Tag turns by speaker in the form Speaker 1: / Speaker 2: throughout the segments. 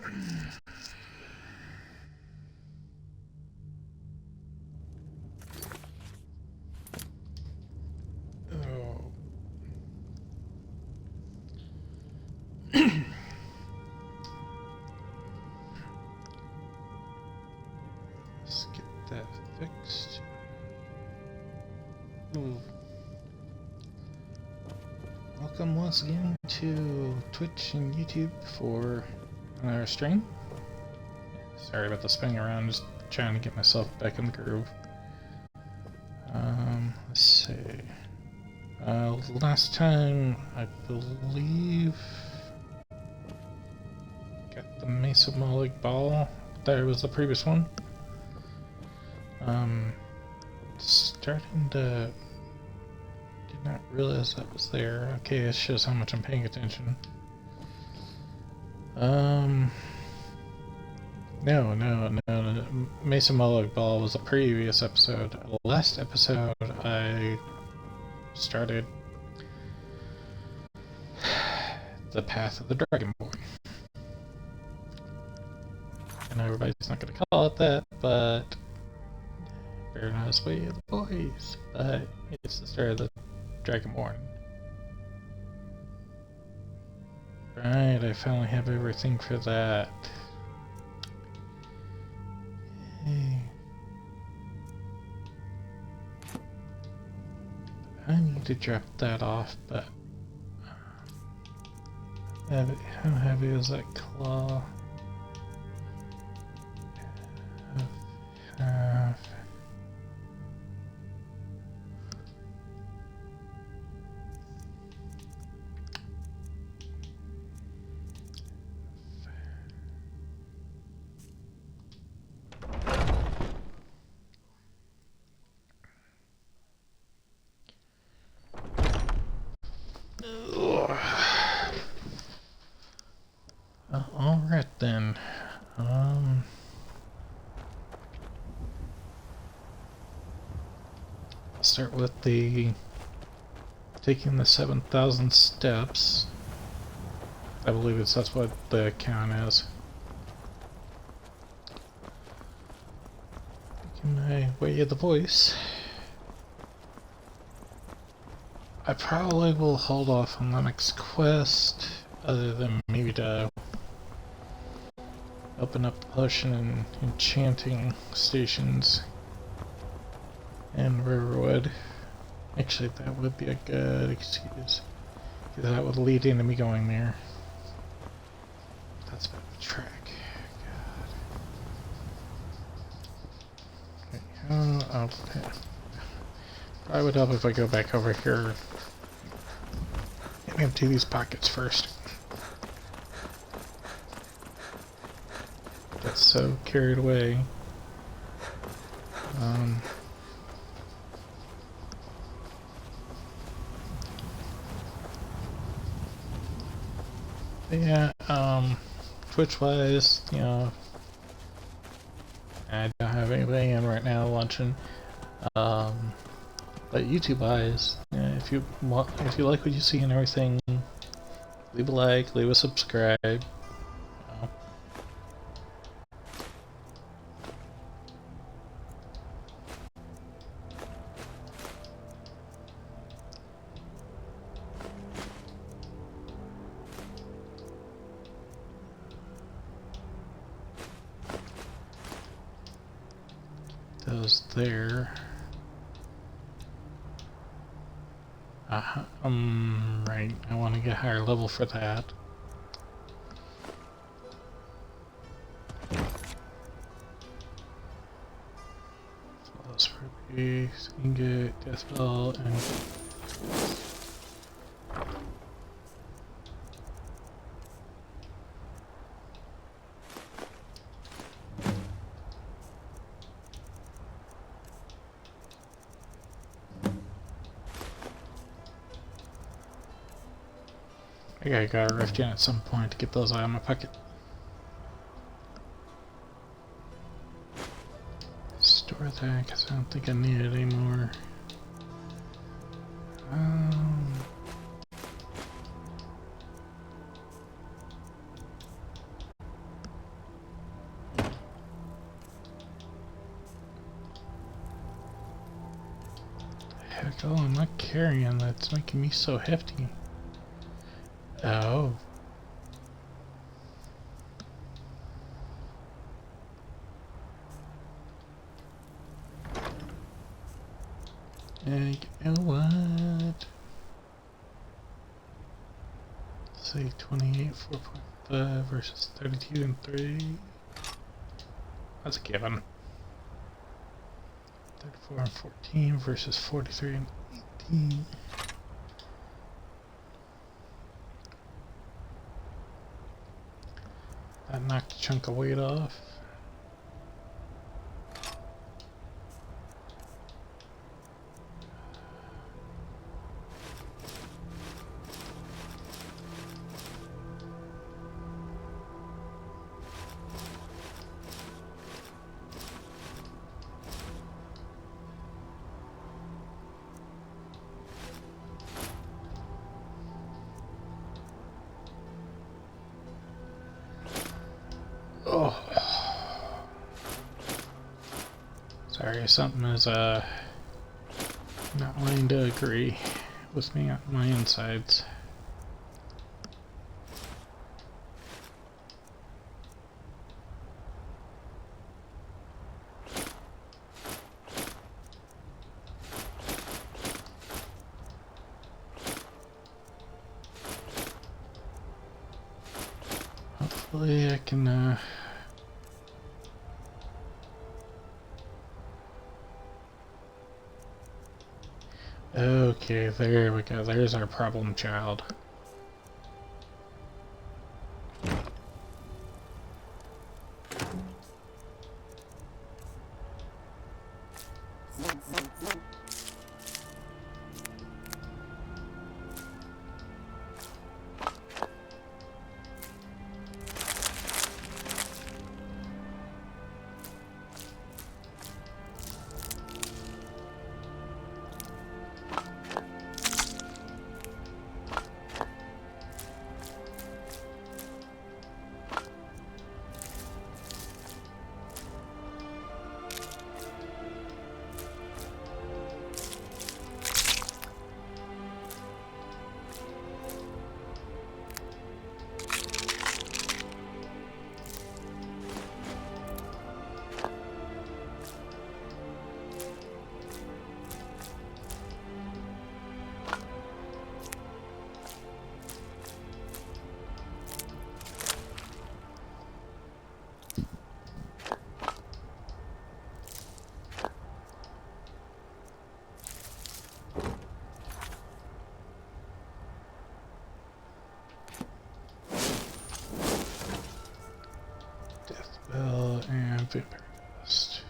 Speaker 1: Oh. Let's get that fixed. Ooh. Welcome once again to Twitch and YouTube for another stream. Sorry about the spinning around, just trying to get myself back in the groove. Let's see. Last time, I believe, got the Malichite ball. That was the previous one. Starting to... Did not realize that was there. Okay, it shows how much I'm paying attention. No. Mason Malichite Ball was the previous episode. Last episode, I started the Path of the Dragonborn. And everybody's not going to call it that, but very nice way of the voice. But it's the start of the Dragonborn. Right, I finally have everything for that. Yay. I need to drop that off, but how heavy is that claw? Alright then. I'll start with taking the 7,000 steps. I believe that's what the count is. Making my way of the voice. I probably will hold off on the next quest, other than maybe to open up the potion and enchanting stations in Riverwood. Actually, that would be a good excuse, because that would lead into me going there. That's about the track. God. Okay, probably would help if I go back over here and empty these pockets first. Got so carried away. Yeah, Twitch-wise, you know, I don't have anybody in right now watching. But YouTube-wise, yeah, if you like what you see and everything, leave a like, leave a subscribe. You know. Those there. Right, I want to get higher level for that. Plus rubies, ingot, death bell, and I gotta rift in at some point to get those out of my pocket. Store that because I don't think I need it anymore. heck? Oh, I'm not carrying. That's making me so hefty. Oh. You know what? Say 28, 4.5 versus 32 and 3. That's a given. 34 and 14 versus 43 and 18. That knocked a chunk of weight off. Oh. Sorry, something is not wanting to agree with me on my insides. Hopefully I can okay, there we go. There's our problem child. And vampire dust.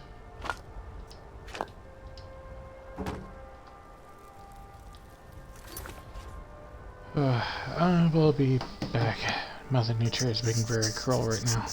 Speaker 1: I will be back. Mother Nature is being very cruel right now.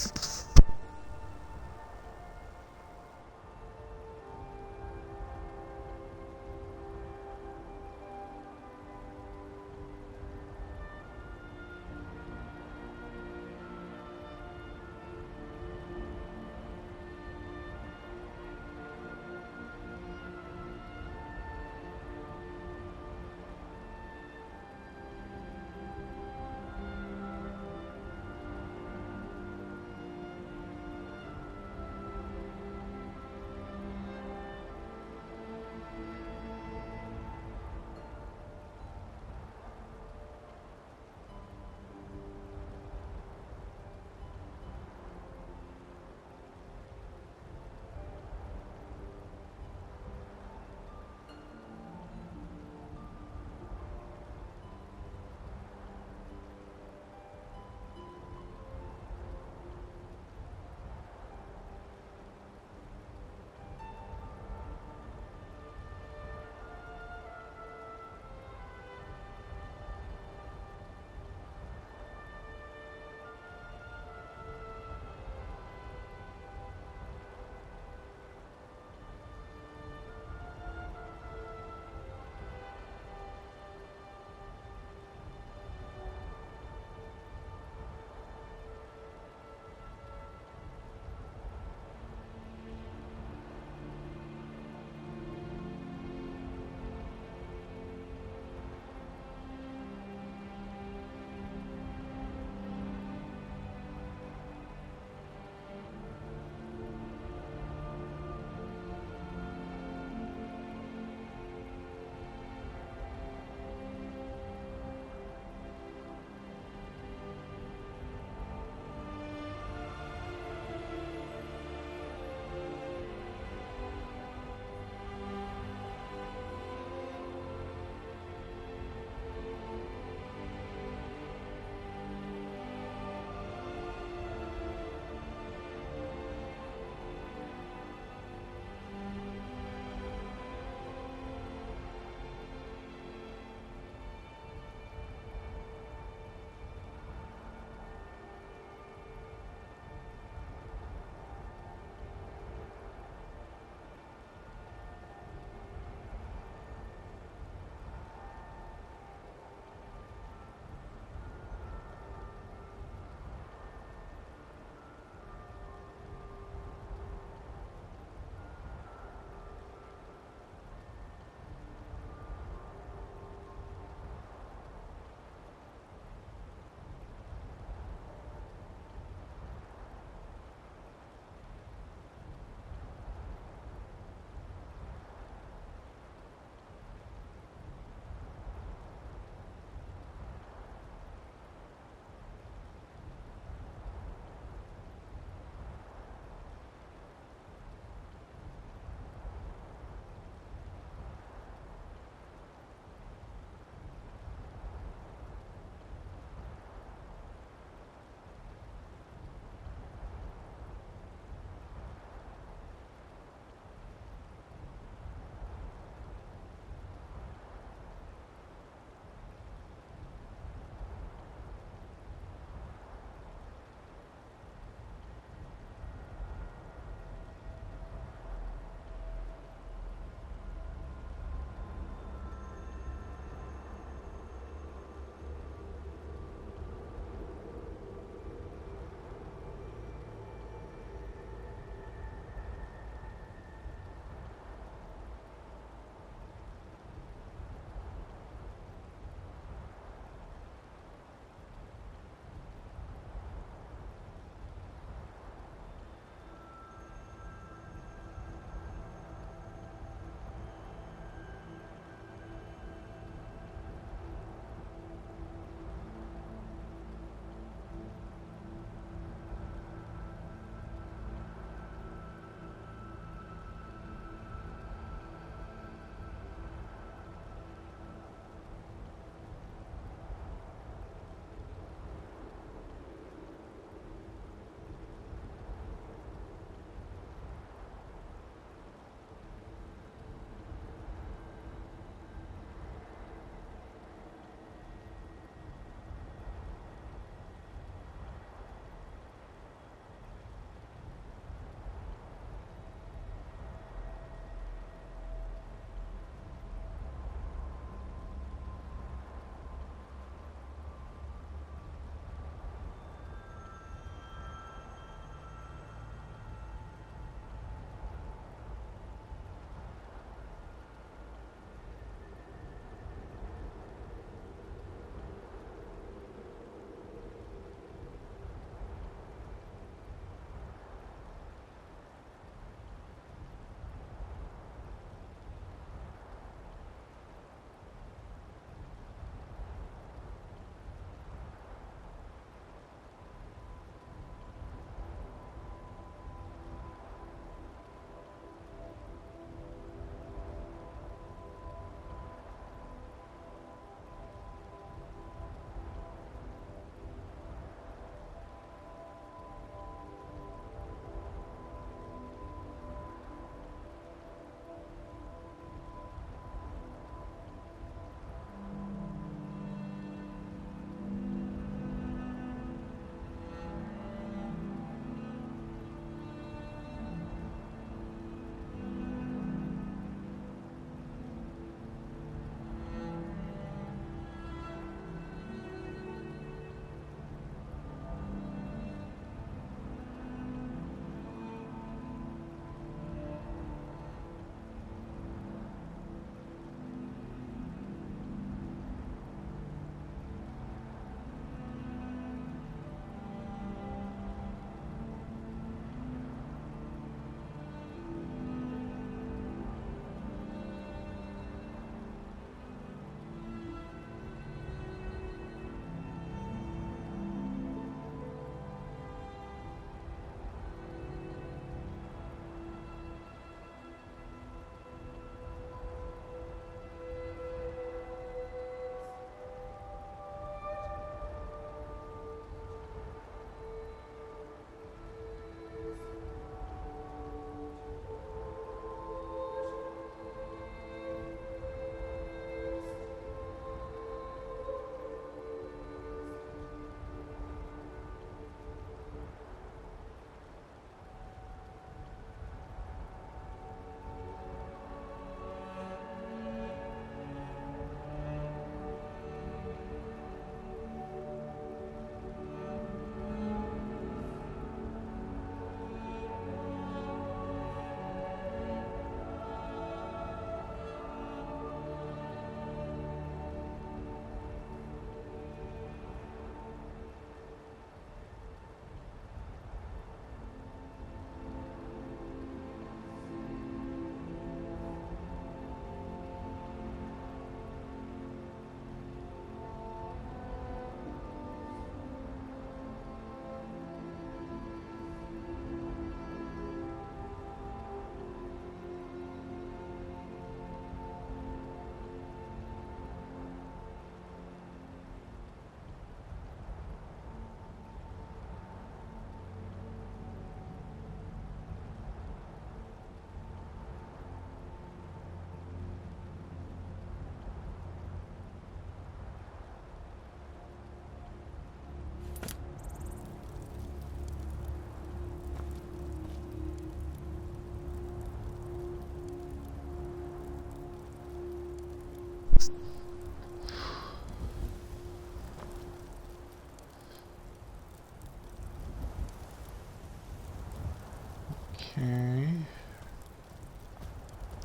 Speaker 2: Okay.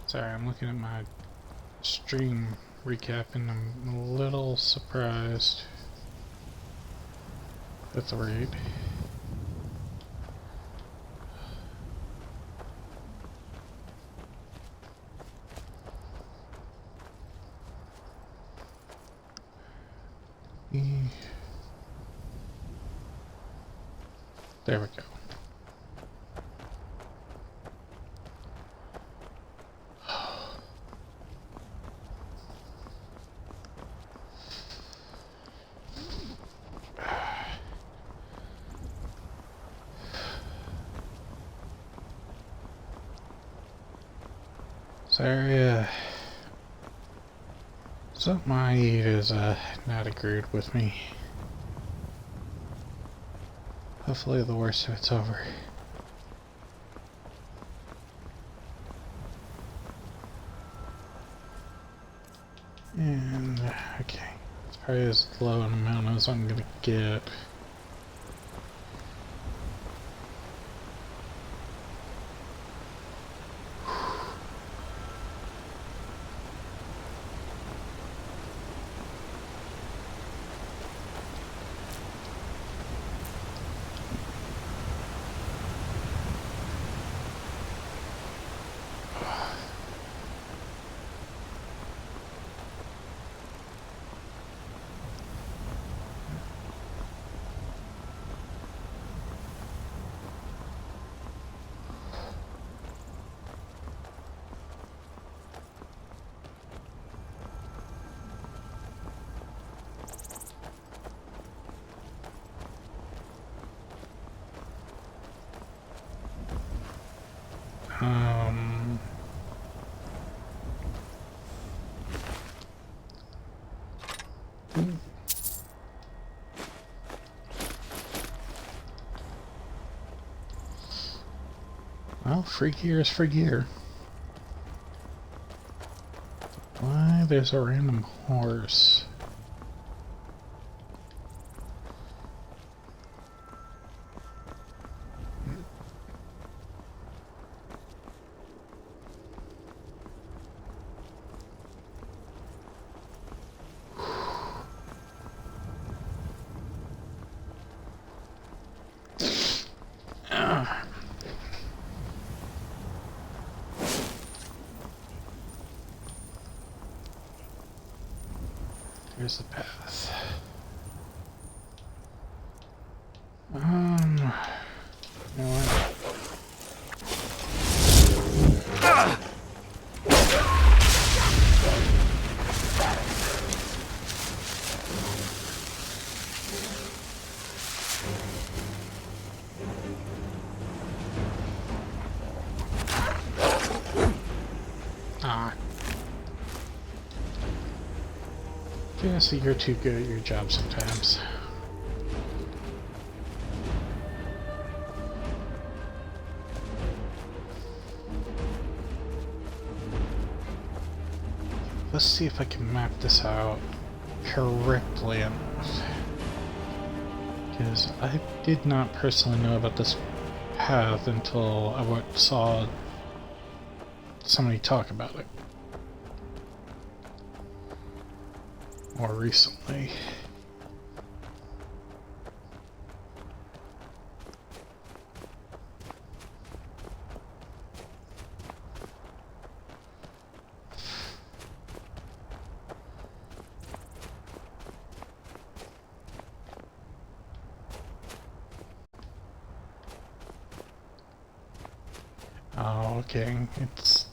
Speaker 2: Sorry, I'm looking at my stream recap and I'm a little surprised at the rate. There we go. Sorry, something I eat is not agreed with me. Hopefully the worst of it's over. And, okay. It's probably as low an amount as I'm gonna get. Well, free gear is free gear. Why, there's a random horse. Here's the path. You know what? Yeah, see, you're too good at your job sometimes. Let's see if I can map this out correctly enough. Because I did not personally know about this path until I saw somebody talk about it more recently. Oh, okay. It's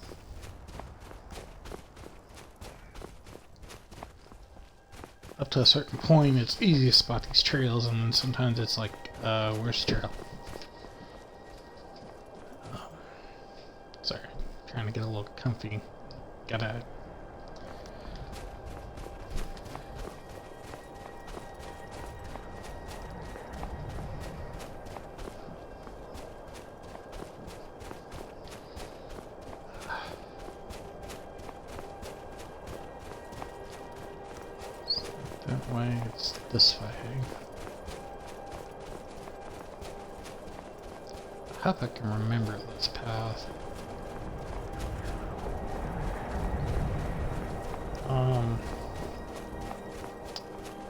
Speaker 2: up to a certain point, it's easy to spot these trails, and then sometimes it's like, where's the trail? Sorry, trying to get a little comfy. Gotta. That way, it's this way. hope I can remember this path.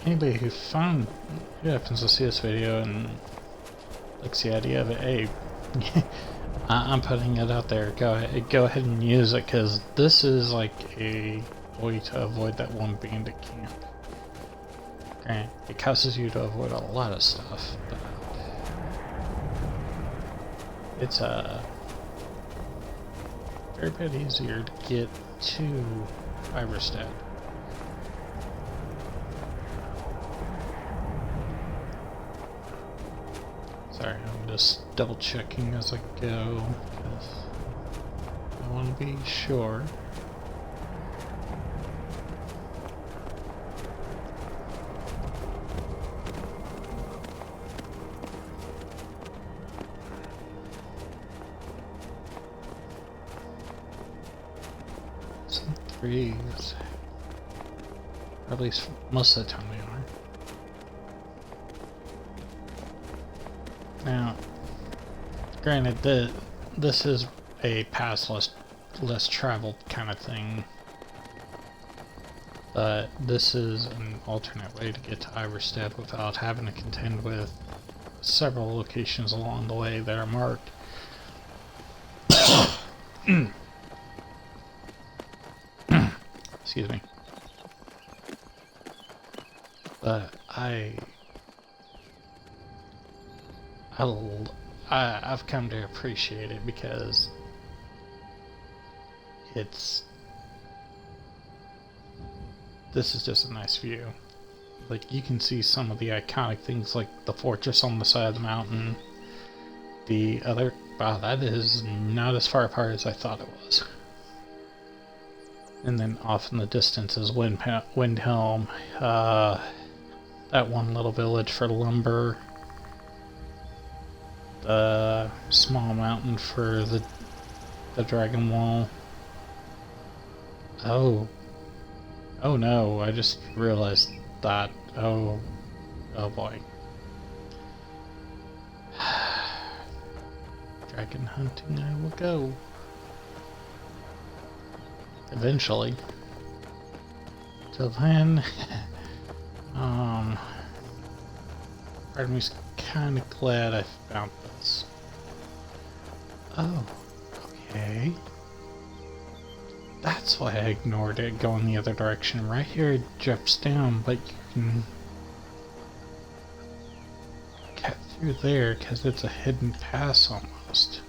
Speaker 2: Anybody who happens to see this video and likes the idea of it, hey, I'm putting it out there. Go ahead and use it, because this is like a way to avoid that one bandit camp. Granted, it causes you to avoid a lot of stuff, but it's a fair bit easier to get to Iverstead. Sorry, I'm just double checking as I go, because I want to be sure. Some threes. Or at least most of the time they are. Now, granted, this is a past less traveled kind of thing, but this is an alternate way to get to Iverstead without having to contend with several locations along the way that are marked. Excuse me. But I've come to appreciate it, because this is just a nice view. Like, you can see some of the iconic things, like the fortress on the side of the mountain. Wow, that is not as far apart as I thought it was. And then off in the distance is Windhelm, that one little village for lumber. The small mountain for the dragon wall. Oh no, I just realized that. Oh boy. Dragon hunting I will go. Eventually. Till then, part of me's kind of glad I found this. Oh, okay. That's why I ignored it going the other direction. Right here it drops down, but you can cut through there because it's a hidden pass almost.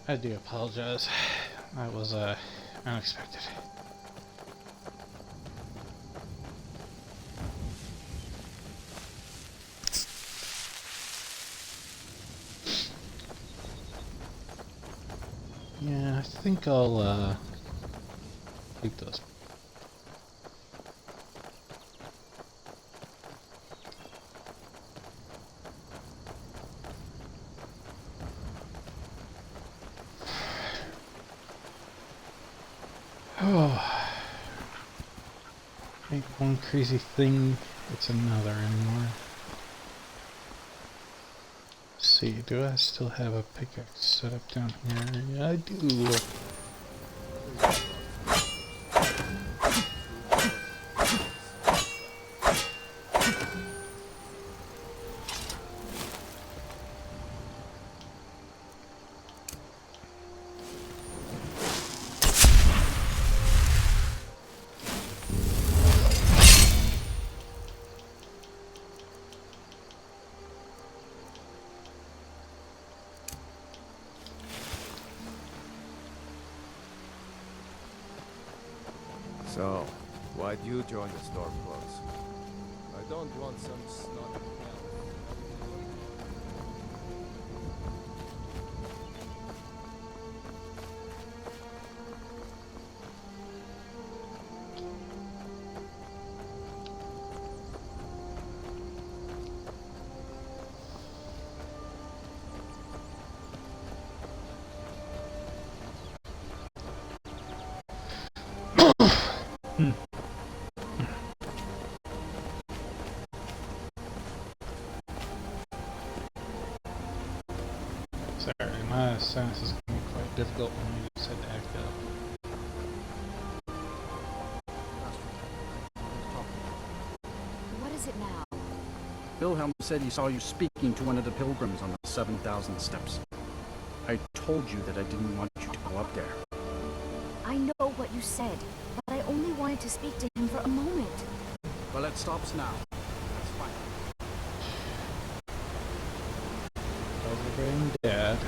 Speaker 2: I do apologize. That was unexpected. Yeah, I think I'll take those. Oh, ain't one crazy thing, it's another anymore. Let's see, do I still have a pickaxe set up down here? Yeah, I do.
Speaker 3: So, why'd you join the Stormcloaks? I don't want some snot.
Speaker 2: Sorry, my sinus is going to be quite difficult when you just had to act up.
Speaker 4: What is it now?
Speaker 5: Wilhelm said he saw you speaking to one of the pilgrims on the 7,000 steps. I told you that I didn't want you to go up there.
Speaker 4: I know what you said, but I only wanted to speak to him for a moment.
Speaker 5: Well, it stops now. That's fine.
Speaker 2: Overbearing dad.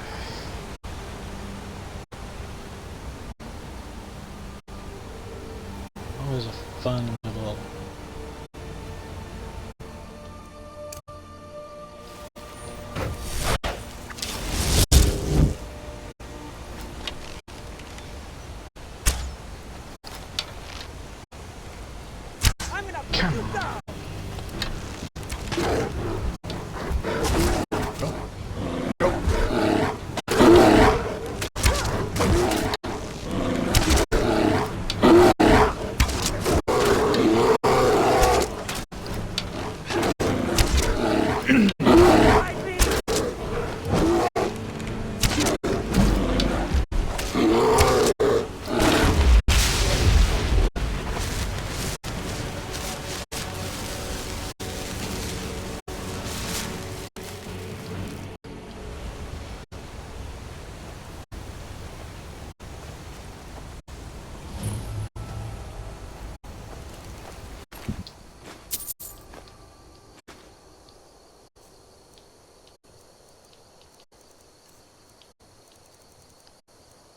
Speaker 2: Always a fun little... Come on.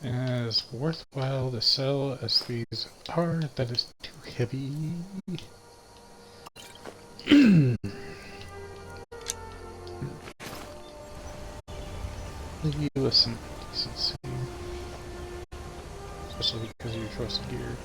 Speaker 2: As worthwhile to sell as these are, that is too heavy. Leave you with some decency. Especially because of your choice of gear.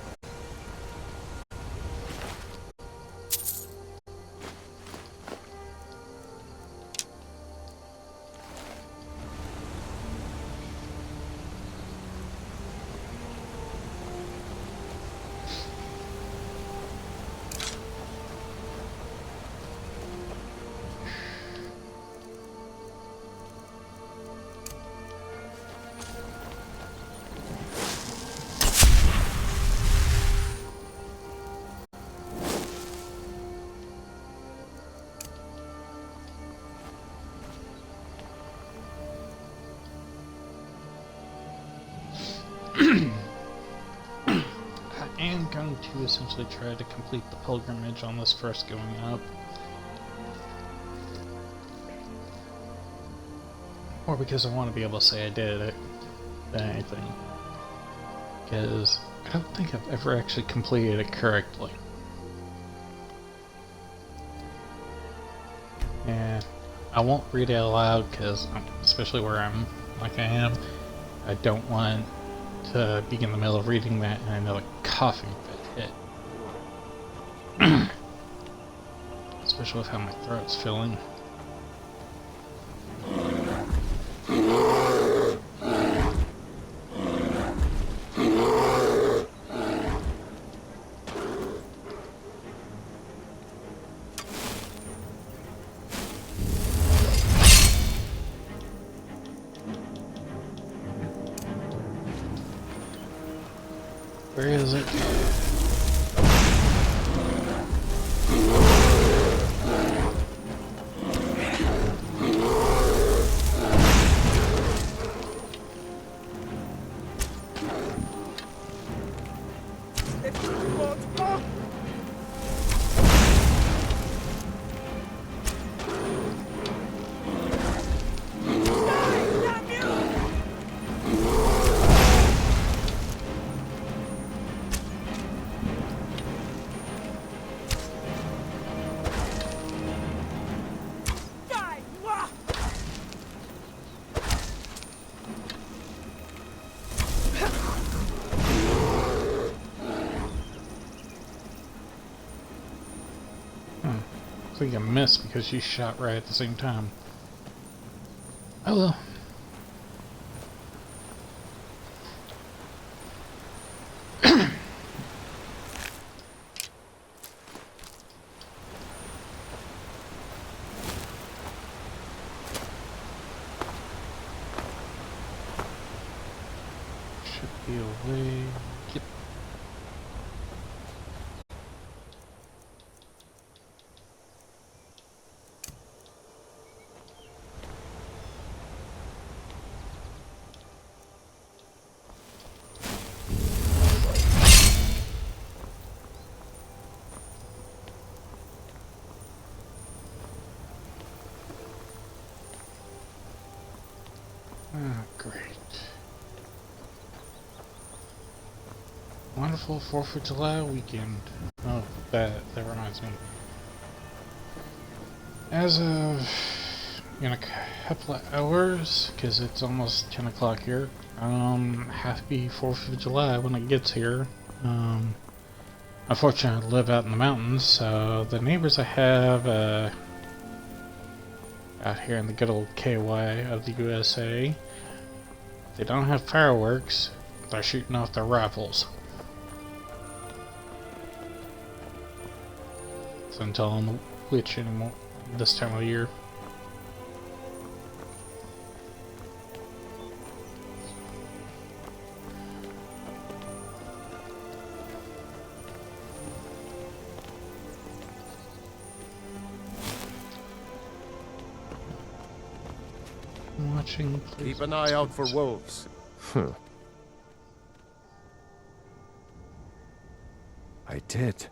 Speaker 2: I am going to essentially try to complete the pilgrimage on this first going up. Or because I want to be able to say I did it than anything. Because I don't think I've ever actually completed it correctly. And I won't read it out loud because, especially where I'm like I am, I don't want to be in the middle of reading that and another coughing fit hit. Especially with how my throat's filling.
Speaker 1: Where is it? I think I missed because she shot right at the same time. Oh well. Should be a way. Yep. Ah, great. Wonderful 4th of July weekend. Oh, that reminds me. As of in a couple of hours, because it's almost 10 o'clock here, happy 4th of July when it gets here. Unfortunately, I live out in the mountains, so the neighbors I have out here in the good old KY of the USA, they don't have fireworks, they're shooting off their rifles. So I'm telling which anymore this time of year. Watching.
Speaker 3: Keep an eye out for wolves. I did.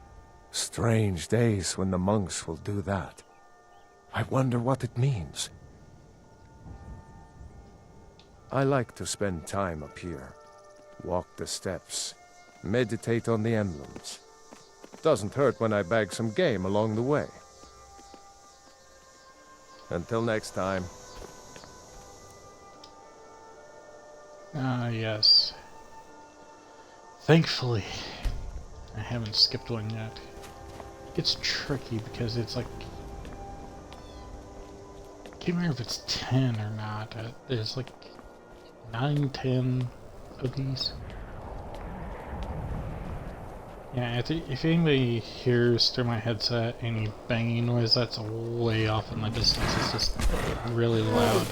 Speaker 3: Strange days when the monks will do that. I wonder what it means. I like to spend time up here. Walk the steps. Meditate on the emblems. Doesn't hurt when I bag some game along the way. Until next time.
Speaker 1: Ah, yes. Thankfully, I haven't skipped one yet. It's tricky because it's like... I can't remember if it's 10 or not. There's like 9, 10 of these. Yeah, if anybody hears through my headset any banging noise, that's way off in the distance. It's just really loud.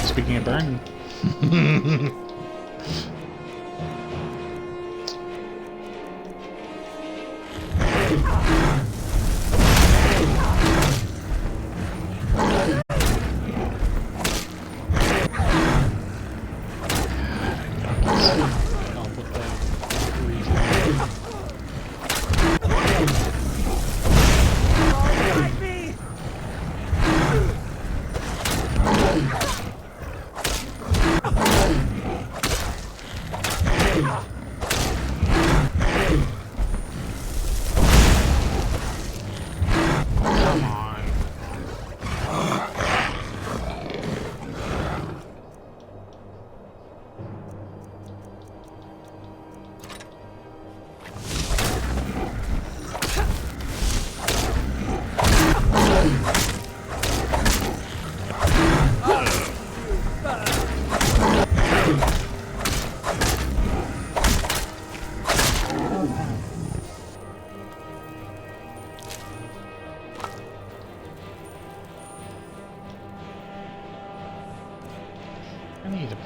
Speaker 1: Speaking of burning.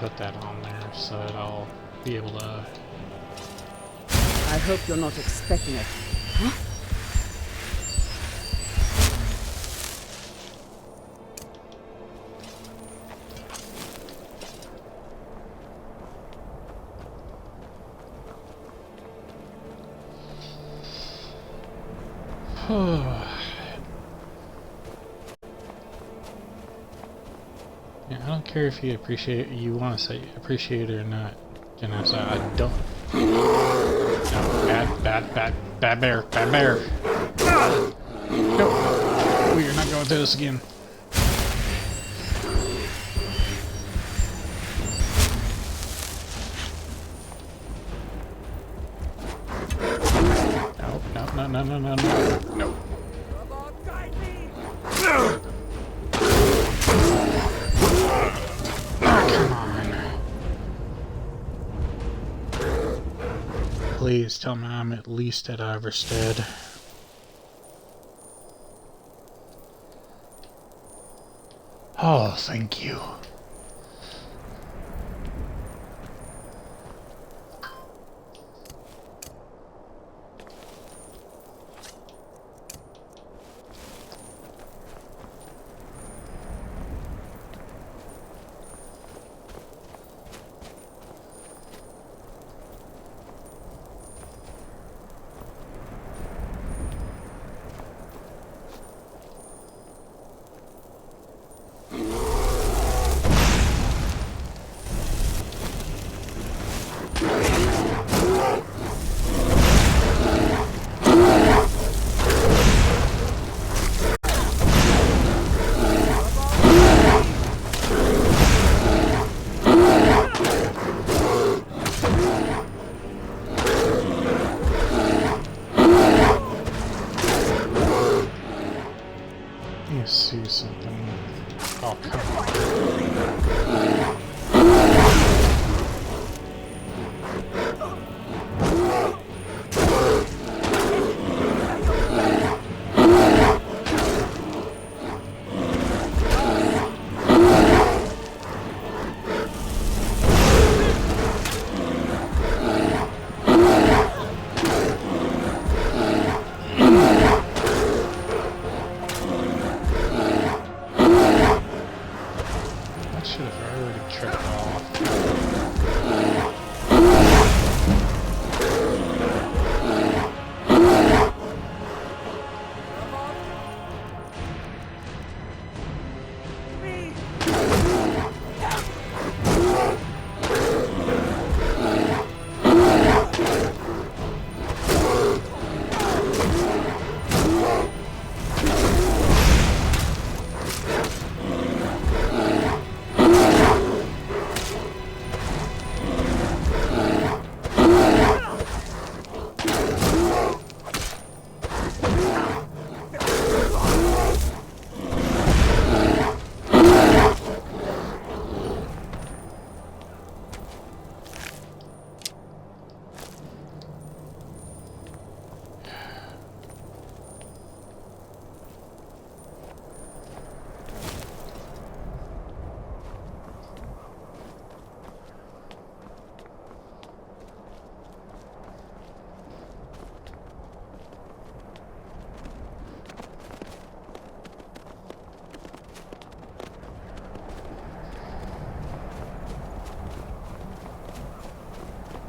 Speaker 2: put that on there so that I'll be able to...
Speaker 6: I hope you're not expecting it. Huh?
Speaker 2: Yeah, I don't care if you want to say appreciate it or not. You know, so I don't. No, bad bear. No, we are not going through this again. No. Please tell me I'm at least at Iverstead. Oh, thank you. See something. Oh, come on.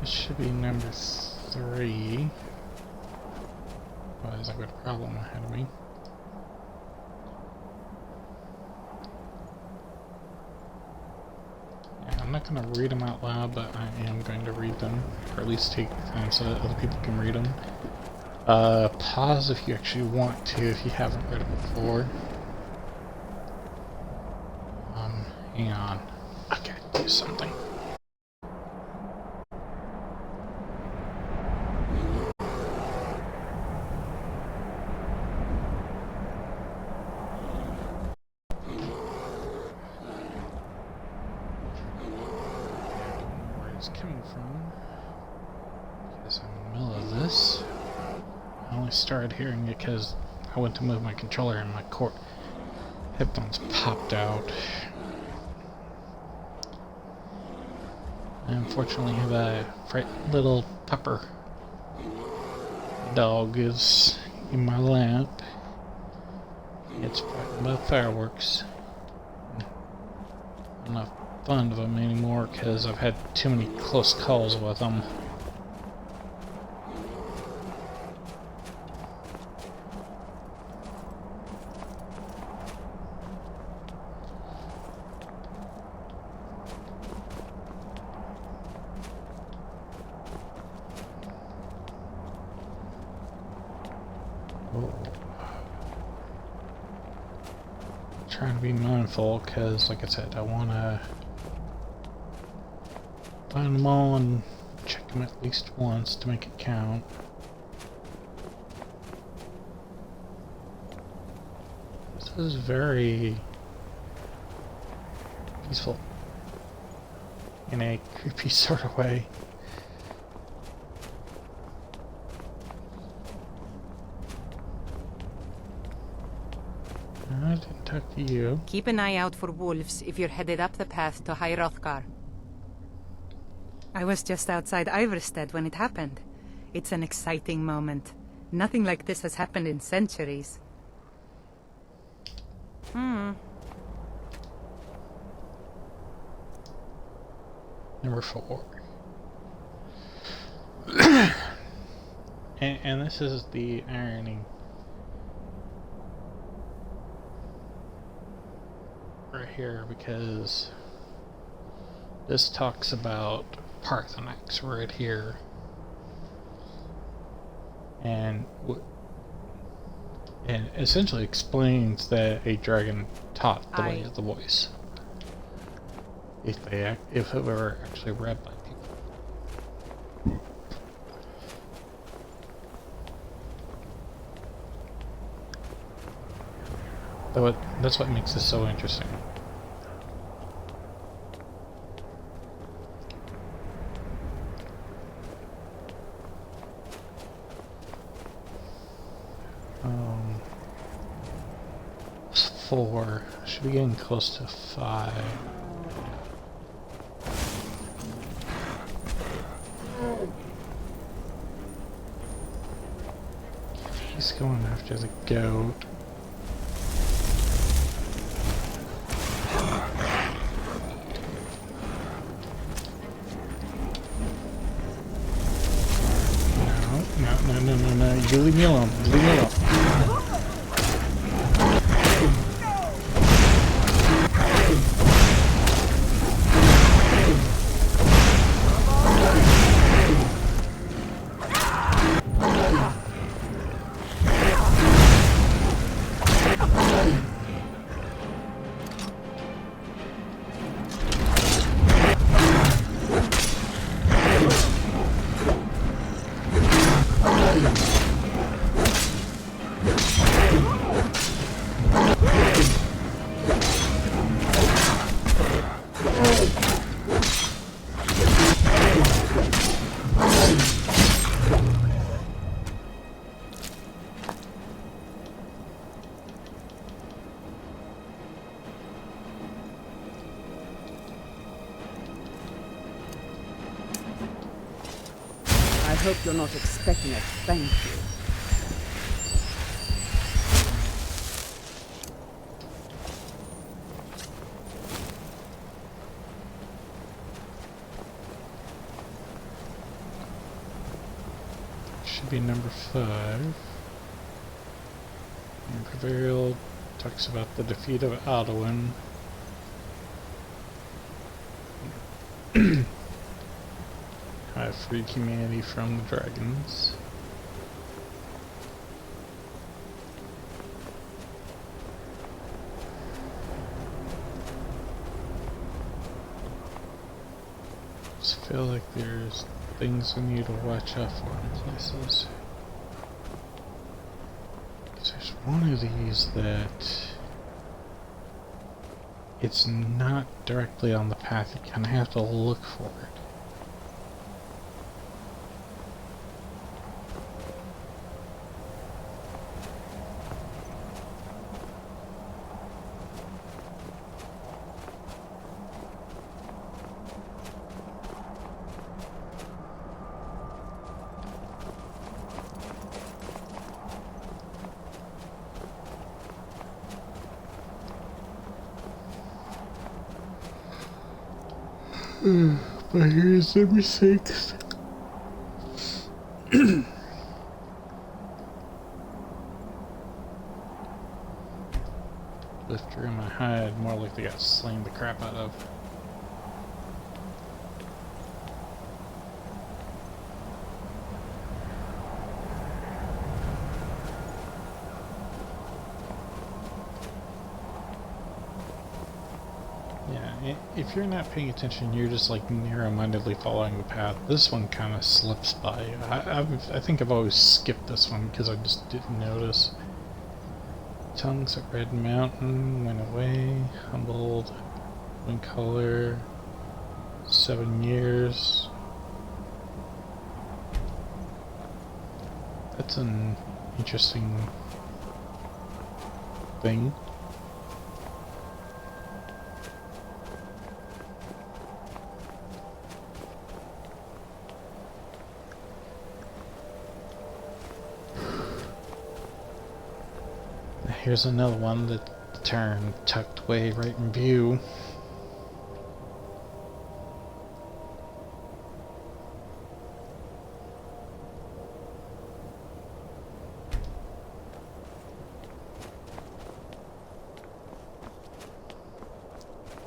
Speaker 2: This should be number 3. Otherwise I've got a problem ahead of me. Yeah, I'm not going to read them out loud, but I am going to read them, or at least take the time so that other people can read them. Pause if you actually want to, if you haven't read it before. Hang on. I gotta do something. Coming from, because I'm in the middle of this. I only started hearing it because I went to move my controller and my headphones popped out. unfortunately have a frightened little pupper. The dog is in my lap. It's frightened by fireworks. I'm not fond of them anymore because I've had too many close calls with them. Trying to be mindful because, like I said, I want to find them all and check them at least once to make it count. This is very peaceful in a creepy sort of way. I didn't talk to you.
Speaker 7: Keep an eye out for wolves if you're headed up the path to High Hrothgar. I was just outside Iverstead when it happened. It's an exciting moment. Nothing like this has happened in centuries.
Speaker 2: Number 4. and this is the irony. Right here, because this talks about Parthenax right here, and essentially explains that a dragon taught the way of the voice, if it were actually read by people. That's what makes this so interesting. It's 4. Should be getting close to 5. He's going after the goat. No, you leave me alone. Leave me alone.
Speaker 6: I hope you're not expecting a thank you.
Speaker 2: Should be number 5. Reveiled talks about the defeat of Alduin. I freed humanity from the dragons. Just feel like there's things we need to watch out for in places. There's one of these that it's not directly on the path, you kind of have to look for it. But here's the mistakes. Lifter in my hide, more like they got slain the crap out of. Yeah, if you're not paying attention, you're just like narrow-mindedly following the path. This one kind of slips by you. I think I've always skipped this one because I just didn't notice. Tongues at Red Mountain went away. Humbled. Windcaller. 7 years. That's an interesting thing. Here's another one that turned tucked away right in view.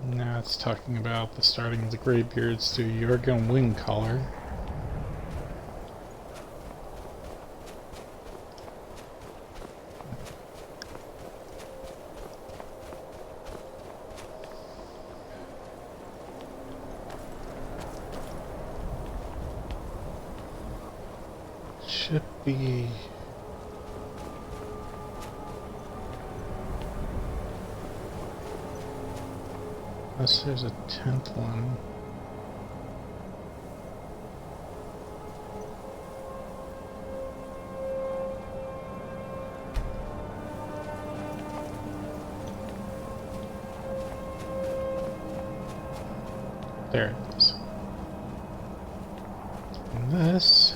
Speaker 2: Now it's talking about the starting of the Greybeards to Jurgen Windcaller. Should be unless there's a 10th one. There it is. And this.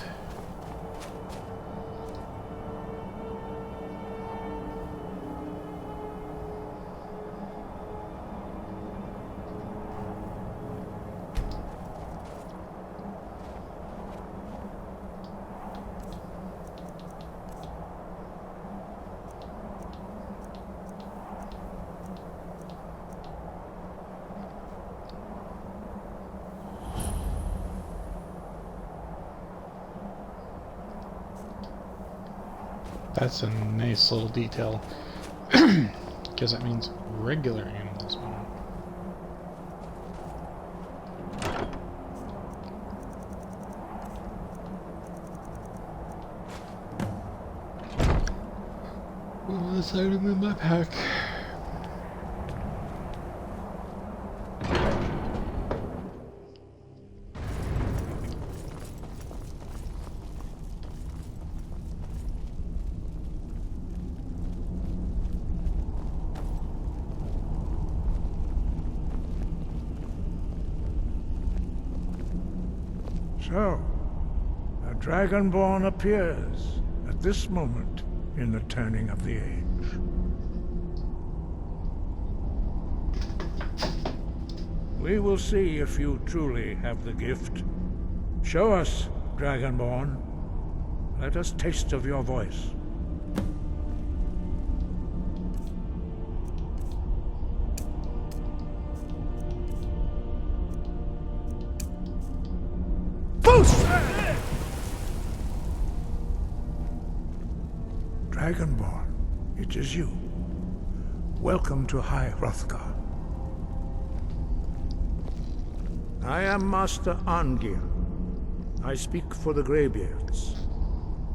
Speaker 2: That's a nice little detail, because that means regular animals won't. Well, this item in my pack.
Speaker 8: So, a Dragonborn appears at this moment in the turning of the age. We will see if you truly have the gift. Show us, Dragonborn. Let us taste of your voice. Dragonborn, it is you. Welcome to High Hrothgar. I am Master Arngir. I speak for the Greybeards.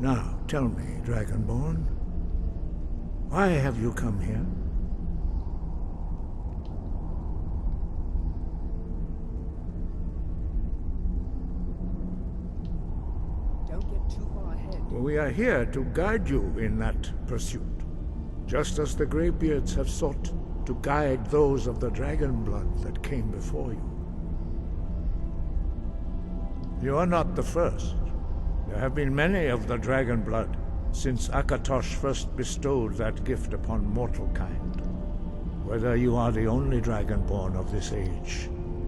Speaker 8: Now, tell me, Dragonborn, why have you come here? We are here to guide you in that pursuit, just as the Greybeards have sought to guide those of the dragon blood that came before you. You are not the first. There have been many of the dragon blood since Akatosh first bestowed that gift upon mortal kind. Whether you are the only dragonborn of this age,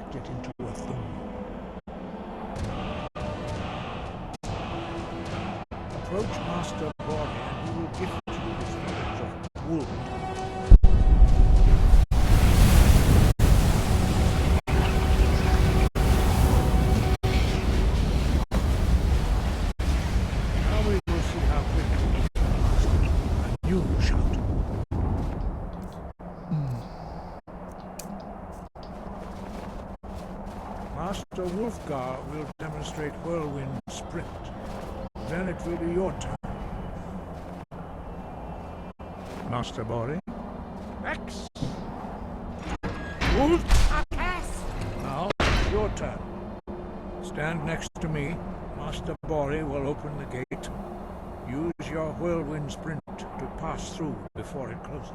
Speaker 8: project it into a thumb. Approach Master Bori and he will gift you his knowledge of wood. Now we will see how quickly you can master a new shout. Master Wolfgar will demonstrate Whirlwind Sprint. Then it will be your turn. Master Bori. X! Wolf! Now, your turn. Stand next to me. Master Bori will open the gate. Use your Whirlwind Sprint to pass through before it closes.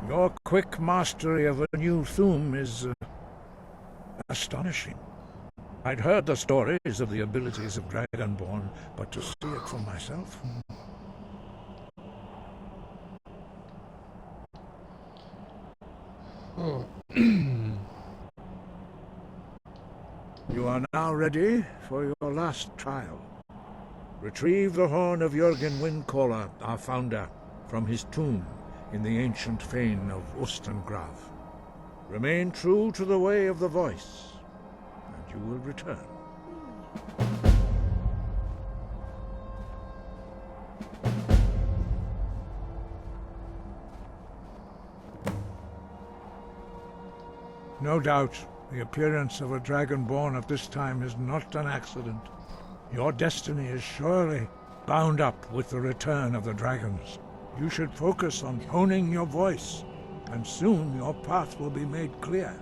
Speaker 8: Your quick mastery of a new Thum is astonishing. I'd heard the stories of the abilities of Dragonborn, but to see it for myself... You are now ready for your last trial. Retrieve the Horn of Jurgen Windcaller, our founder, from his tomb in the ancient fane of Ustengrav. Remain true to the way of the voice, and you will return. No doubt, the appearance of a Dragonborn at this time is not an accident. Your destiny is surely bound up with the return of the dragons. You should focus on honing your voice, and soon your path will be made clear.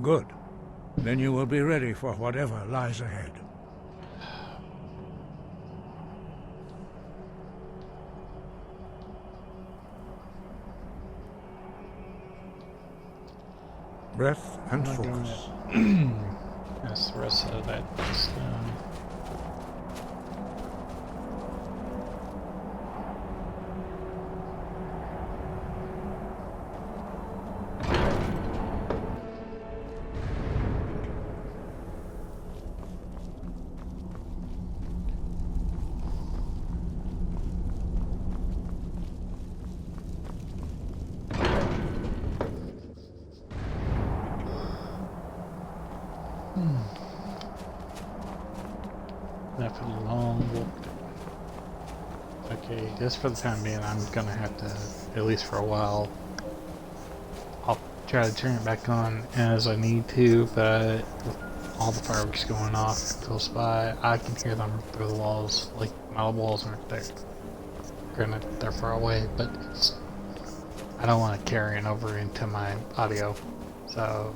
Speaker 8: Good. Then you will be ready for whatever lies ahead. Breath and focus.
Speaker 2: That's the rest of that stone. After a long walk. Okay, just for the time being, I'm gonna have to, at least for a while, I'll try to turn it back on as I need to, but with all the fireworks going off close by, I can hear them through the walls. Like, my walls aren't there. Granted, they're far away, but I don't want to carry it over into my audio, so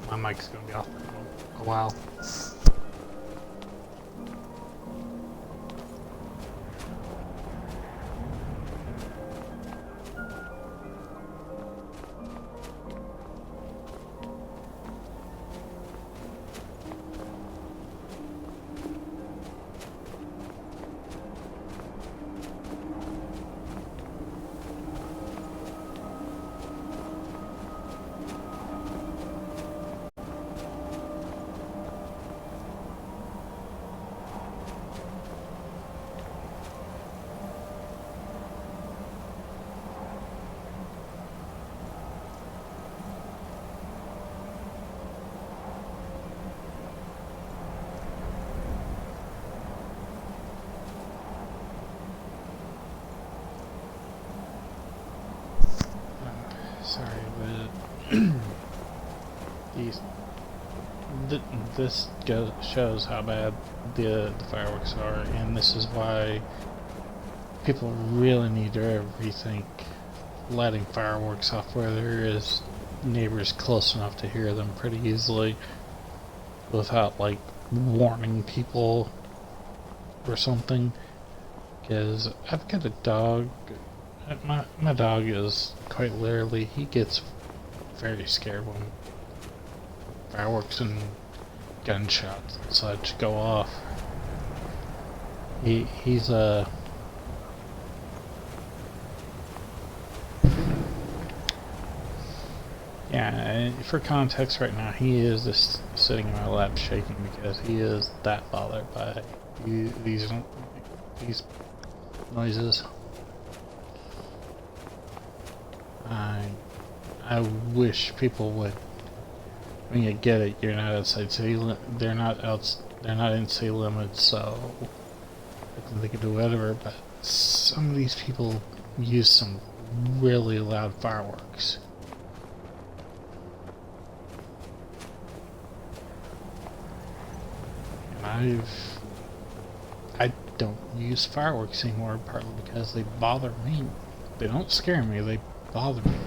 Speaker 2: my mic's gonna be off for a while. Sorry, but this shows how bad the fireworks are, and this is why people really need to rethink lighting fireworks off where there is neighbors close enough to hear them pretty easily without, like, warning people or something. Because I've got a dog my dog is quite literally, he gets very scared when fireworks and gunshots and such go off. He's yeah, and for context right now, he is just sitting in my lap shaking because he is that bothered by these noises. I wish people would. I mean, I get it. You're not outside city. They're not in city limits, so they can do whatever. But some of these people use some really loud fireworks. And I don't use fireworks anymore, partly because they bother me. They don't scare me. They bother me.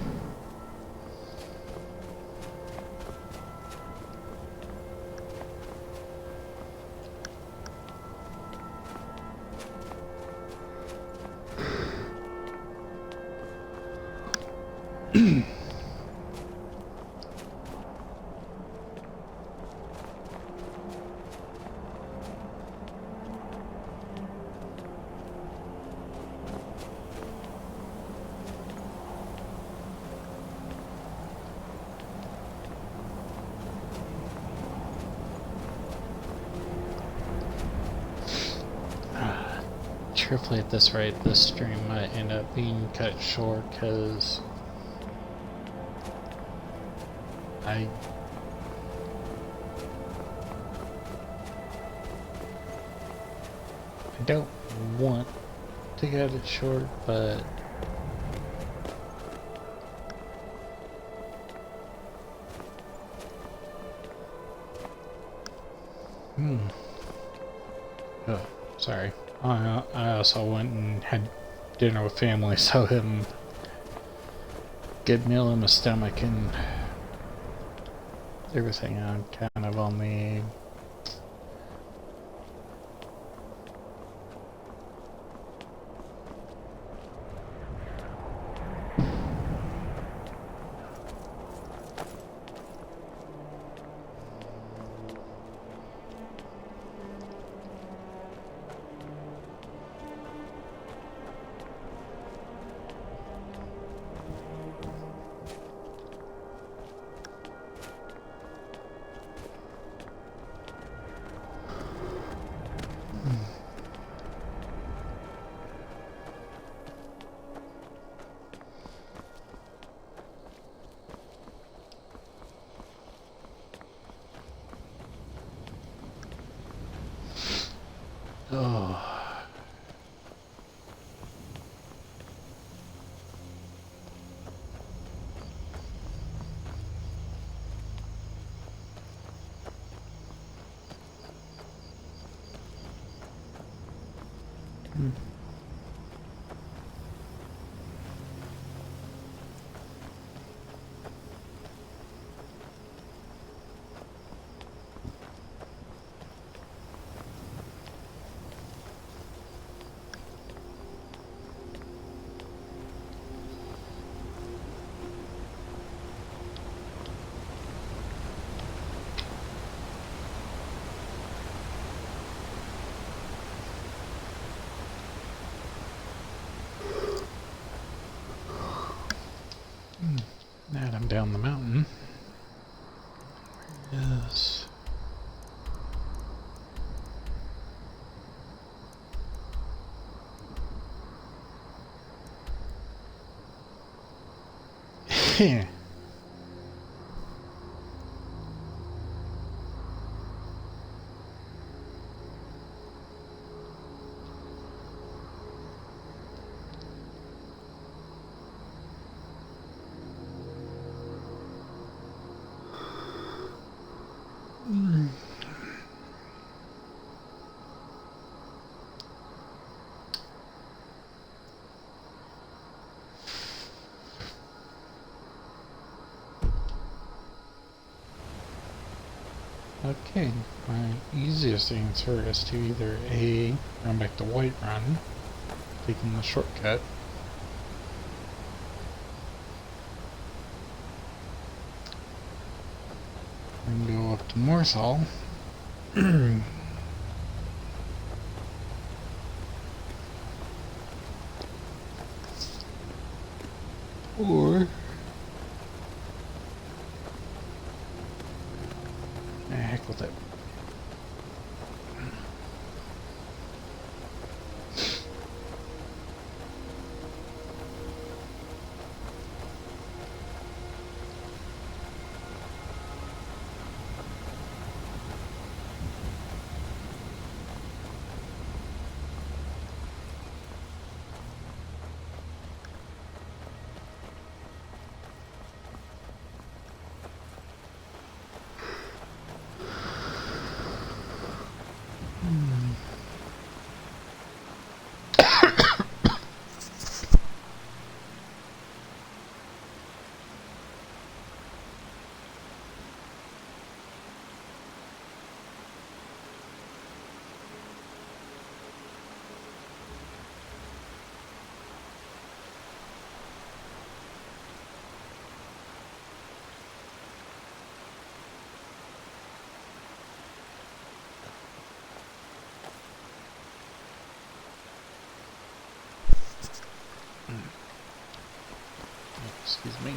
Speaker 2: Truthfully, at this rate, this stream might end up being cut short because I don't want to cut it short, but oh, sorry. I also went and had dinner with family, so him good meal in my stomach and everything. I'm kind of on the now I'm down the mountain. Yes. Yeah. Okay, my easiest answer is to either A, run back to Whiterun, taking the shortcut, can go up to Morsall. Or heck with it. Excuse me.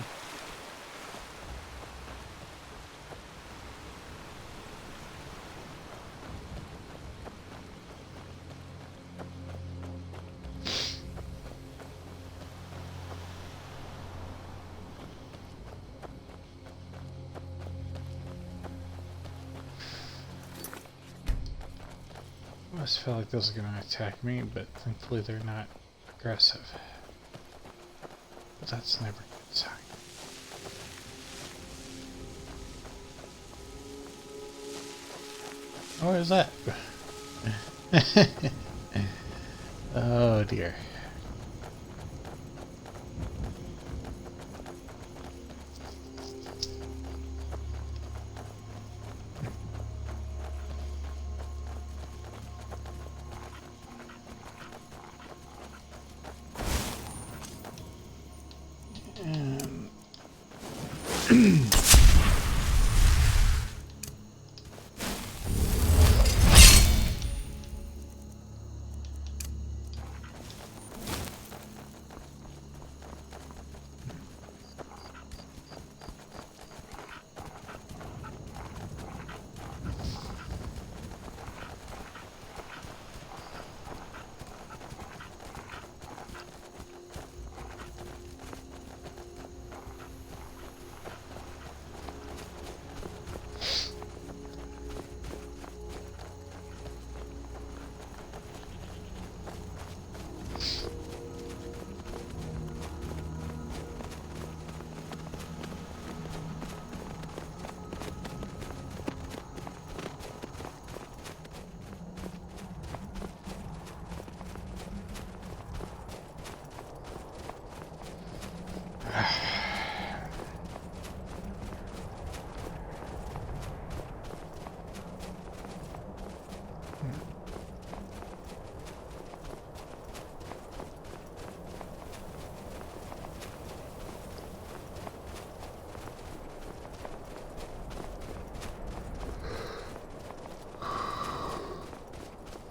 Speaker 2: I just feel like those are gonna attack me, but thankfully they're not aggressive. But that's never a good sign. Oh, what is that? Oh dear.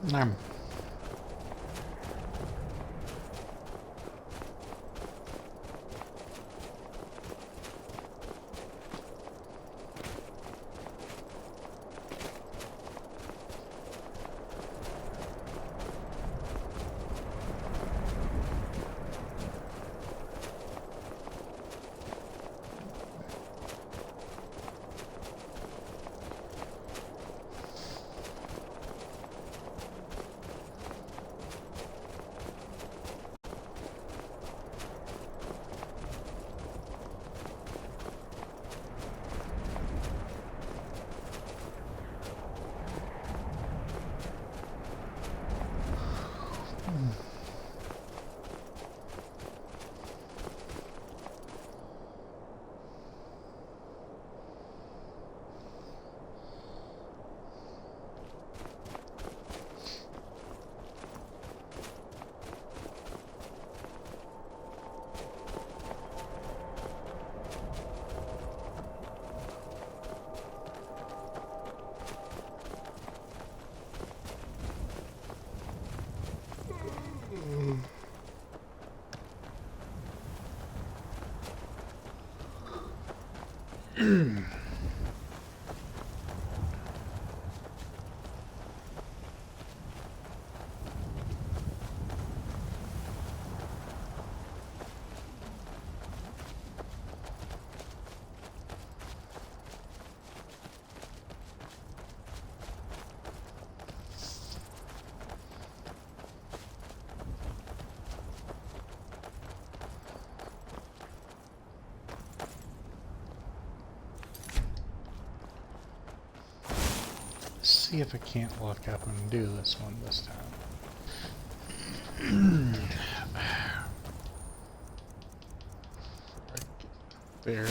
Speaker 2: Nam. see if I can't look up and do this one this time. There.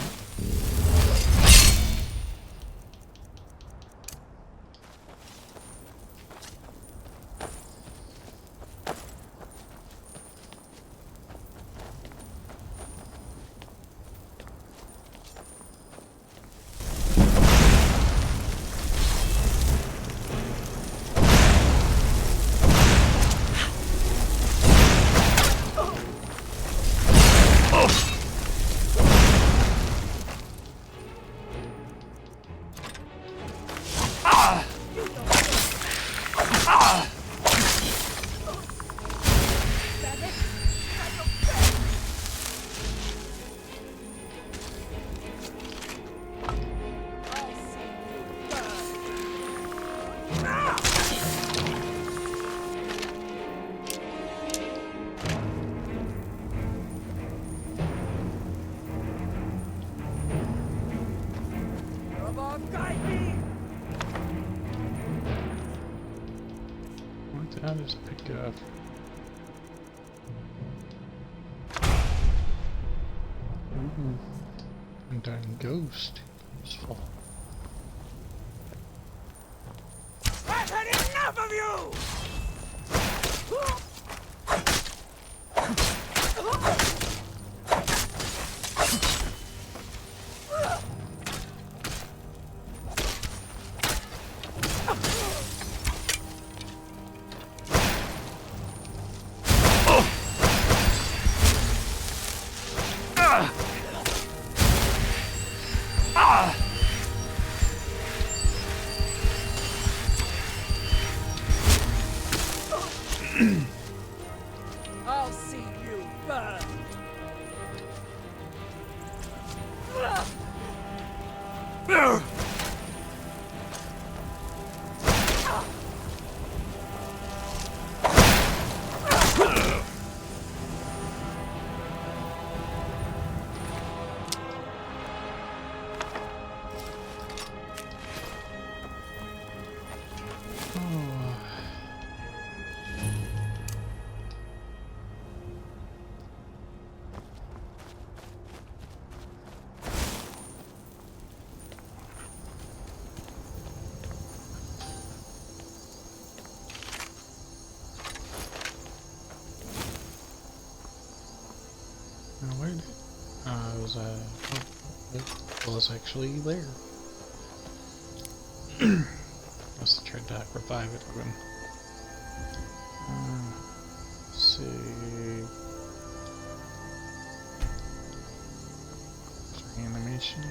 Speaker 2: How does it pick up? Darn ghost. Useful.
Speaker 8: I've had enough of you! I'll see you burn!
Speaker 2: Where did it was actually there. Must have tried to revive it again. Let's see. Animation.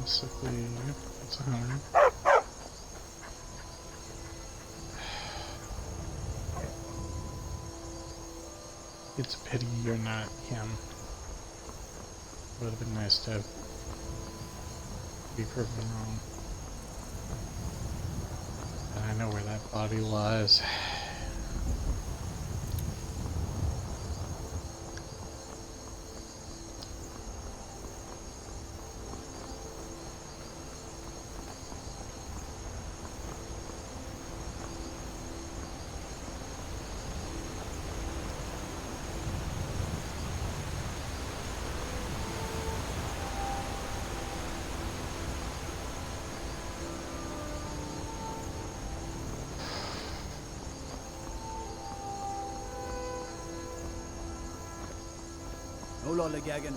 Speaker 2: Basically, it's a hunter. It's a pity you're not him. Would have been nice to be proven wrong. And I know where that body lies.
Speaker 5: Olola Gagan.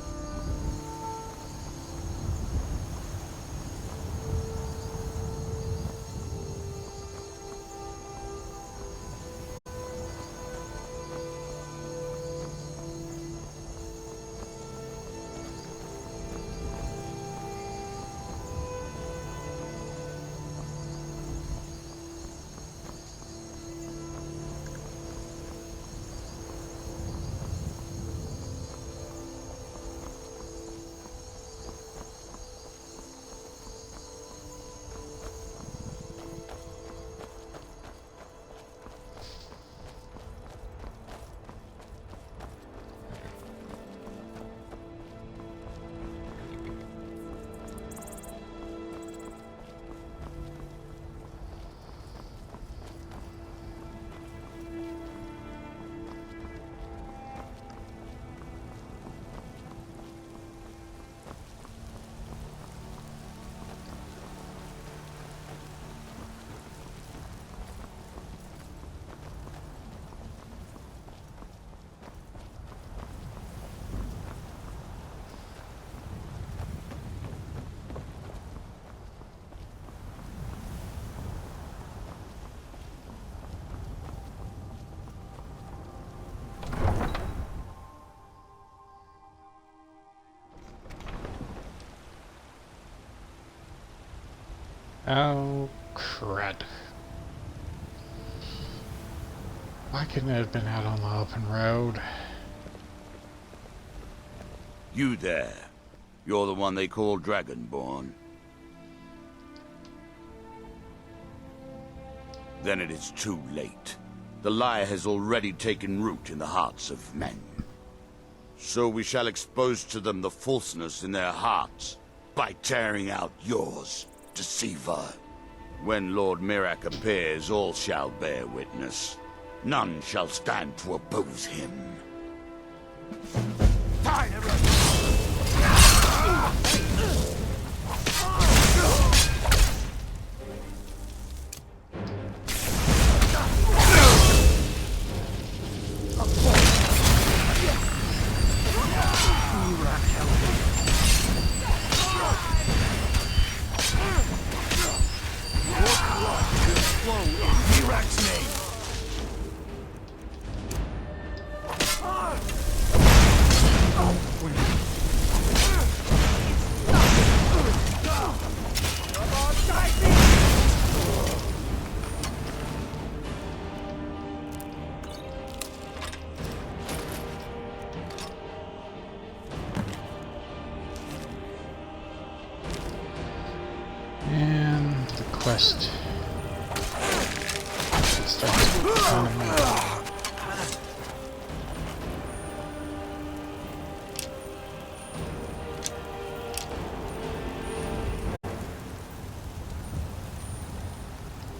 Speaker 2: Oh, crud. Why couldn't it have been out on the open road?
Speaker 9: You there. You're the one they call Dragonborn. Then it is too late. The lie has already taken root in the hearts of men. So we shall expose to them the falseness in their hearts by tearing out yours, deceiver. When Lord Mirak appears, all shall bear witness. None shall stand to oppose him. Fine,
Speaker 2: And the quest starts kind of moving.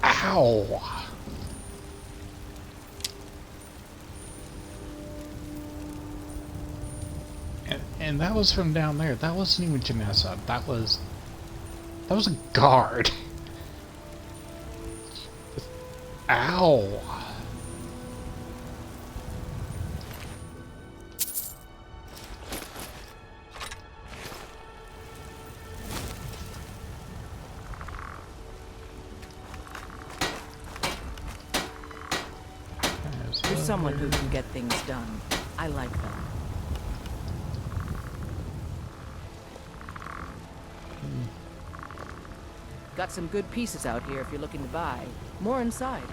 Speaker 2: Ow! And that was from down there. That wasn't even Janessa. That was a guard. Ow!
Speaker 6: You're someone who can get things done. I like that. Got some good pieces out here if you're looking to buy. More inside.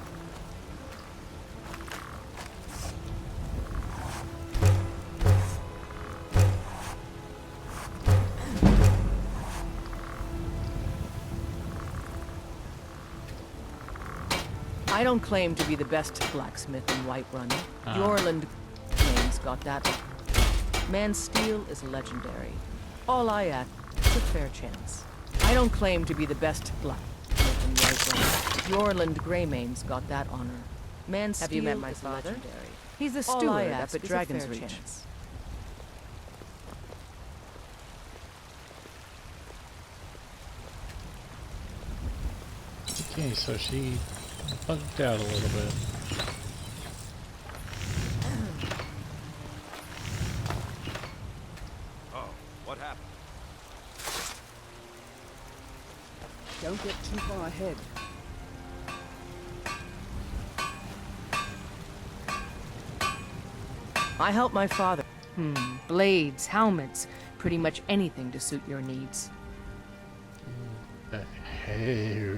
Speaker 6: I don't claim to be the best blacksmith in Whiterun. Jorland claims got that. Man's steel is legendary. All I ask is a fair chance. I don't claim to be the best blacksmith in Whiterun. Jorland Greymane's got that honor. Man's steel is legendary. He's the steward up at Dragon's Reach.
Speaker 2: Okay, so she bugged out a little bit.
Speaker 5: Don't get too far ahead.
Speaker 6: I helped my father. Blades, helmets, pretty much anything to suit your needs.
Speaker 2: Hey.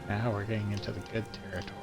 Speaker 2: Now we're getting into the good territory.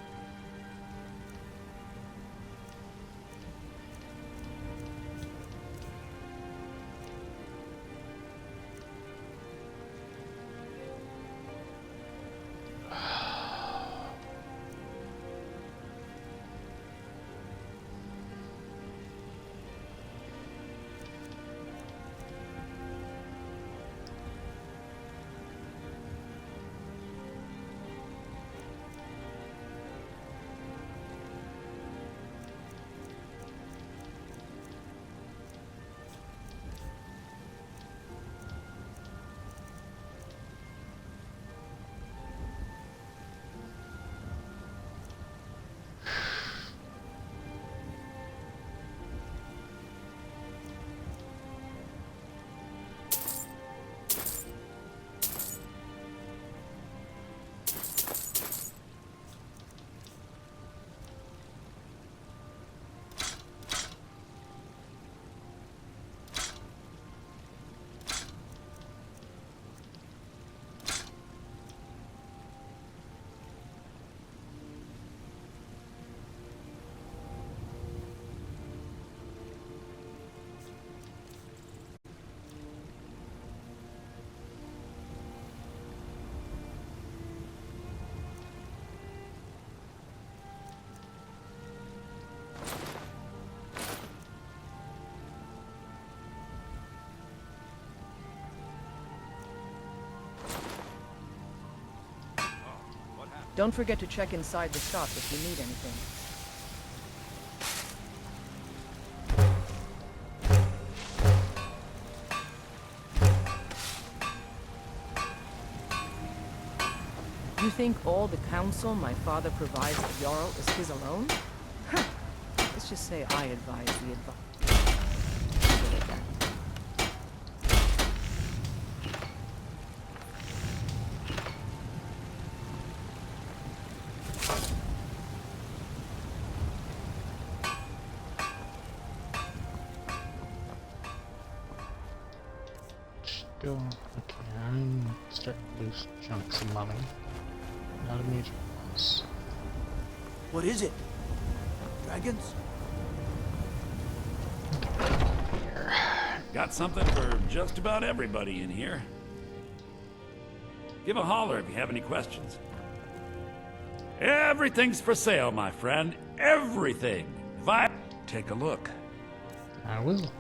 Speaker 6: Don't forget to check inside the shop if you need anything. You think all the counsel my father provides the Jarl is his alone? Huh. Let's just say I advise the advice.
Speaker 2: Okay, I'm starting to lose chunks of money. Not a major loss.
Speaker 10: What is it? Dragons?
Speaker 11: Got something for just about everybody in here. Give a holler if you have any questions. Everything's for sale, my friend. Everything. If I take a look.
Speaker 2: I will.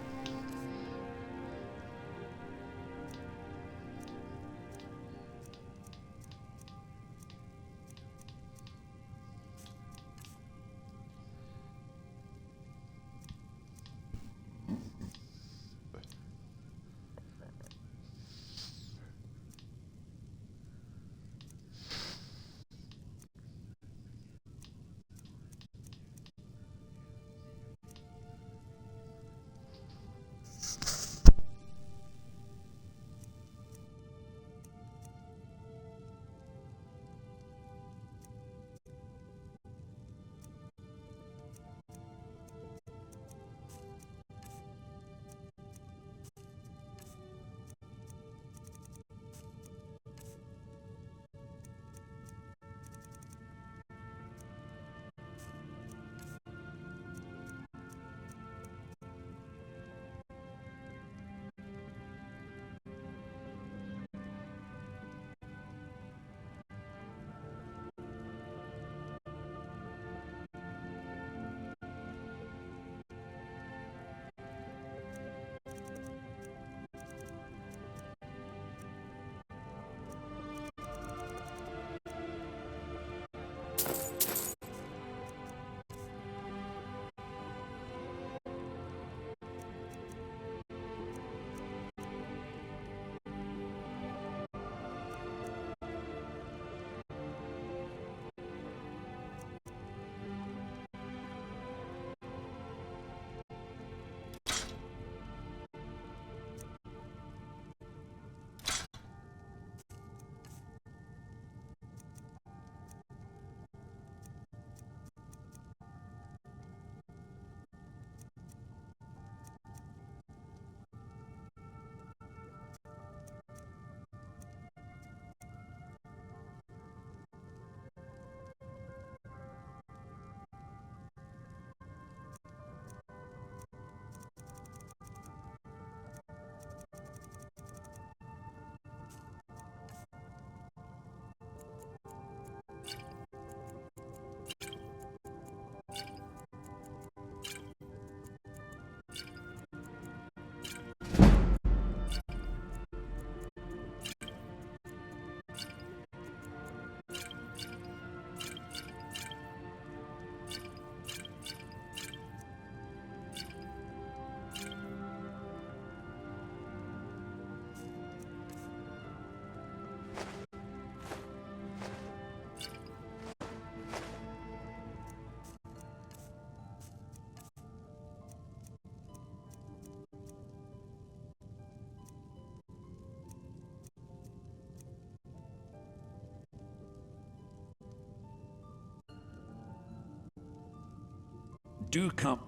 Speaker 11: do come.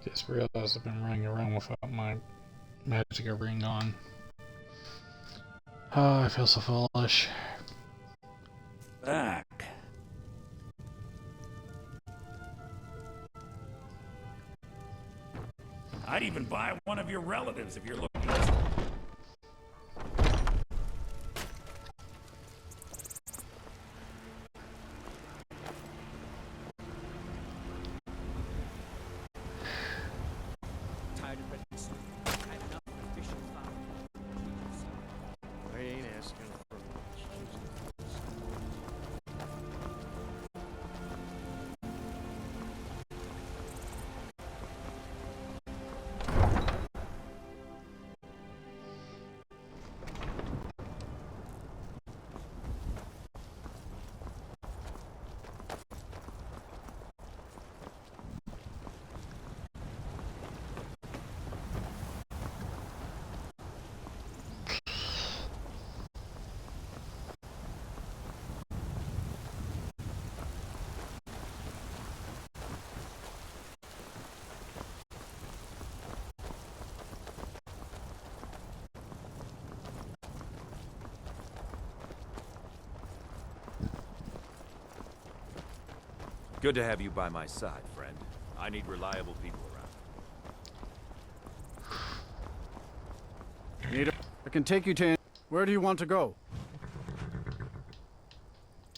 Speaker 2: Just realized I've been running around without my magic ring on. Oh, I feel so foolish.
Speaker 11: Back. I'd even buy one of your relatives if you're looking.
Speaker 3: I ain't asking for much.
Speaker 12: Good to have you by my side, friend. I need reliable people around.
Speaker 5: I can take you to... Where do you want to go?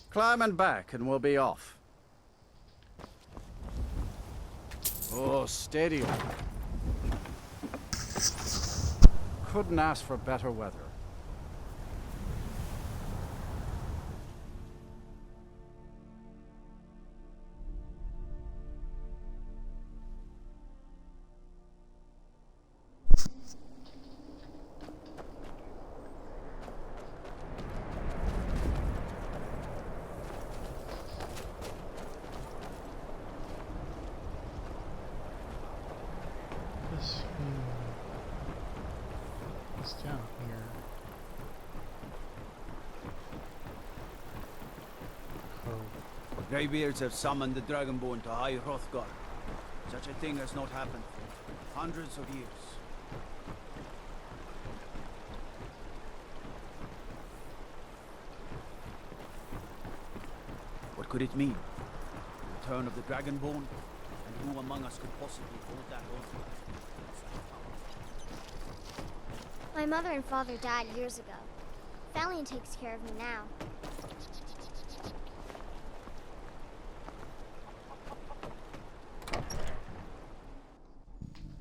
Speaker 5: Climb and back and we'll be off. Oh, steady. Couldn't ask for better weather.
Speaker 2: It's down here. Oh.
Speaker 10: The Greybeards have summoned the Dragonborn to High Hrothgar. Such a thing has not happened for hundreds of years. What could it mean? The return of the Dragonborn? And who among us could possibly hold that oath?
Speaker 13: My mother and father died years ago. Valiant takes care of me now.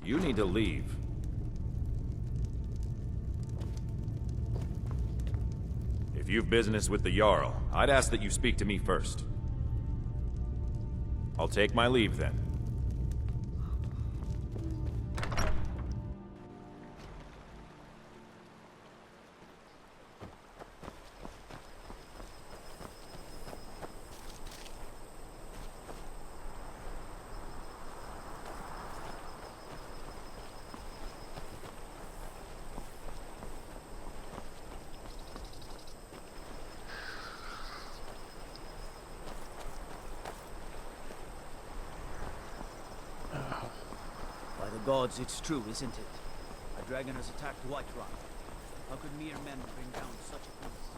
Speaker 12: You need to leave. If you've business with the Jarl, I'd ask that you speak to me first. I'll take my leave then.
Speaker 10: Gods, it's true, isn't it? A dragon has attacked Whiterun. How could mere men bring down such a beast?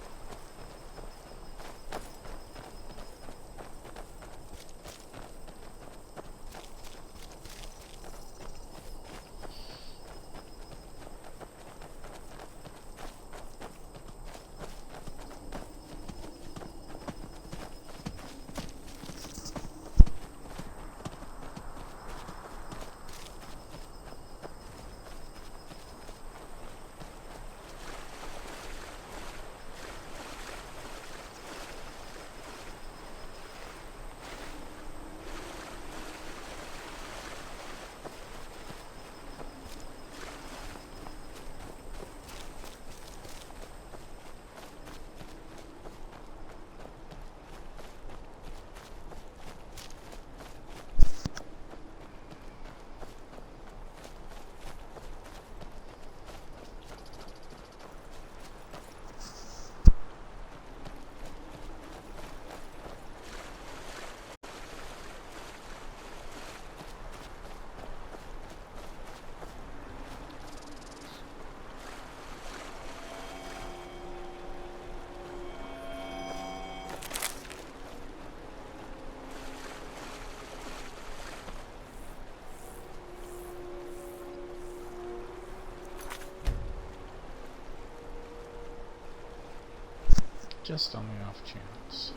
Speaker 2: Just on the off chance.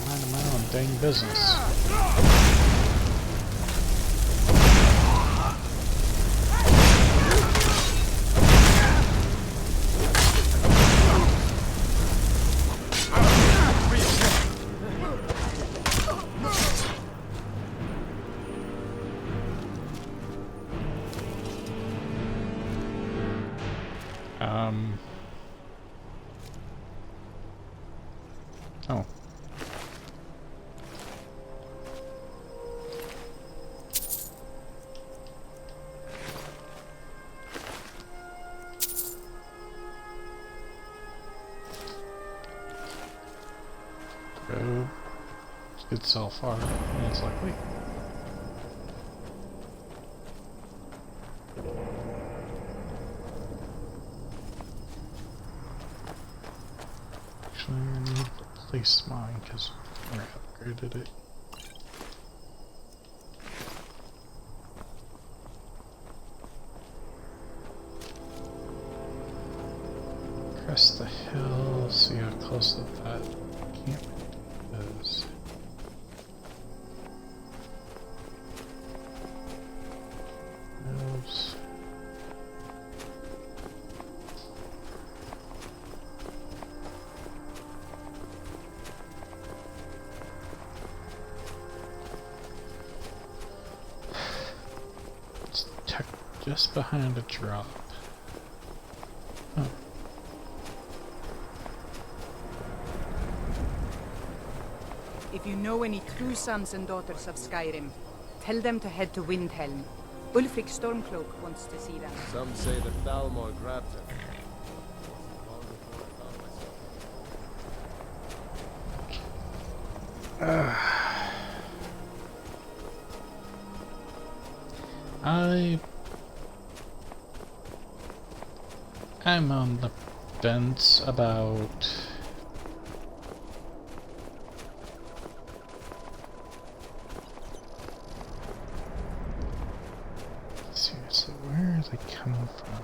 Speaker 2: Mind my own dang business. Oh. Go. It's so far. And it's like, wait. Actually, I need to replace mine because I upgraded it. Crest the hill, see how close to that camp is. Oops. It's just behind a drop. Oh.
Speaker 7: If you know any true sons and daughters of Skyrim, tell them to head to Windhelm. Ulfric Stormcloak wants to see them.
Speaker 3: Some say that Thalmor grabbed him.
Speaker 2: I'm on the fence about seriously, where are they coming from?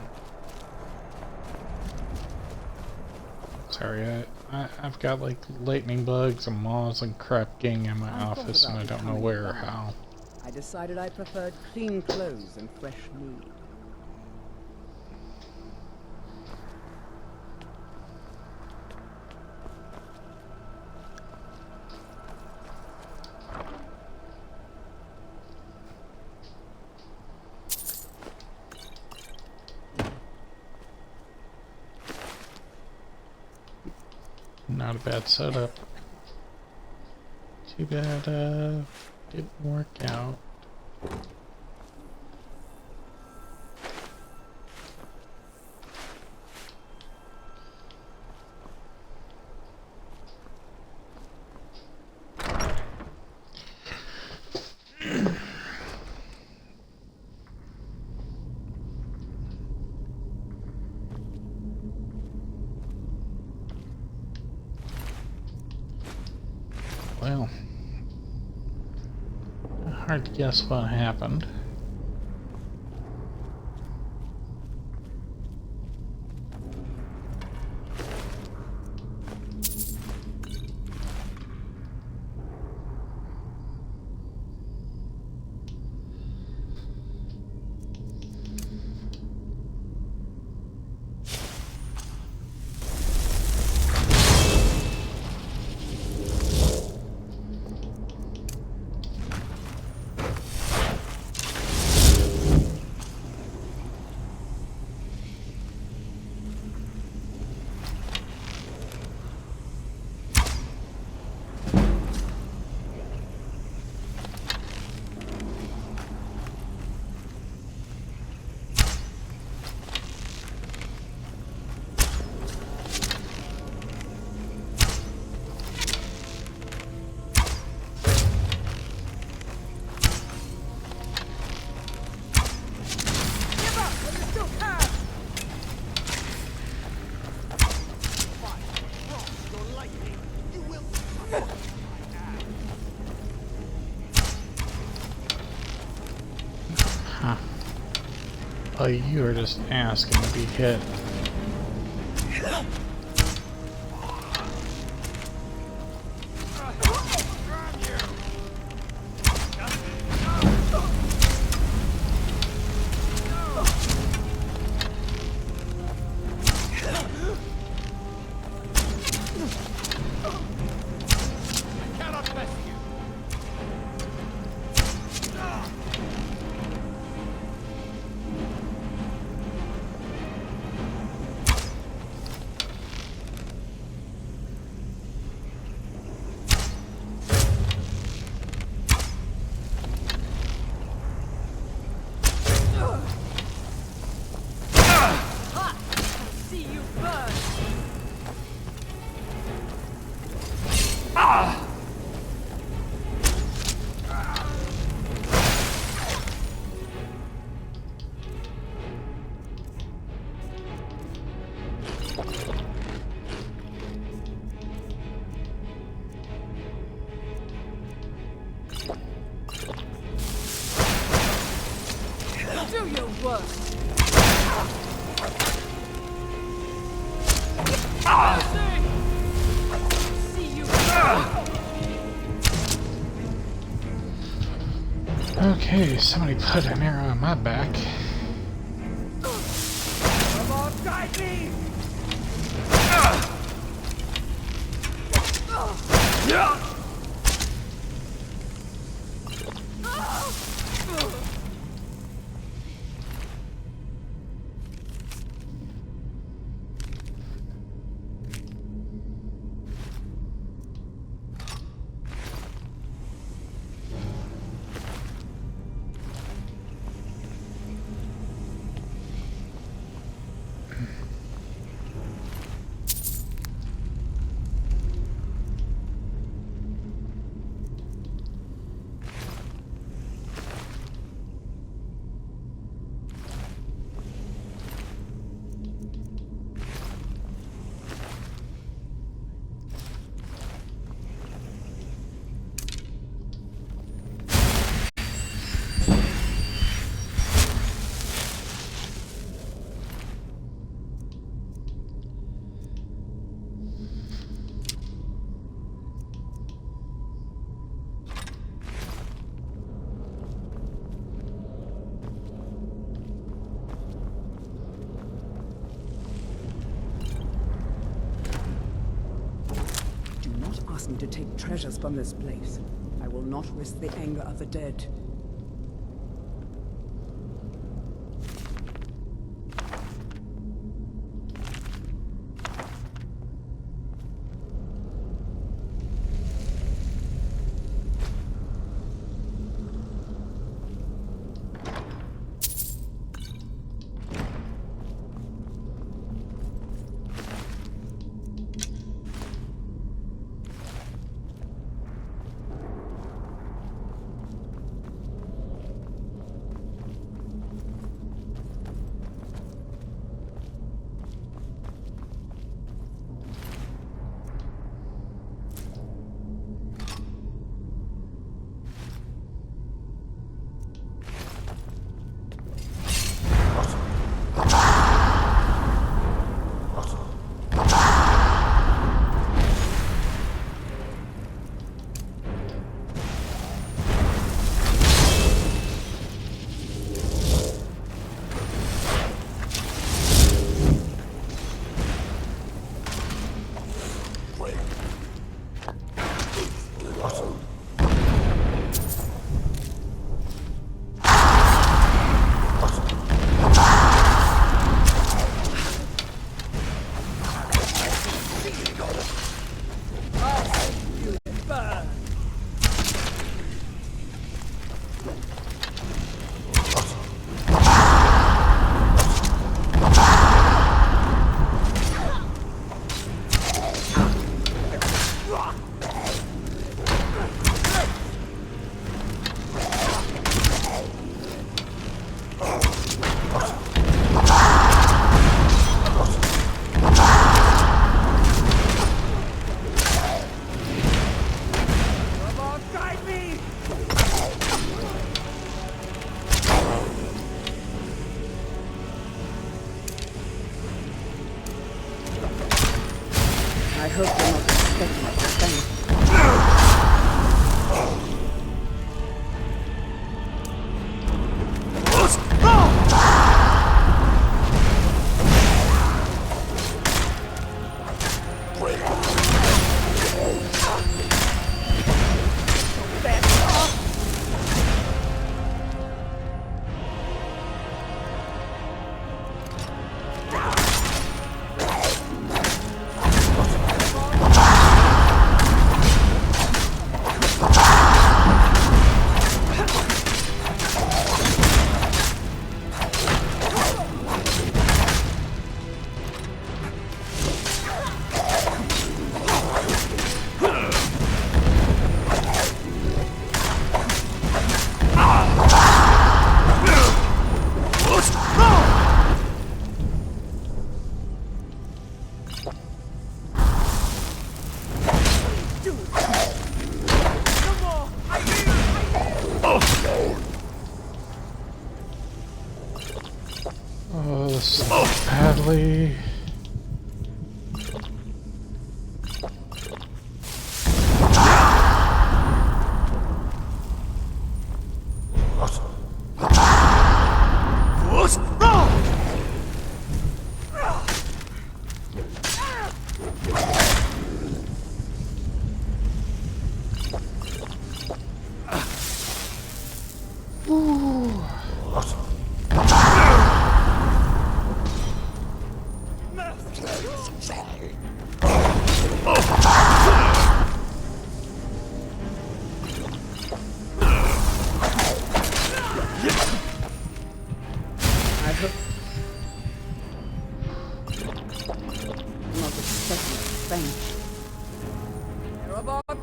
Speaker 2: Sorry, I've got like lightning bugs and moths and crap getting in my office and I don't know where or how.
Speaker 6: I decided I preferred clean clothes and fresh mood.
Speaker 2: Not a bad setup. Too bad, didn't work out. Well, hard to guess what happened. Oh, you were just asking to be hit.
Speaker 6: Do your worst. See you.
Speaker 2: Okay, somebody put an arrow in my back.
Speaker 10: Come on, guide me! Yeah!
Speaker 14: Ask me to take treasures from this place. I will not risk the anger of the dead. stepping stone.
Speaker 2: Oh, this is badly.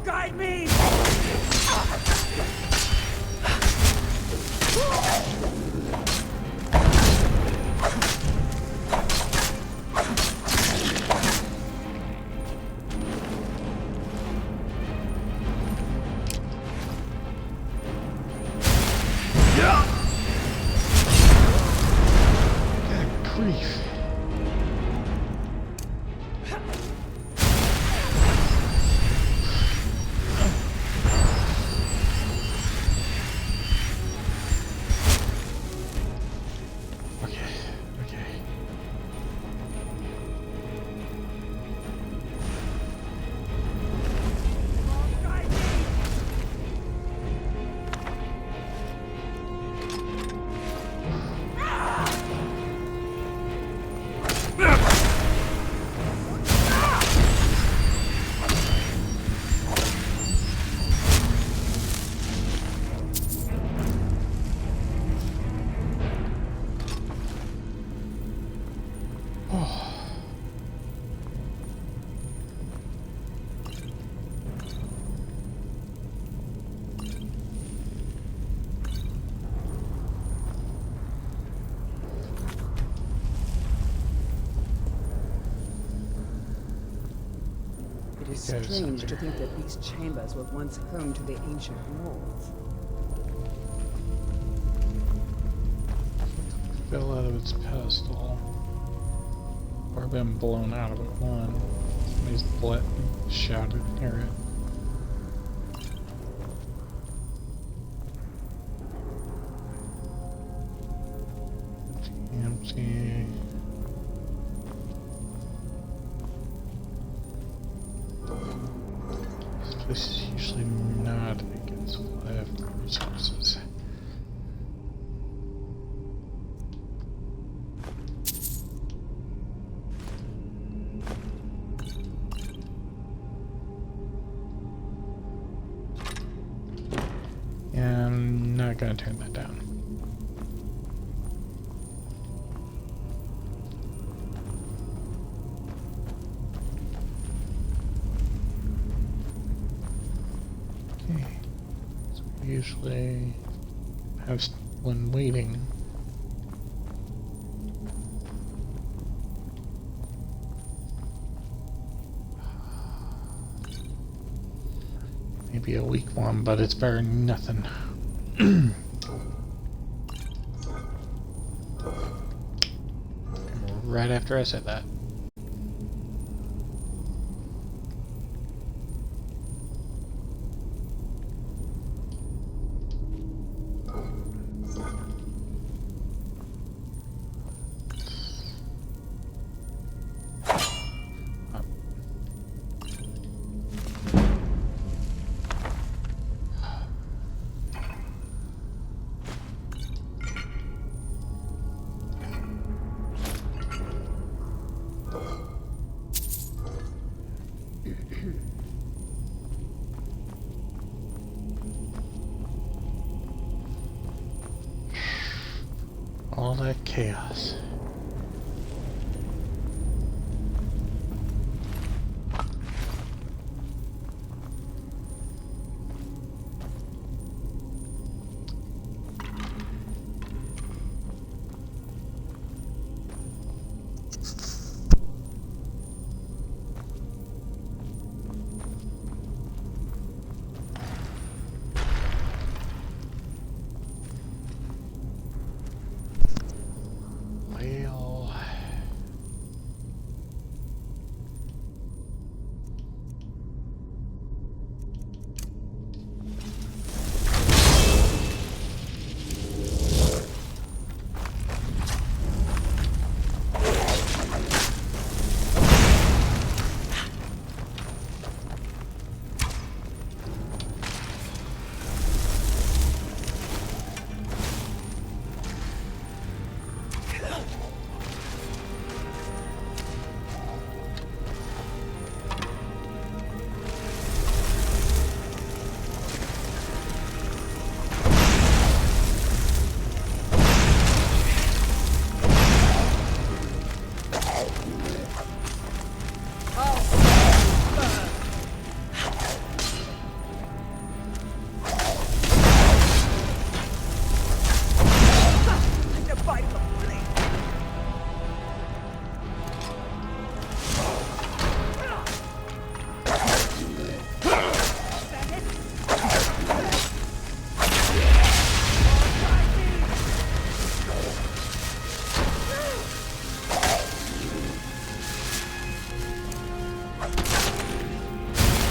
Speaker 14: Guide me! It is strange to think that these chambers were once home to the ancient lords.
Speaker 2: Fell out of its pedestal. Or been blown out of it. One. Somebody's blood shouted near it. Empty. This place is usually not a good supply of resources. Yeah, I'm not gonna turn that down. Usually have one waiting. Maybe a weak one, but it's better than nothing. Right after I said that. All that chaos.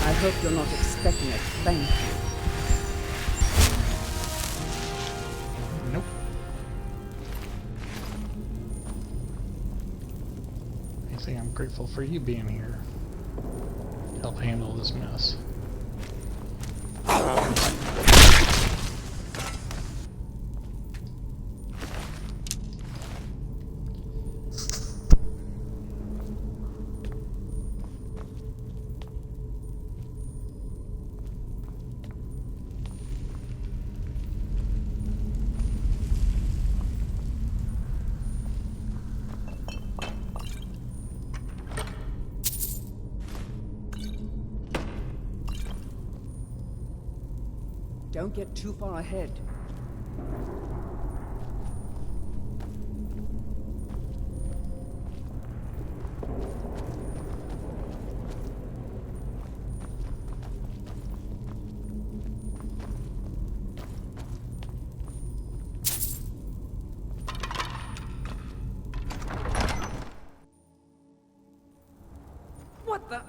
Speaker 14: I hope you're not expecting a thank you.
Speaker 2: Nope. I think I'm grateful for you being here. Help handle this mess.
Speaker 14: Don't get too far ahead.
Speaker 6: What the?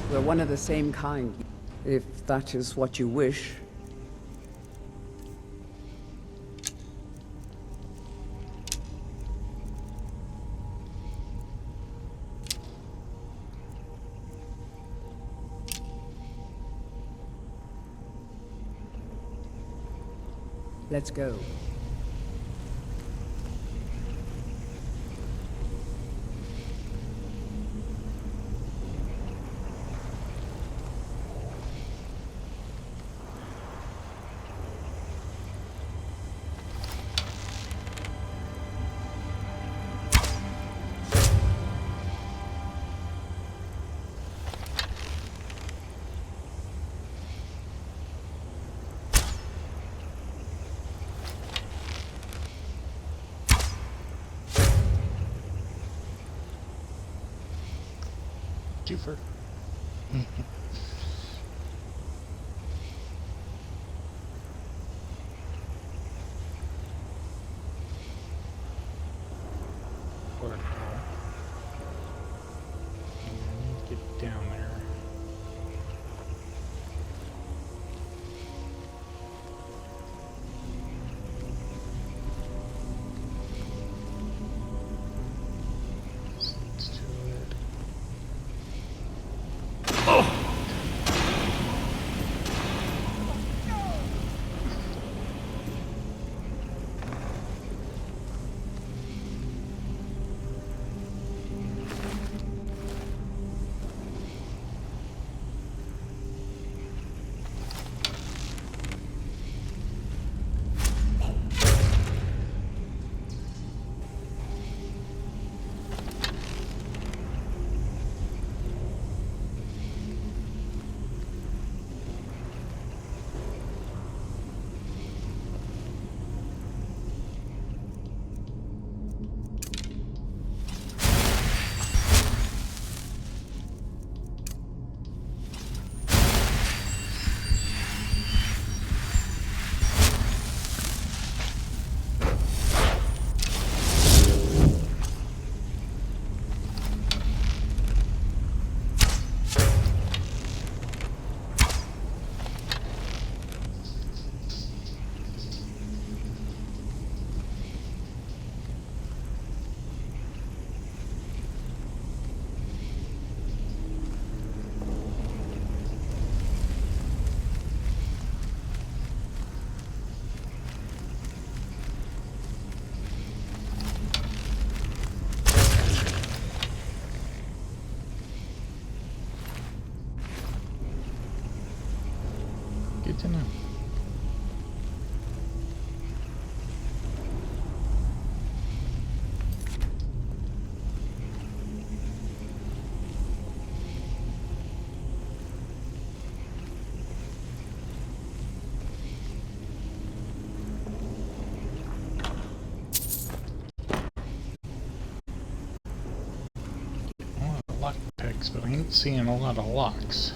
Speaker 14: We're one of the same kind. if that is what you wish. Let's go.
Speaker 2: Jufer. Get down there. Let's do it. Good to know. A lot of lock picks, but I ain't seeing a lot of locks.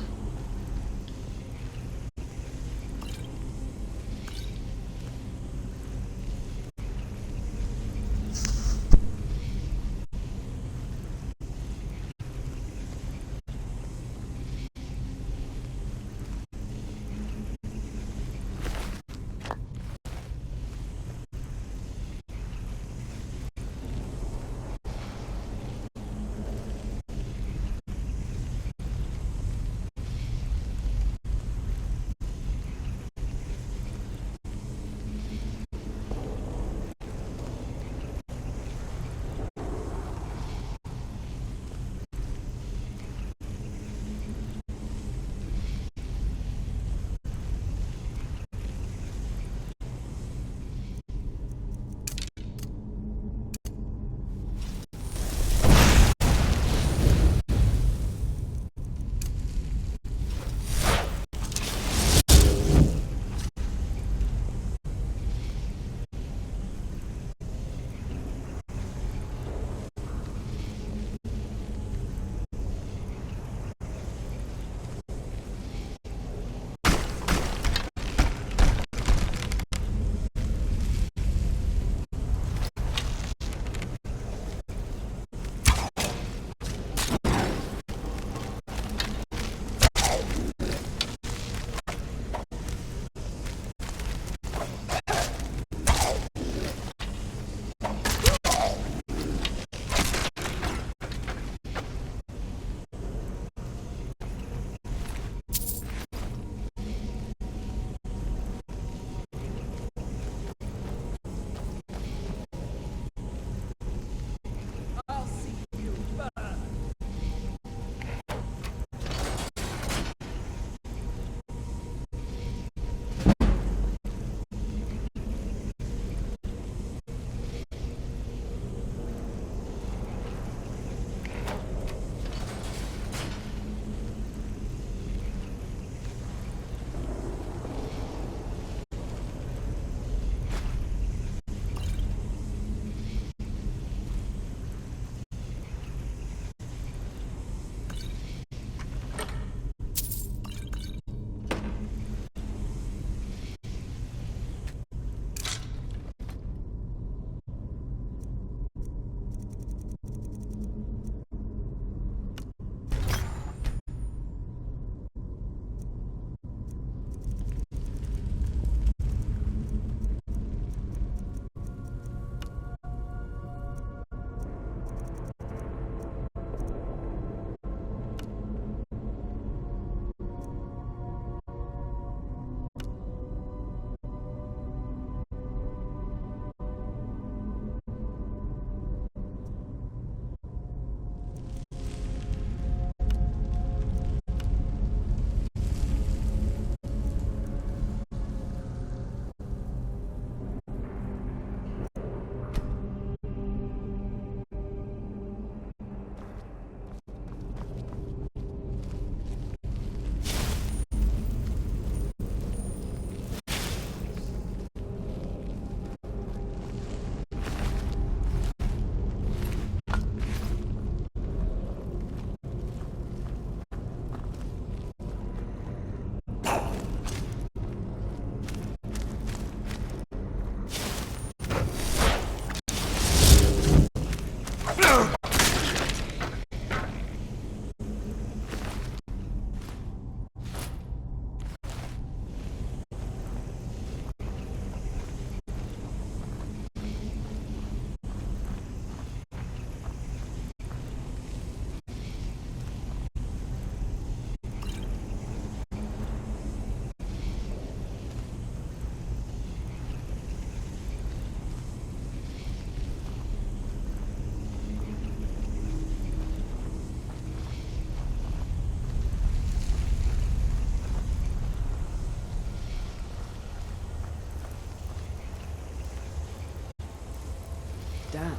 Speaker 14: Damn,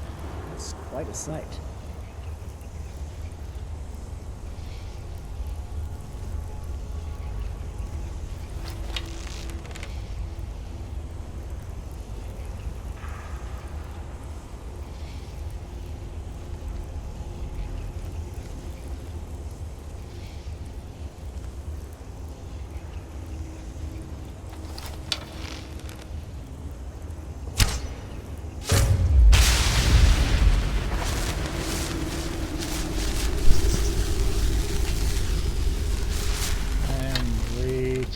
Speaker 14: that's quite a sight.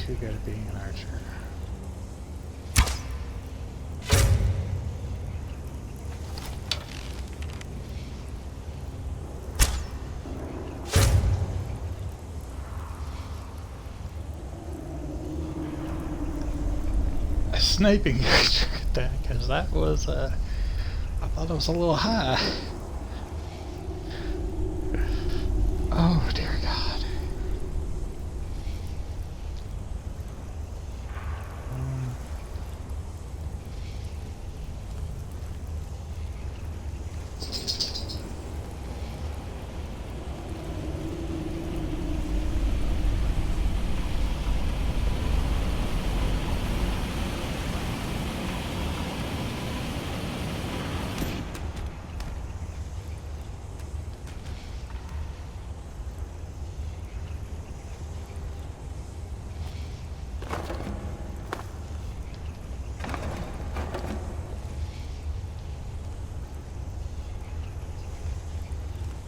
Speaker 2: Too good at being an archer. A sniping attack, because that was, I thought it was a little high. Oh dear God.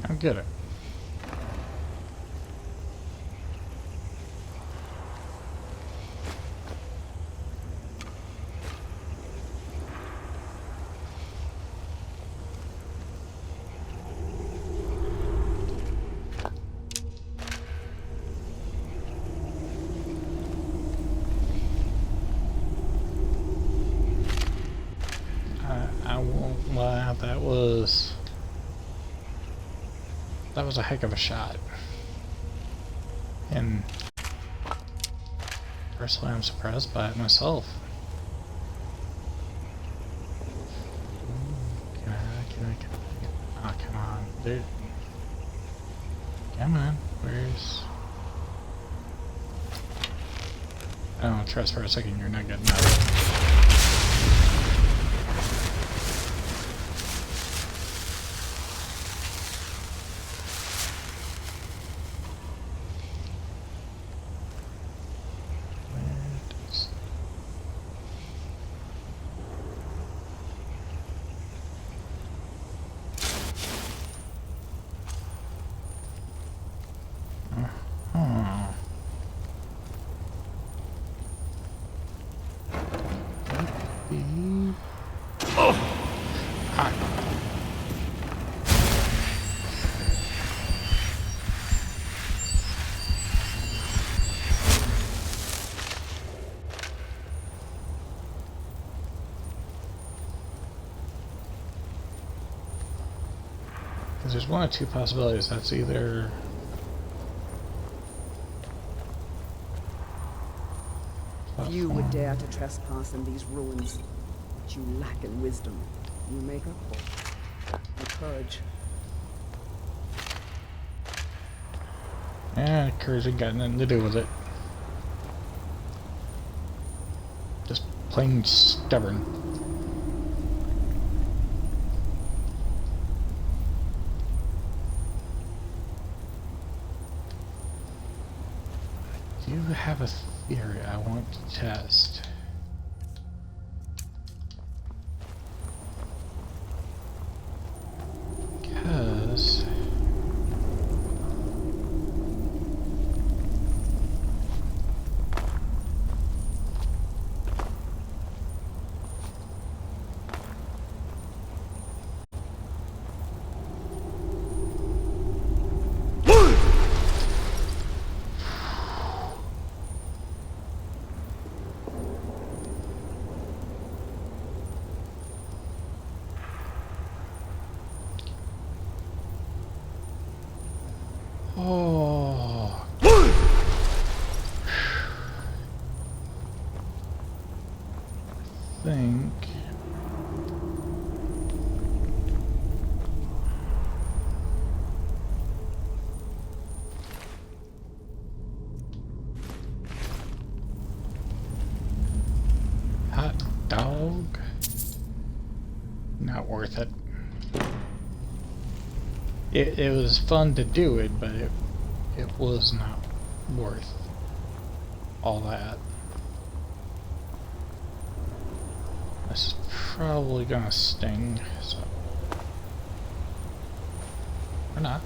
Speaker 2: I get it. I won't lie, that was a heck of a shot. And personally, I'm surprised by it myself. Can I? Oh, come on. Dude. Come on. Where's... I don't trust for a second you're not good enough. There's one of two possibilities. That's either
Speaker 14: few would dare to trespass in these ruins, but you lack in wisdom. You make up for it. And courage.
Speaker 2: Yeah, courage ain't got nothing to do with it. Just plain stubborn. You have a theory I want to test. Because not worth it. It was fun to do it, but it was not worth all that. This is probably gonna sting, so or not.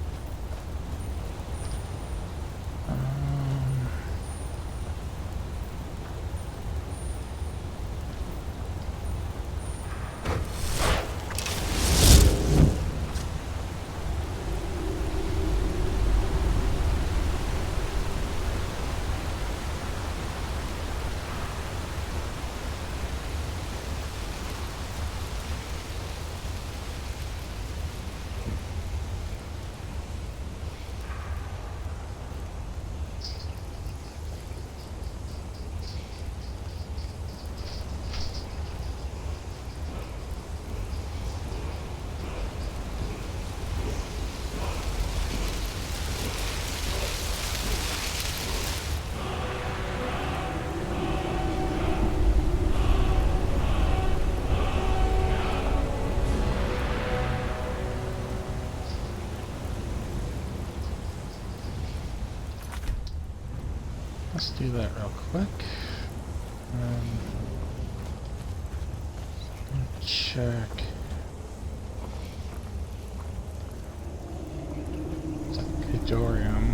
Speaker 2: Let's do that real quick. Check. Cadorium.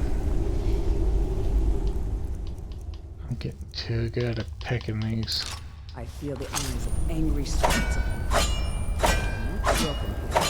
Speaker 2: I'm getting too good at picking these.
Speaker 14: I feel the eyes of angry spirits upon me. Welcome here.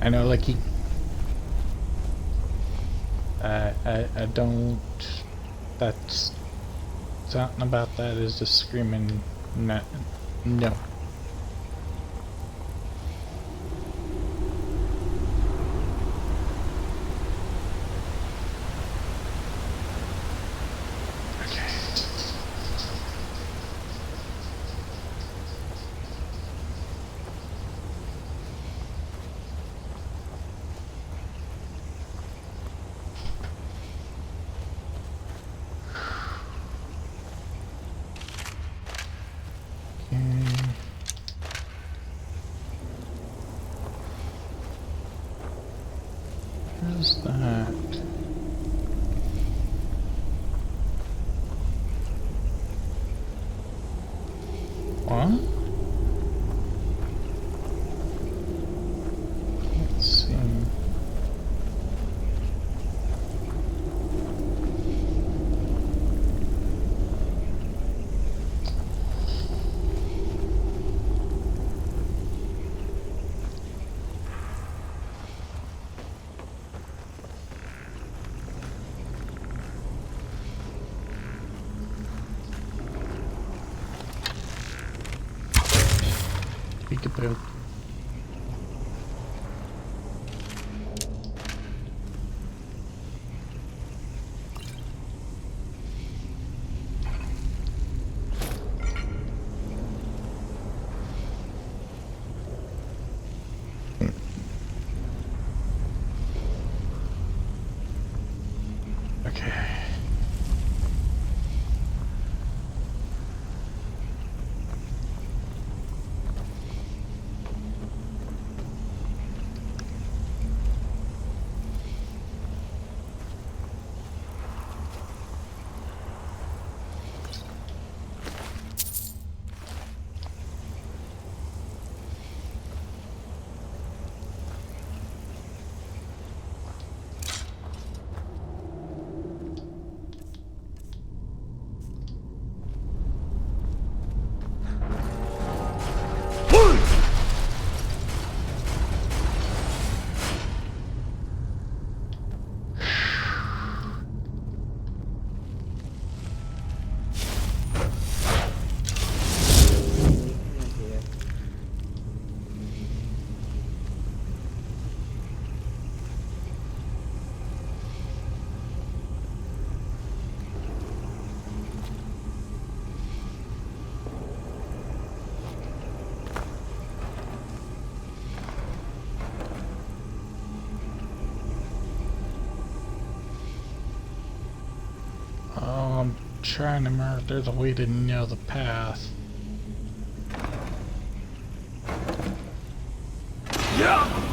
Speaker 2: I know, like, I don't, that's, something about that is just screaming, no. Where's that? What? Let's see. Peekaboo. Okay. trying to mark there's a way to know the path.
Speaker 11: Yeah!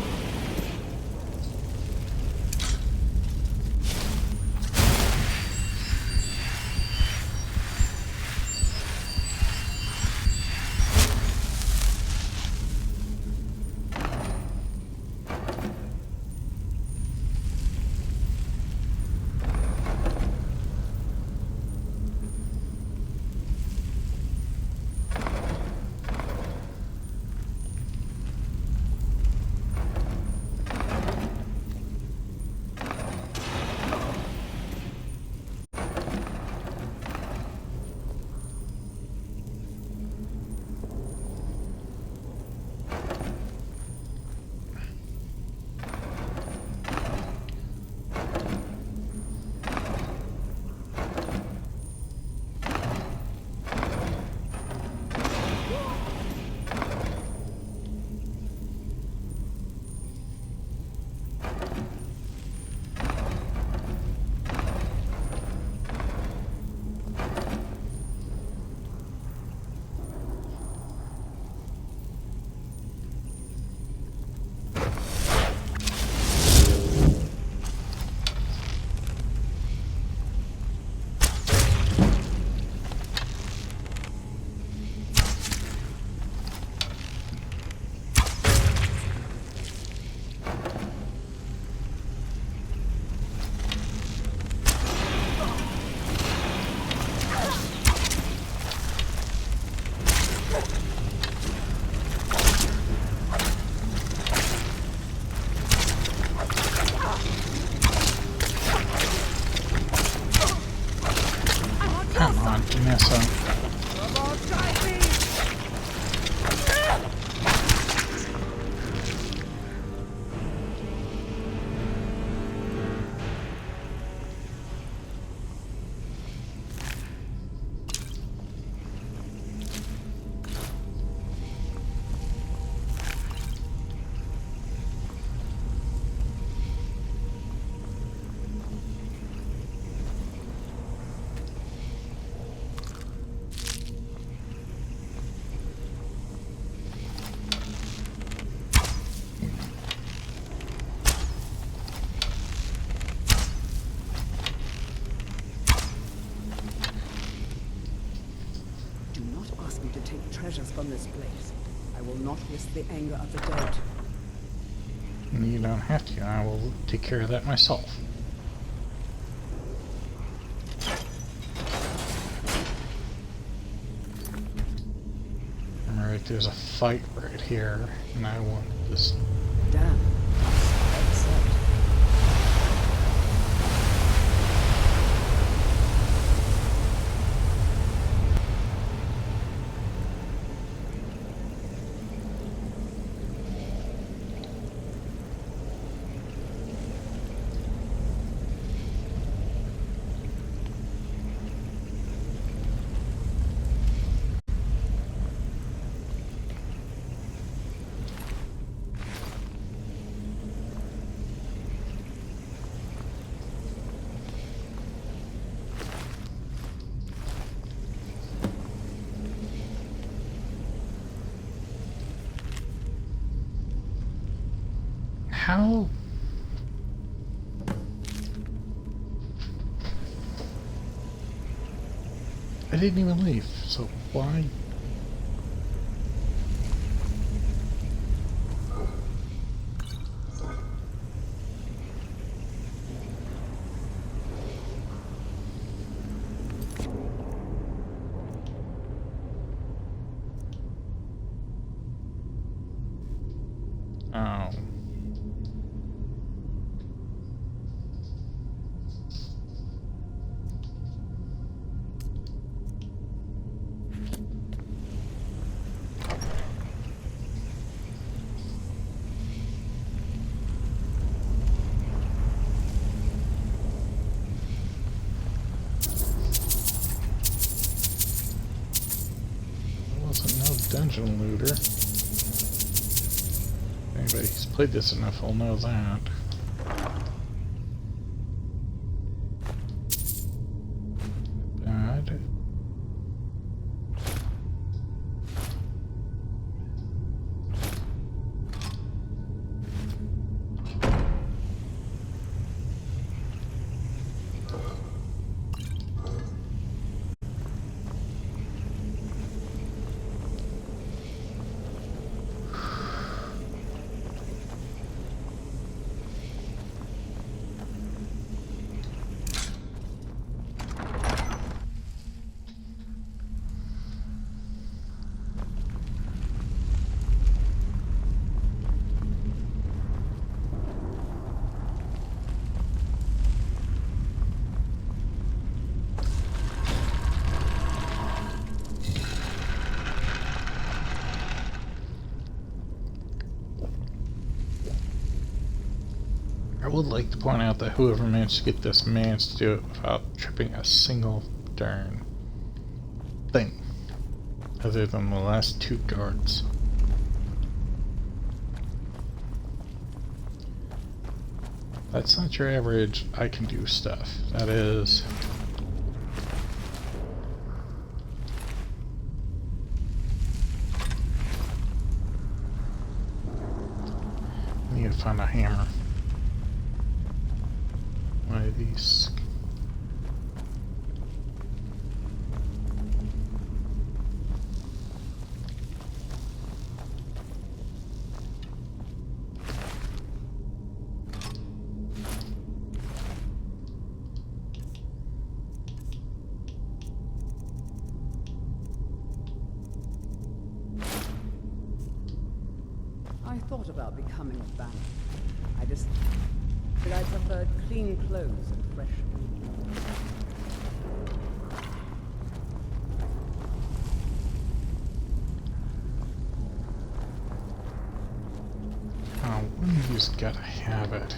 Speaker 14: Treasures from this place. I will not risk the anger of the dead.
Speaker 2: You don't have to. I will take care of that myself. Alright, there's a fight right here, and I want this.
Speaker 14: Damn. Upset.
Speaker 2: How? I didn't even leave, so why? Oh. Dungeon looter. Anybody who's played this enough will know that. Bad.
Speaker 1: would like to point out that whoever managed to get this managed to do it without tripping a single darn thing, other than the last 2 guards. That's not your average I can do stuff. That is... I need to find a hammer. One of these.
Speaker 14: I thought about becoming a banner. But I preferred clean clothes and fresh food.
Speaker 1: Oh, one of you's gotta have it.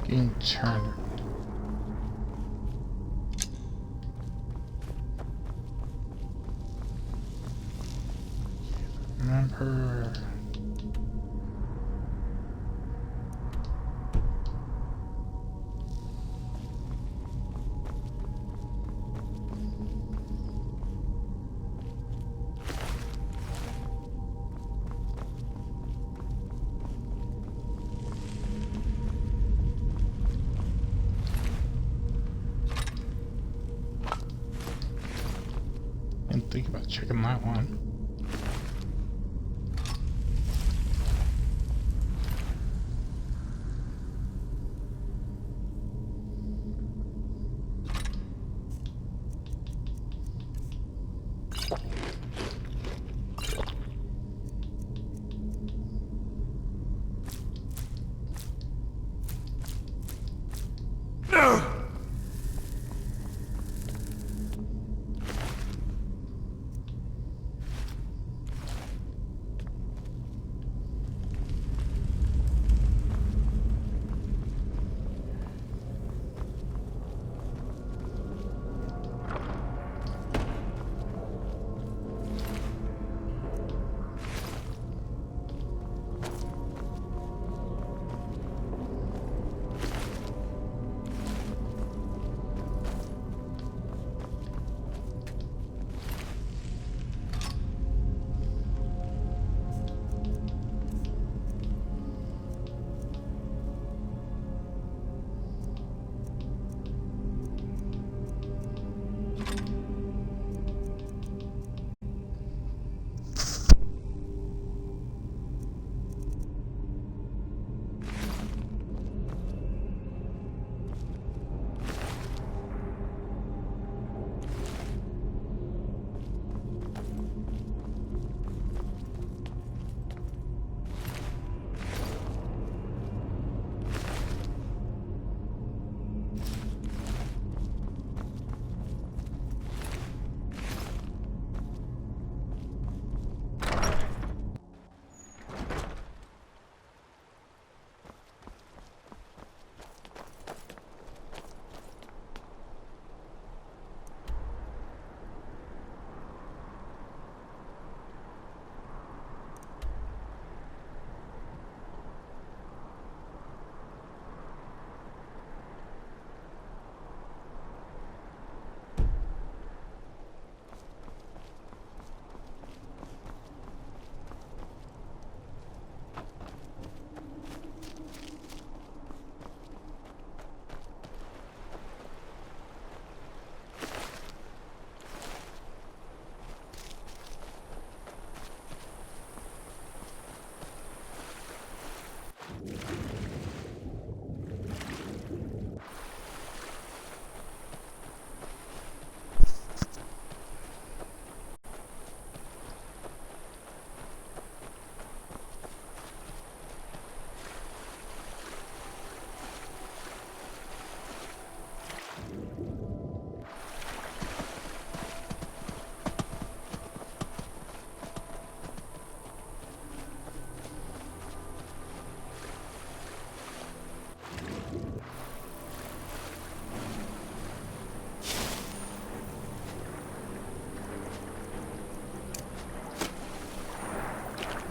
Speaker 1: Getting turned. Remember. Didn't think about checking that one.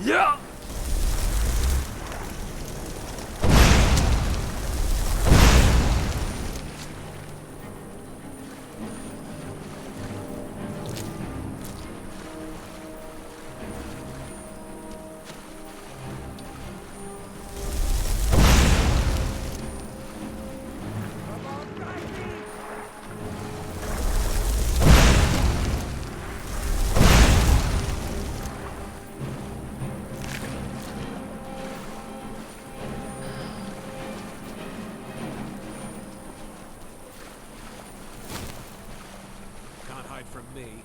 Speaker 11: Yeah!
Speaker 15: From me.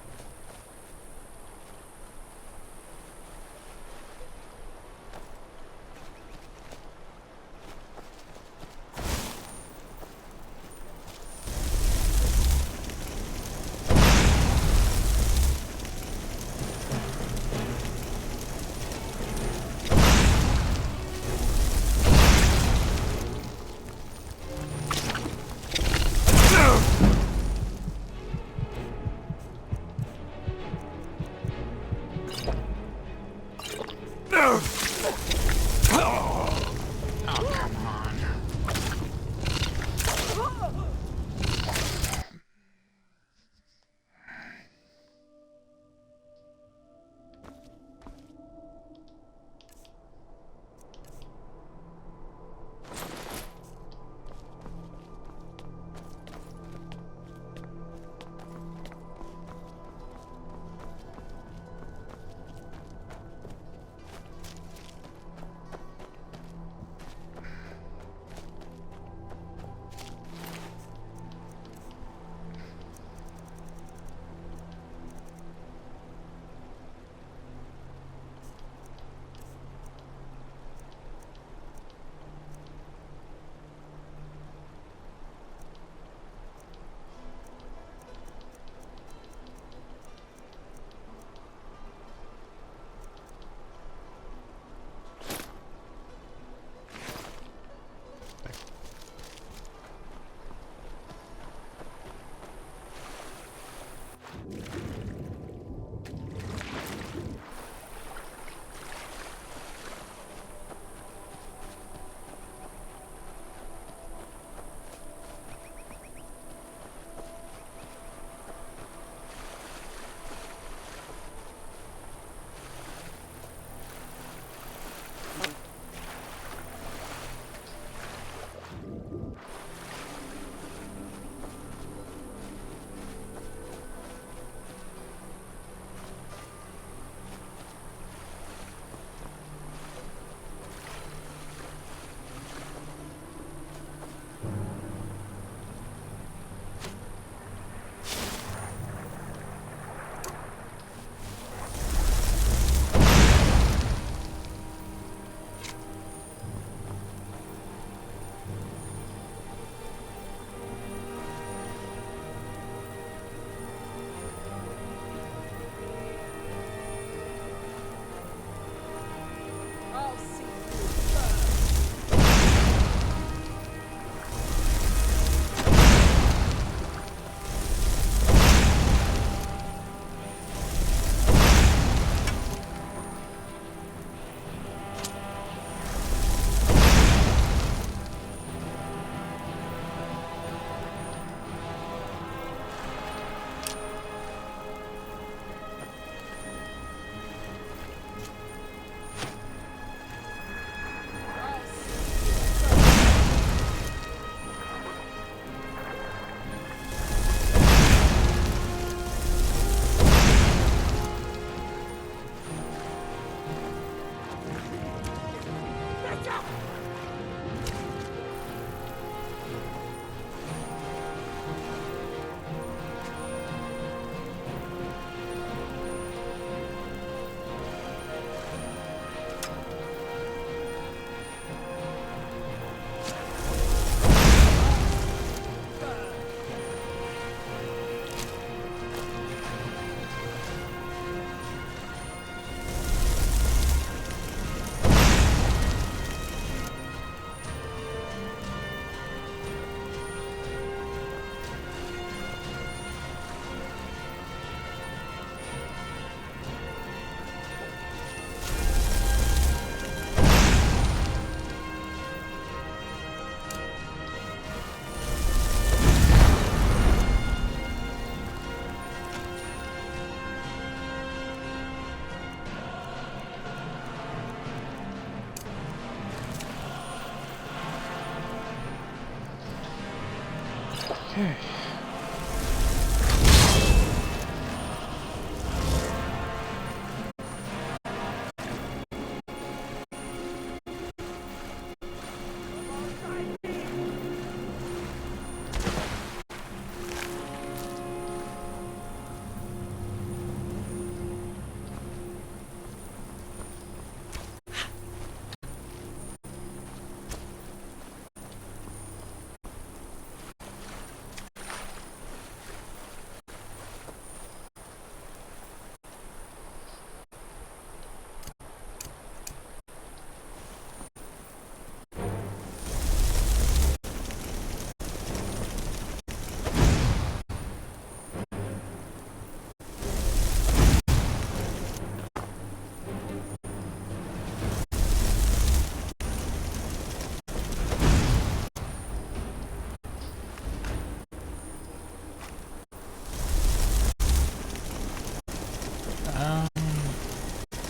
Speaker 2: Okay.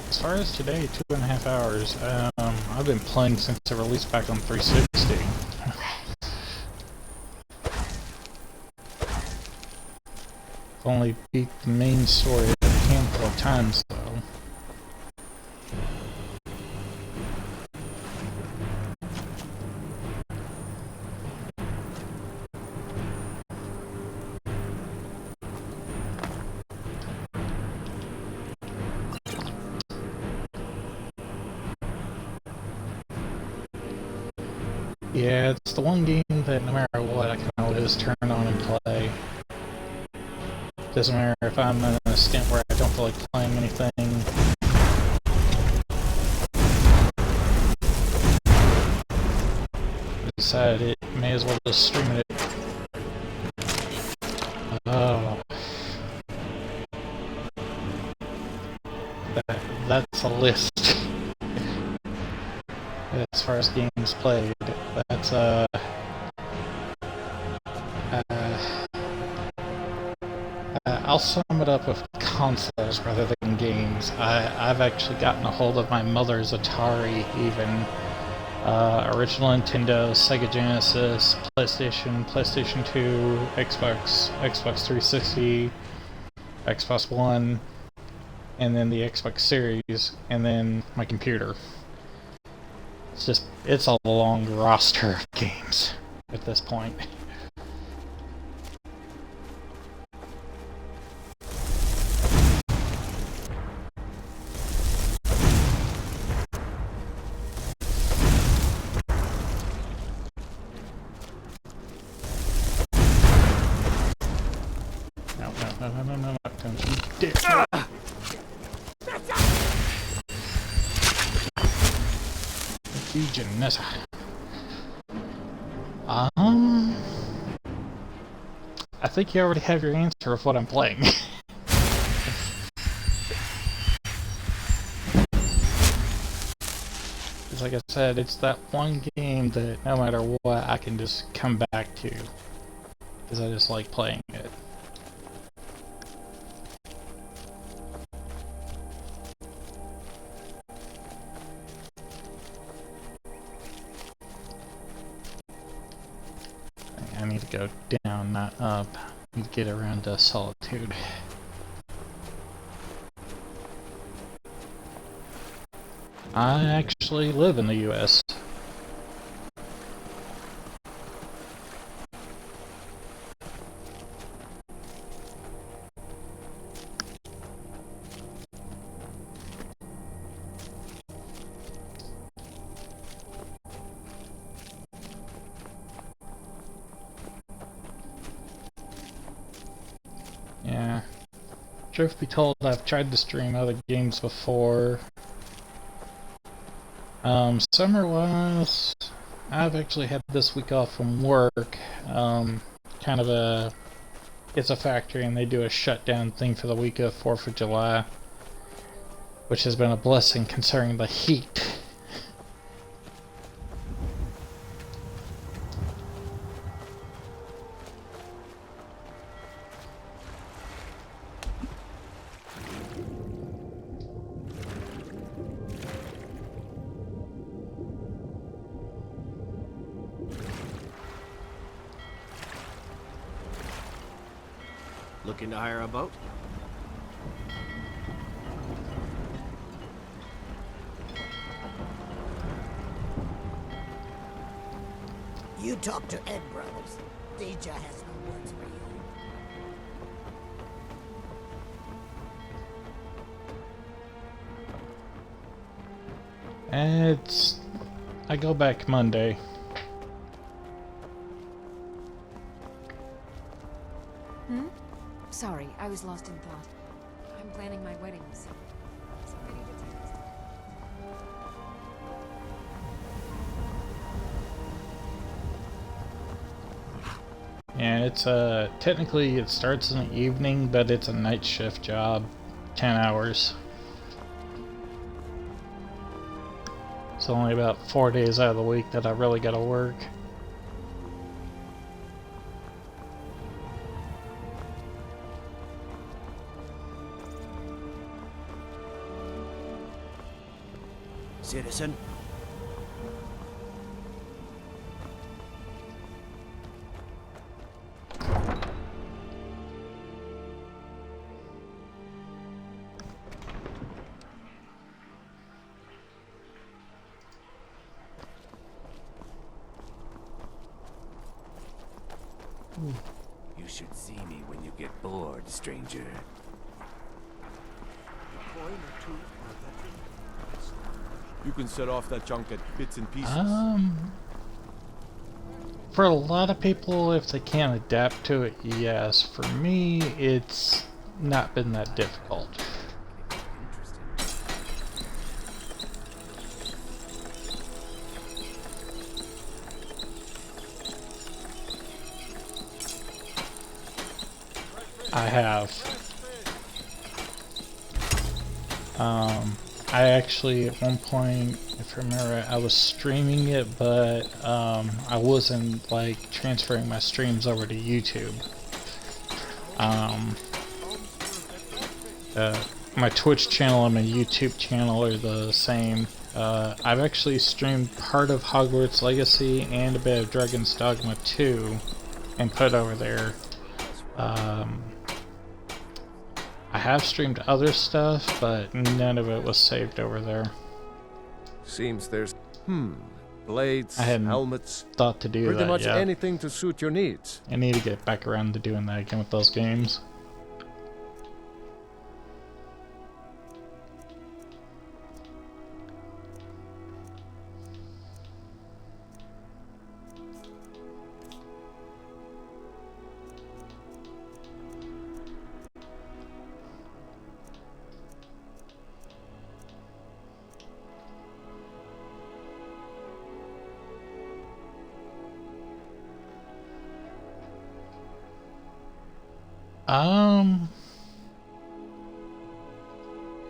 Speaker 2: As far as today, 2.5 hours. I've been playing since it released back on 360. Only beat the main story a handful of times, though. Yeah, it's the one game that no matter what, I can always turn on and play. Doesn't matter if I'm in a stint where I don't feel like playing anything. I decided it may as well just stream it. Oh. That's a list. As far as games played, that's I'll sum it up with consoles rather than games. I've actually gotten a hold of my mother's Atari, even original Nintendo, Sega Genesis, PlayStation, PlayStation 2, Xbox 360, Xbox One, and then the Xbox Series, and then my computer. It's a long roster of games at this point. No, don't you dare. You, Janessa. I think you already have your answer of what I'm playing. Because like I said, it's that one game that no matter what, I can just come back to. Because I just like playing it. I need to go down, not up. I need to get around to Solitude. I actually live in the US. Yeah. Truth be told, I've tried to stream other games before. Summer-wise, I've actually had this week off from work. It's a factory and they do a shutdown thing for the week of 4th of July. Which has been a blessing considering the heat.
Speaker 10: Looking to hire a boat?
Speaker 16: You talk to Ed Brothers. Deja has no words for you.
Speaker 2: I go back Monday.
Speaker 4: Sorry, I was lost in thought. I'm planning my wedding, so ready to text.
Speaker 2: Yeah, it's technically it starts in the evening, but it's a night shift job, 10 hours. It's only about 4 days out of the week that I really gotta work.
Speaker 10: Citizen?
Speaker 17: You should see me when you get bored, stranger.
Speaker 12: You can set off that junk at bits and pieces.
Speaker 2: For a lot of people, if they can't adapt to it, yes. For me, it's not been that difficult. I have. I actually, at one point, if I remember, I was streaming it, but I wasn't like transferring my streams over to YouTube. My Twitch channel and my YouTube channel are the same. I've actually streamed part of Hogwarts Legacy and a bit of Dragon's Dogma 2 and put over there. I have streamed other stuff, but none of it was saved over there.
Speaker 3: Seems there's blades,
Speaker 2: I hadn't
Speaker 3: helmets,
Speaker 2: thought to do
Speaker 3: pretty
Speaker 2: that
Speaker 3: much
Speaker 2: yet.
Speaker 3: anything to suit your needs.
Speaker 2: I need to get back around to doing that again with those games.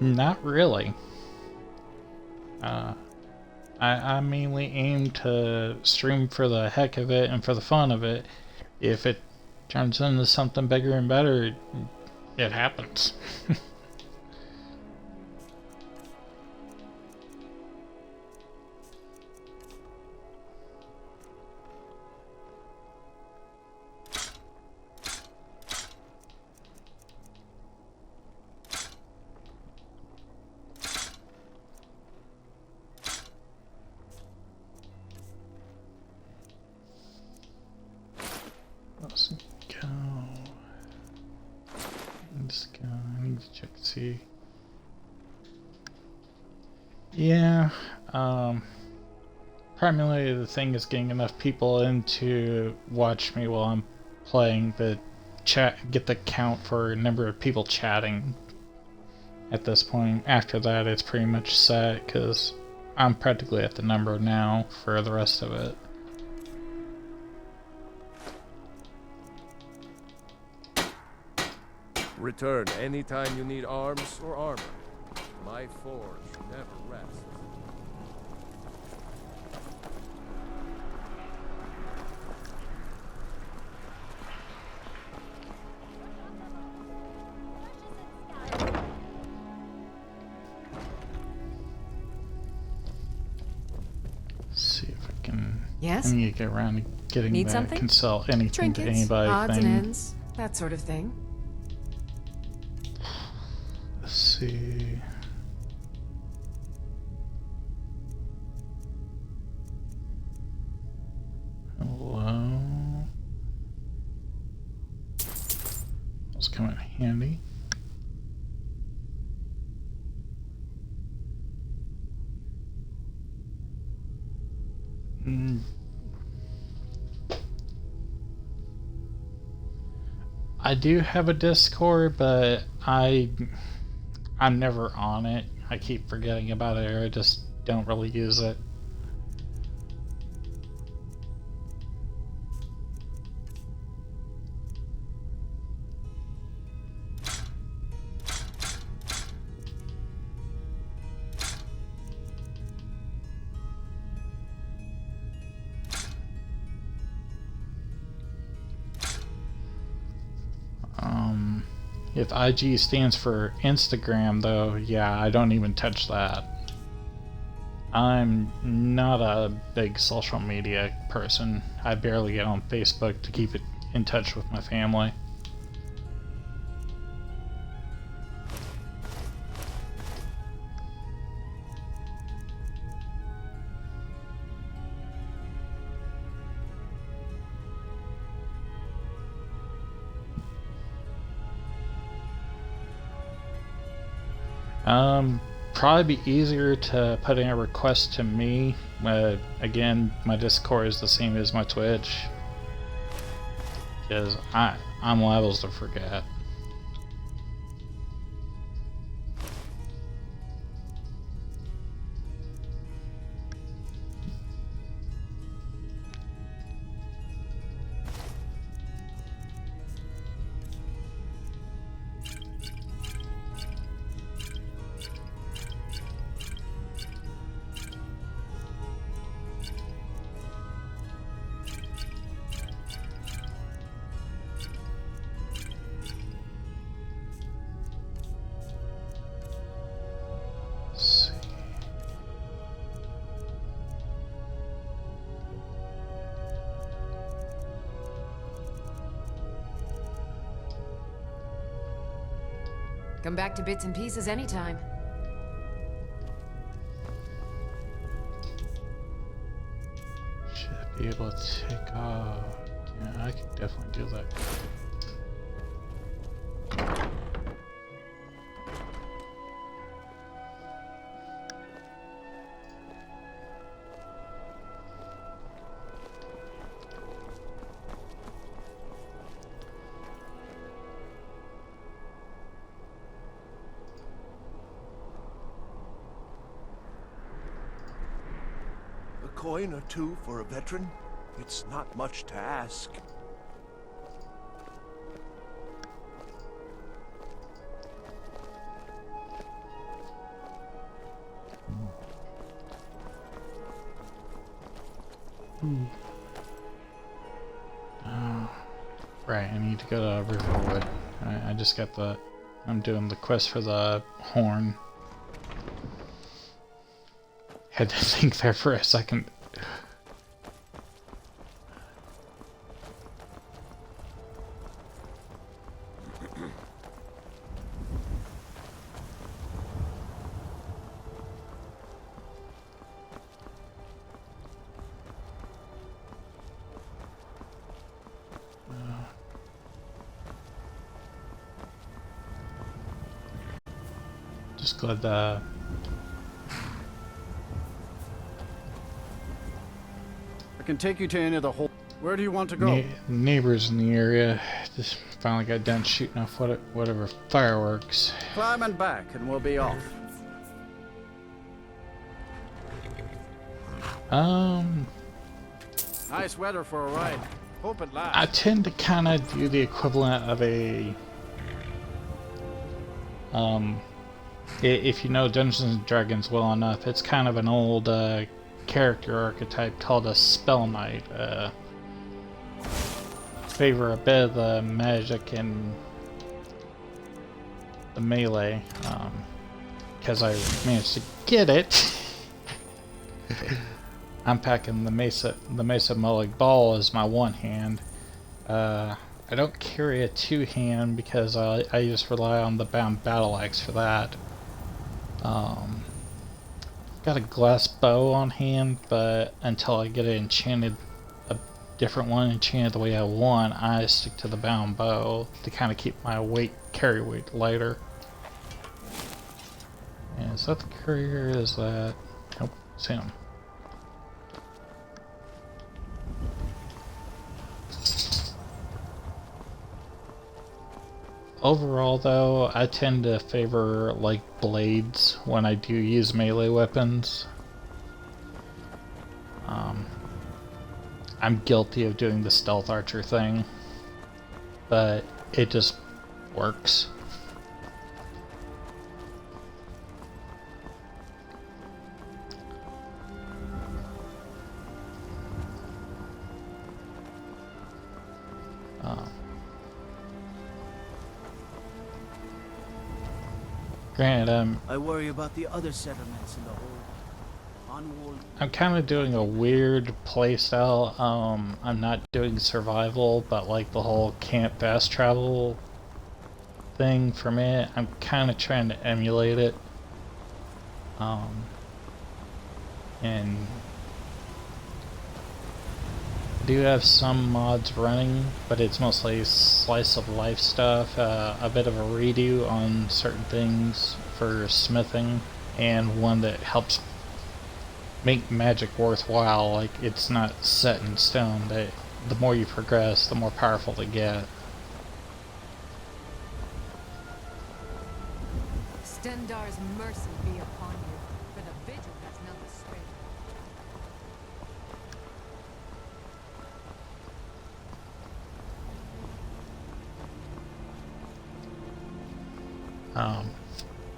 Speaker 2: Not really. I mainly aim to stream for the heck of it and for the fun of it. If it turns into something bigger and better, it happens. Let's go. Let's go. I need to check and see. Yeah, primarily the thing is getting enough people in to watch me while I'm playing, the get the count for number of people chatting at this point. After that, it's pretty much set, because I'm practically at the number now for the rest of it.
Speaker 3: Return anytime you need arms or armor. My forge never rests.
Speaker 2: See if I can.
Speaker 6: Yes?
Speaker 2: I need to get around to getting
Speaker 6: Need
Speaker 2: that.
Speaker 6: something?
Speaker 2: Can sell anything
Speaker 6: Trinkets,
Speaker 2: to anybody.
Speaker 6: odds
Speaker 2: thing.
Speaker 6: and ends, that sort of thing.
Speaker 1: see. Hello. Those come in handy. I do have a Discord, but I'm never on it. I keep forgetting about it, or I just don't really use it. If IG stands for Instagram, though, yeah, I don't even touch that. I'm not a big social media person. I barely get on Facebook to keep it in touch with my family. Probably be easier to put in a request to me. Again, my Discord is the same as my Twitch, because I'm liable to forget.
Speaker 18: Come back to bits and pieces anytime.
Speaker 1: Should be able to take off. Yeah, I can definitely do that.
Speaker 19: Coin or two for a veteran? It's not much to ask.
Speaker 1: Right, I need to go to Riverwood. I just got the... I'm doing the quest for the horn. Had to think there for a second. Just glad the...
Speaker 5: I can take you to any of the whole... Where do you want to go?
Speaker 1: Neighbors in the area just finally got done shooting off whatever fireworks.
Speaker 5: Climb and back and we'll be off. Nice weather for a ride. Hope it lasts.
Speaker 1: I tend to kind of do the equivalent of a... if you know Dungeons and Dragons well enough, it's kind of an old character archetype called a Spell Knight. Favor a bit of the magic and the melee, because I managed to get it. I'm packing the Mesa Mullig Ball as my one hand. I don't carry a two hand because I just rely on the bound battle axe for that.
Speaker 2: Got a glass bow on hand, but until I get it enchanted, a different one enchanted the way I want, I stick to the bound bow to kind of keep my carry weight lighter. And is that the courier? Is that... Nope, it's him. Overall though, I tend to favor like blades when I do use melee weapons. I'm guilty of doing the stealth archer thing, but it just works. Granted,
Speaker 10: I worry about the other settlements in the whole unwalled.
Speaker 2: I'm kind of doing a weird playstyle. I'm not doing survival, but like the whole camp fast travel thing for me, I'm kind of trying to emulate it. And I do have some mods running, but it's mostly slice of life stuff, a bit of a redo on certain things for smithing, and one that helps make magic worthwhile. Like, it's not set in stone. That the more you progress, the more powerful they get.
Speaker 18: Stendar's mercy be upon you, for the vigil has none strength.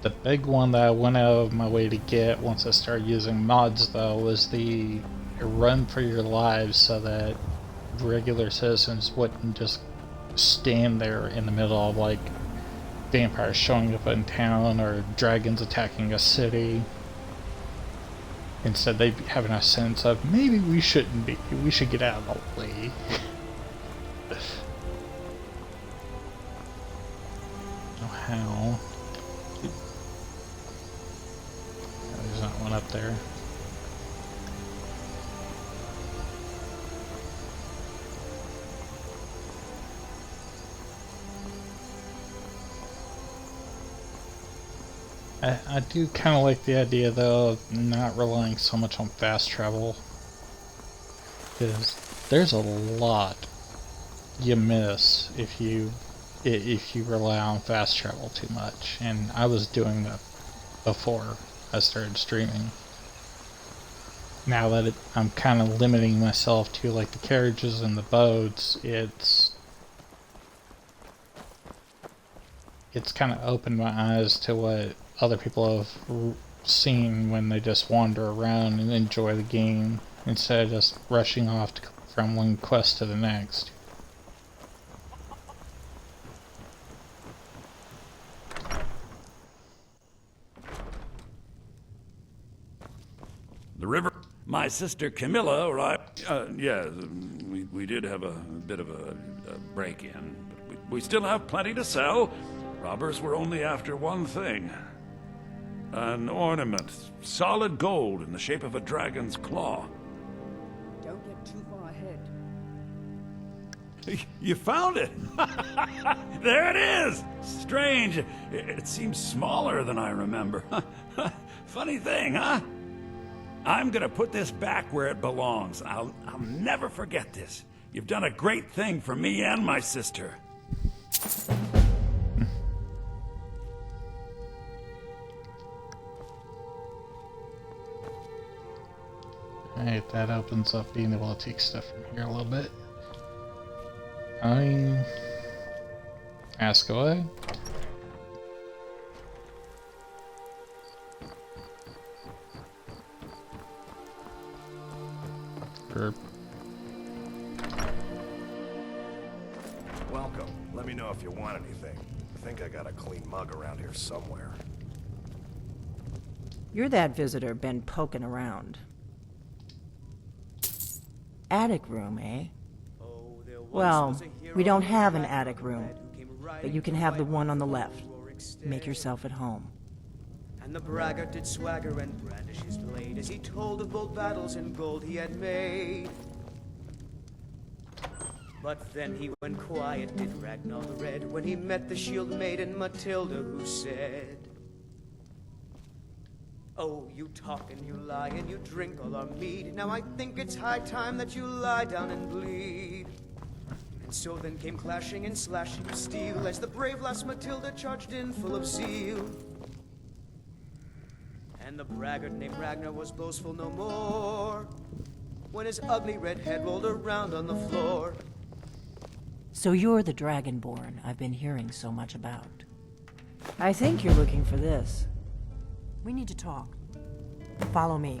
Speaker 2: The big one that I went out of my way to get once I started using mods though was the run for your lives, so that regular citizens wouldn't just stand there in the middle of like vampires showing up in town or dragons attacking a city. Instead they'd be having a sense of maybe we shouldn't be, we should get out of the way. How? There's not one up there. I do kind of like the idea though of not relying so much on fast travel, because there's a lot you miss if you rely on fast travel too much, and I was doing that before I started streaming. Now that I'm kind of limiting myself to like the carriages and the boats, it's kind of opened my eyes to what other people have seen when they just wander around and enjoy the game instead of just rushing off from one quest to the next.
Speaker 11: The river. My sister Camilla arrived. Yeah, we did have a bit of a break-in, but we still have plenty to sell. Robbers were only after one thing. An ornament, solid gold in the shape of a dragon's claw.
Speaker 14: Don't get too far ahead.
Speaker 11: You found it! There it is! Strange. It seems smaller than I remember. Funny thing, huh? I'm gonna put this back where it belongs. I'll never forget this. You've done a great thing for me and my sister.
Speaker 2: Alright, that opens up being able to take stuff from here a little bit. Ask away.
Speaker 19: Welcome. Let me know if you want anything. I think I got a clean mug around here somewhere.
Speaker 6: You're that visitor been poking around. Attic room, eh? Well, we don't have an attic room, but you can have the one on the left. Make yourself at home.
Speaker 10: And the braggart did swagger and brandish his blade as he told of bold battles and gold he had made. But then he went quiet, did Ragnar the Red, when he met the shield maiden Matilda, who said, "Oh, you talk and you lie and you drink all our mead. Now I think it's high time that you lie down and bleed." And so then came clashing and slashing of steel as the brave lass Matilda charged in full of zeal. And the braggart named Ragnar was boastful no more when his ugly red head rolled around on the floor.
Speaker 6: So you're the Dragonborn I've been hearing so much about. I think you're looking for this. We need to talk. Follow me.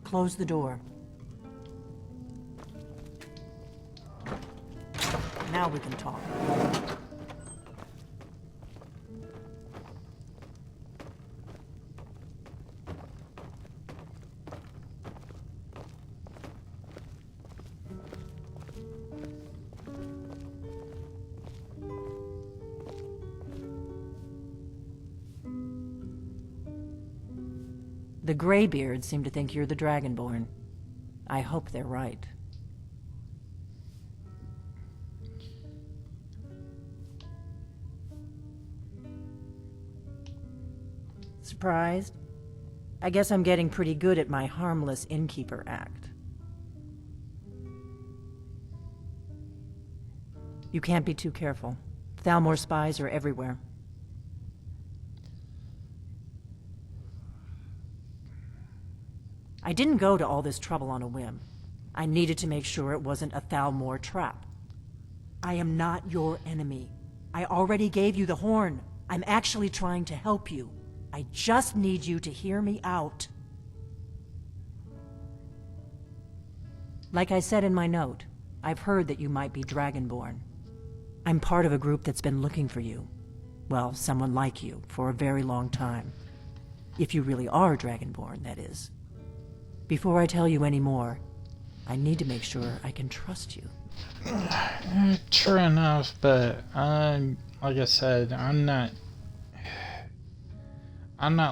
Speaker 6: Close the door. Now we can talk. The Greybeards seem to think you're the Dragonborn. I hope they're right. Surprised? I guess I'm getting pretty good at my harmless innkeeper act. You can't be too careful. Thalmor spies are everywhere. I didn't go to all this trouble on a whim. I needed to make sure it wasn't a Thalmor trap. I am not your enemy. I already gave you the horn. I'm actually trying to help you. I just need you to hear me out. Like I said in my note, I've heard that you might be Dragonborn. I'm part of a group that's been looking for you. Well, someone like you, for a very long time. If you really are Dragonborn, that is. Before I tell you any more, I need to make sure I can trust you.
Speaker 2: True enough, but like I said, I'm not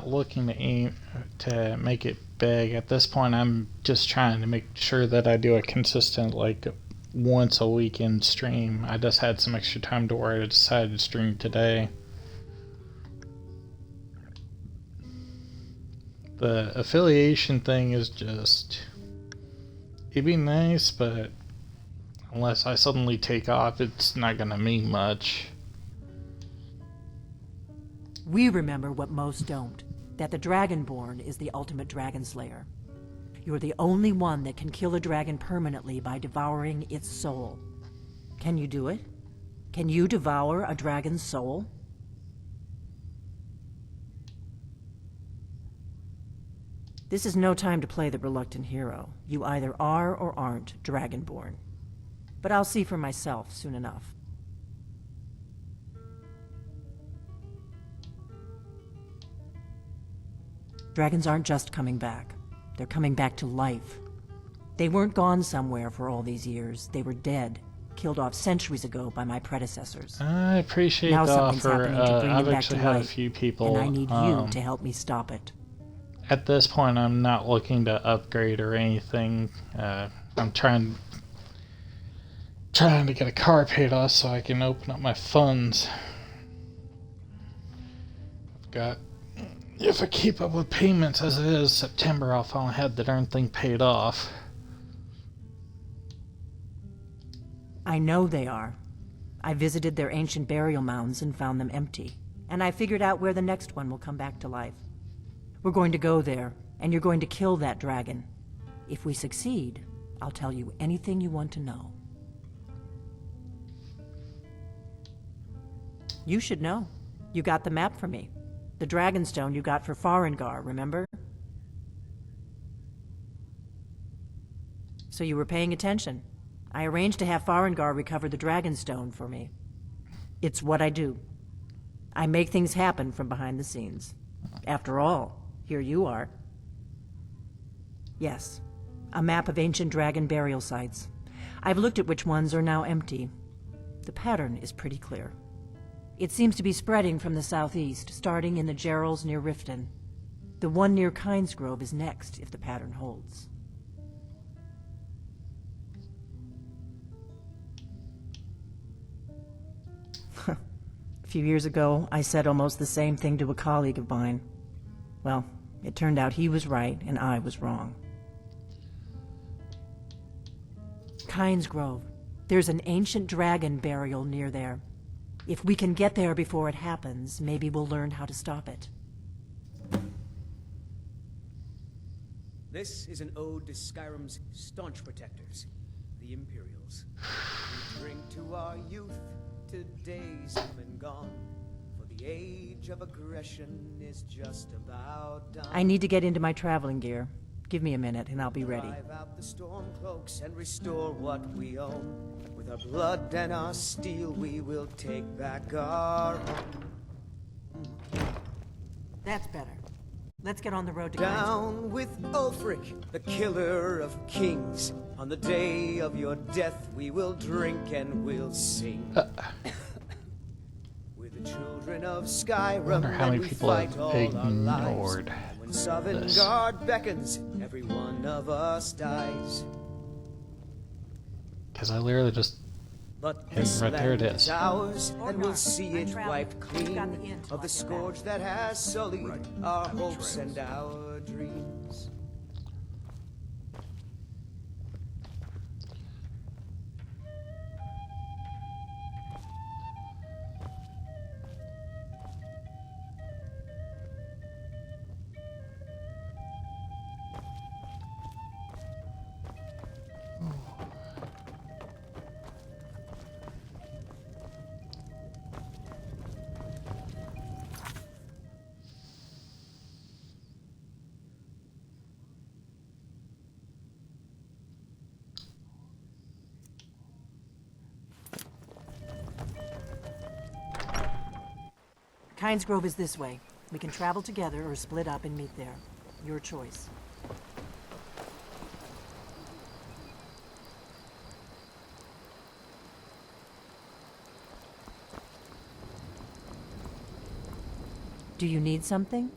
Speaker 2: looking to make it big. At this point, I'm just trying to make sure that I do a consistent, like, once a weekend stream. I just had some extra time to where I decided to stream today. The affiliation thing is just, it'd be nice, but unless I suddenly take off, it's not gonna mean much.
Speaker 6: We remember what most don't, that the Dragonborn is the ultimate dragon slayer. You're the only one that can kill a dragon permanently by devouring its soul. Can you do it? Can you devour a dragon's soul? This is no time to play the reluctant hero. You either are or aren't Dragonborn. But I'll see for myself soon enough. Dragons aren't just coming back. They're coming back to life. They weren't gone somewhere for all these years. They were dead, killed off centuries ago by my predecessors.
Speaker 2: I appreciate
Speaker 6: now
Speaker 2: the
Speaker 6: something's
Speaker 2: offer.
Speaker 6: happening to bring
Speaker 2: I've
Speaker 6: them back
Speaker 2: actually
Speaker 6: to
Speaker 2: had a
Speaker 6: life,
Speaker 2: few people.
Speaker 6: and I need you to help me stop it.
Speaker 2: At this point, I'm not looking to upgrade or anything. I'm trying to get a car paid off so I can open up my funds. If I keep up with payments as it is, September I'll finally have the darn thing paid off.
Speaker 6: I know they are. I visited their ancient burial mounds and found them empty. And I figured out where the next one will come back to life. We're going to go there, and you're going to kill that dragon. If we succeed, I'll tell you anything you want to know. You should know. You got the map for me. The Dragonstone you got for Farengar, remember? So you were paying attention. I arranged to have Farengar recover the Dragonstone for me.
Speaker 20: It's what I do. I make things happen from behind the scenes. After all, here you are. Yes, a map of ancient dragon burial sites. I've looked at which ones are now empty. The pattern is pretty clear. It seems to be spreading from the southeast, starting in the Gerals near Riften. The one near Kynsgrove is next, if the pattern holds. A few years ago, I said almost the same thing to a colleague of mine. Well, it turned out he was right and I was wrong. Kynsgrove. There's an ancient dragon burial near there. If we can get there before it happens, maybe we'll learn how to stop it.
Speaker 10: This is an ode to Skyrim's staunch protectors, the Imperials. We drink to our youth, to days come and gone, for the age of aggression is just about done.
Speaker 20: I need to get into my traveling gear. Give me a minute and I'll be ready.
Speaker 10: Drive out the storm cloaks and restore what we own. With our blood and our steel, we will take back our home.
Speaker 20: That's better. Let's get on the road to
Speaker 10: Down with Ulfric, the killer of kings. On the day of your death, we will drink and we'll sing. We're the children of Skyrim,
Speaker 1: I wonder how
Speaker 10: and
Speaker 1: many
Speaker 10: we
Speaker 1: people have
Speaker 10: fight all our lives.
Speaker 1: ignored
Speaker 10: When
Speaker 1: this.
Speaker 10: Sovngarde beckons, every one of us dies.
Speaker 1: Because I literally just...
Speaker 10: But
Speaker 1: and right there it is.
Speaker 10: Ours, and we'll see it wiped clean of the scourge that has sullied our hopes and our dreams.
Speaker 20: Kynsgrove is this way. We can travel together or split up and meet there. Your choice. Do you need something?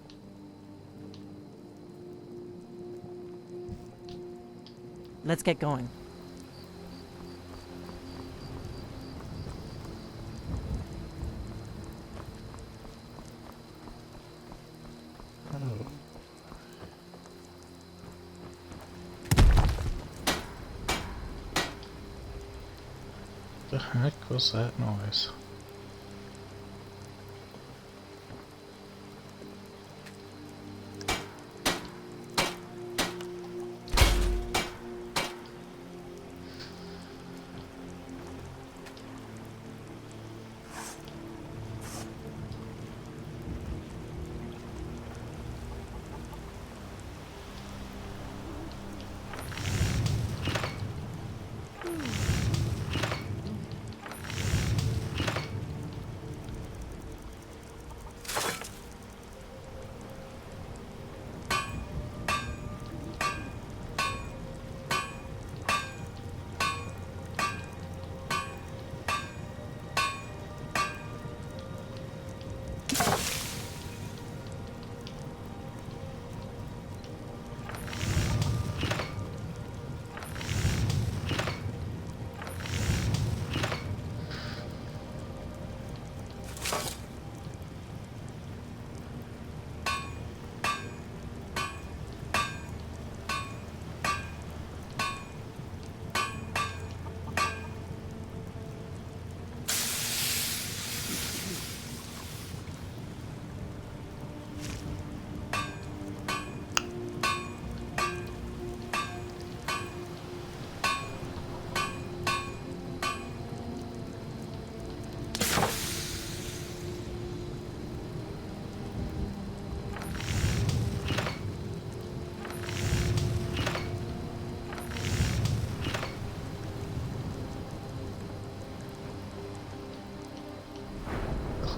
Speaker 20: Let's get going.
Speaker 1: The heck was that noise?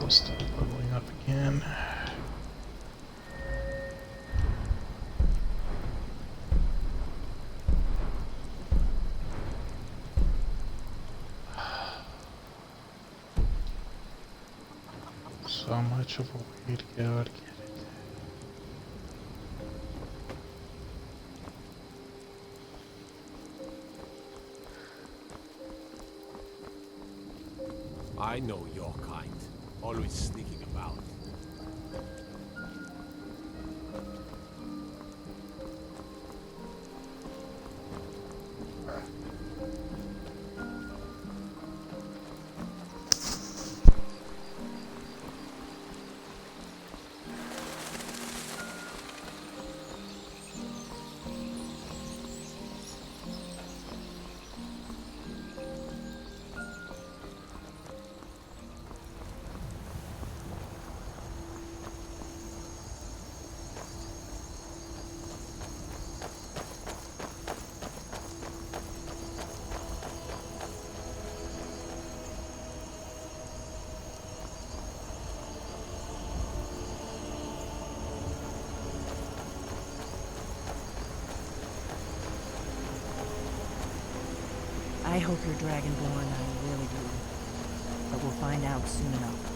Speaker 1: close to leveling up again. So much of a way to go to get it.
Speaker 15: I know your kind. Always sneaking about.
Speaker 20: I hope you're Dragonborn, I really do. But we'll find out soon enough.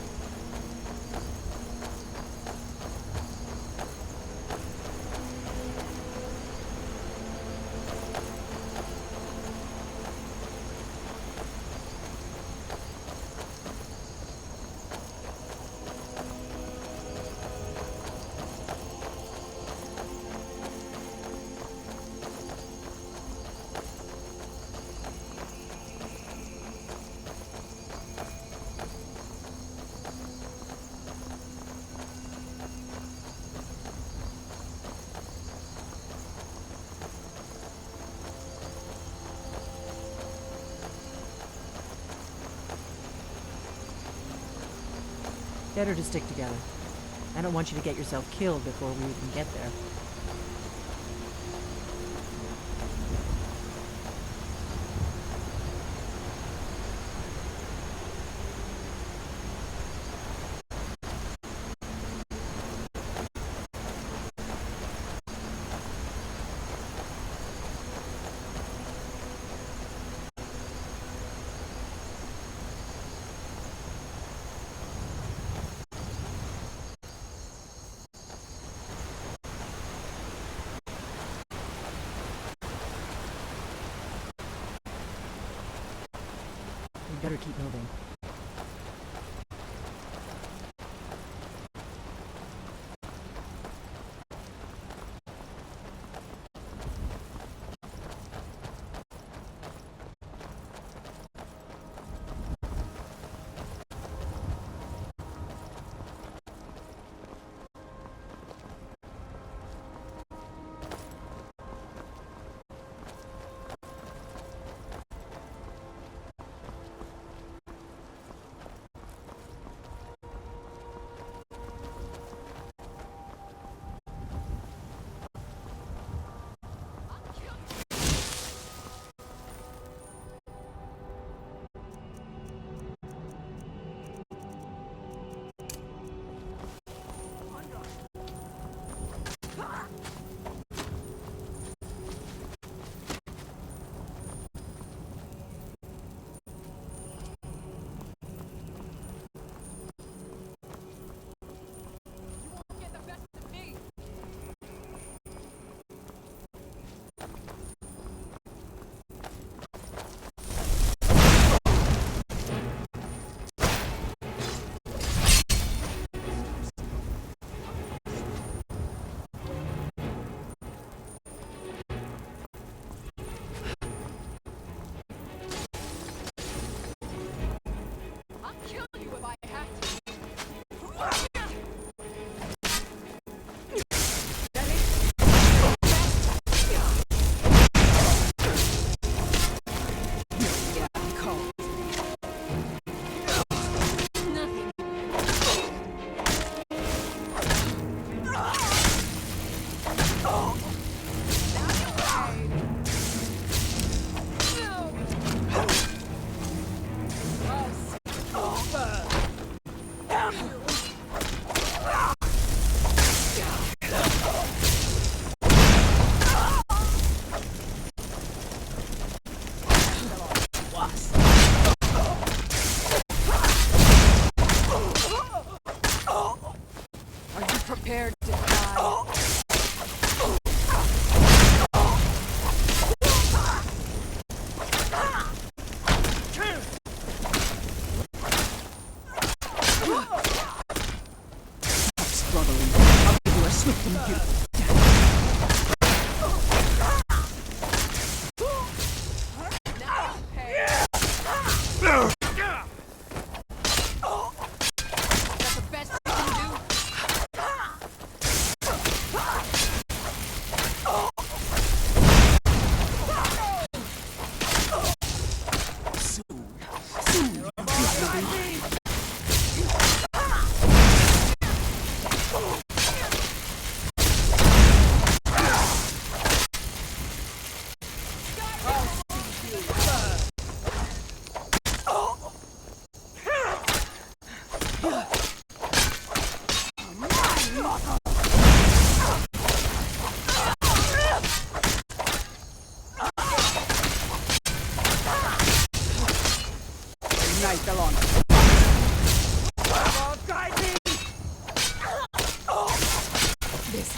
Speaker 20: Better to stick together. I don't want you to get yourself killed before we even get there. We better keep moving.
Speaker 14: Swift and beautiful. Night along. Guide me! This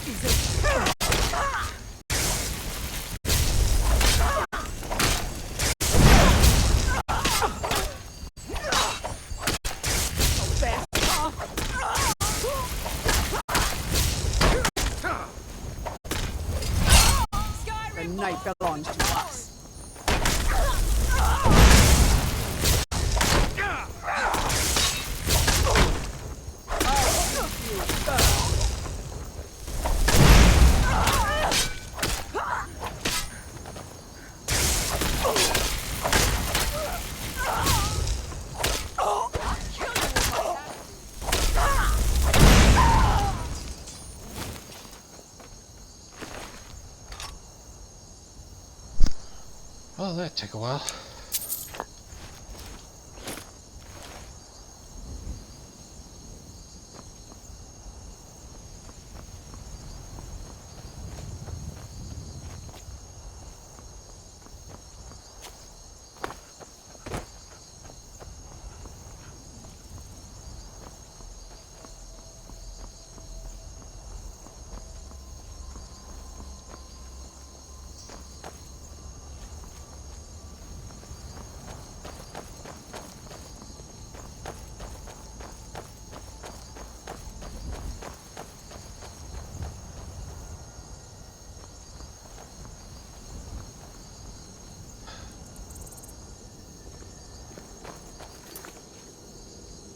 Speaker 14: is a... The night belongs to us.
Speaker 1: Well, that took a while.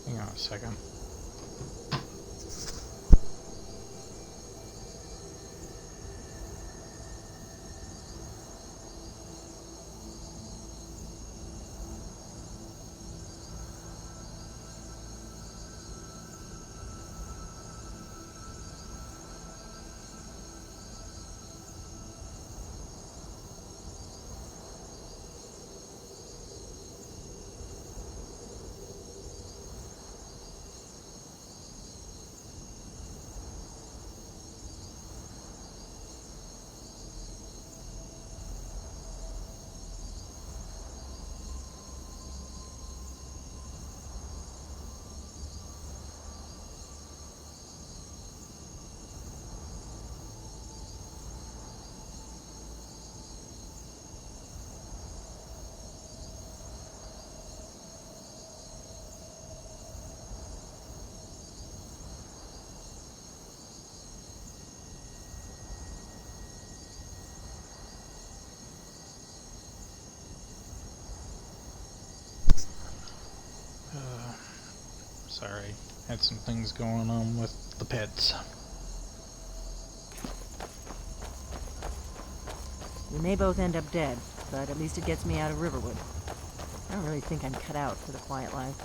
Speaker 1: Hang on a second. Sorry, had some things going on with the pets.
Speaker 20: We may both end up dead, but at least it gets me out of Riverwood. I don't really think I'm cut out for the quiet life.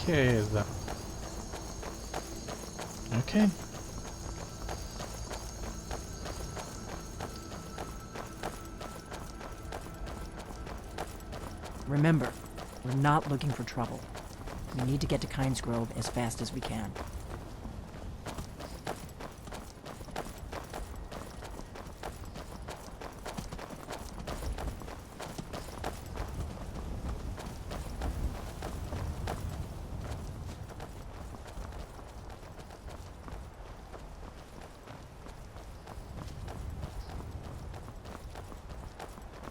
Speaker 1: Okay, then. Okay.
Speaker 20: Remember, We're not looking for trouble. We need to get to Kynsgrove as fast as we can.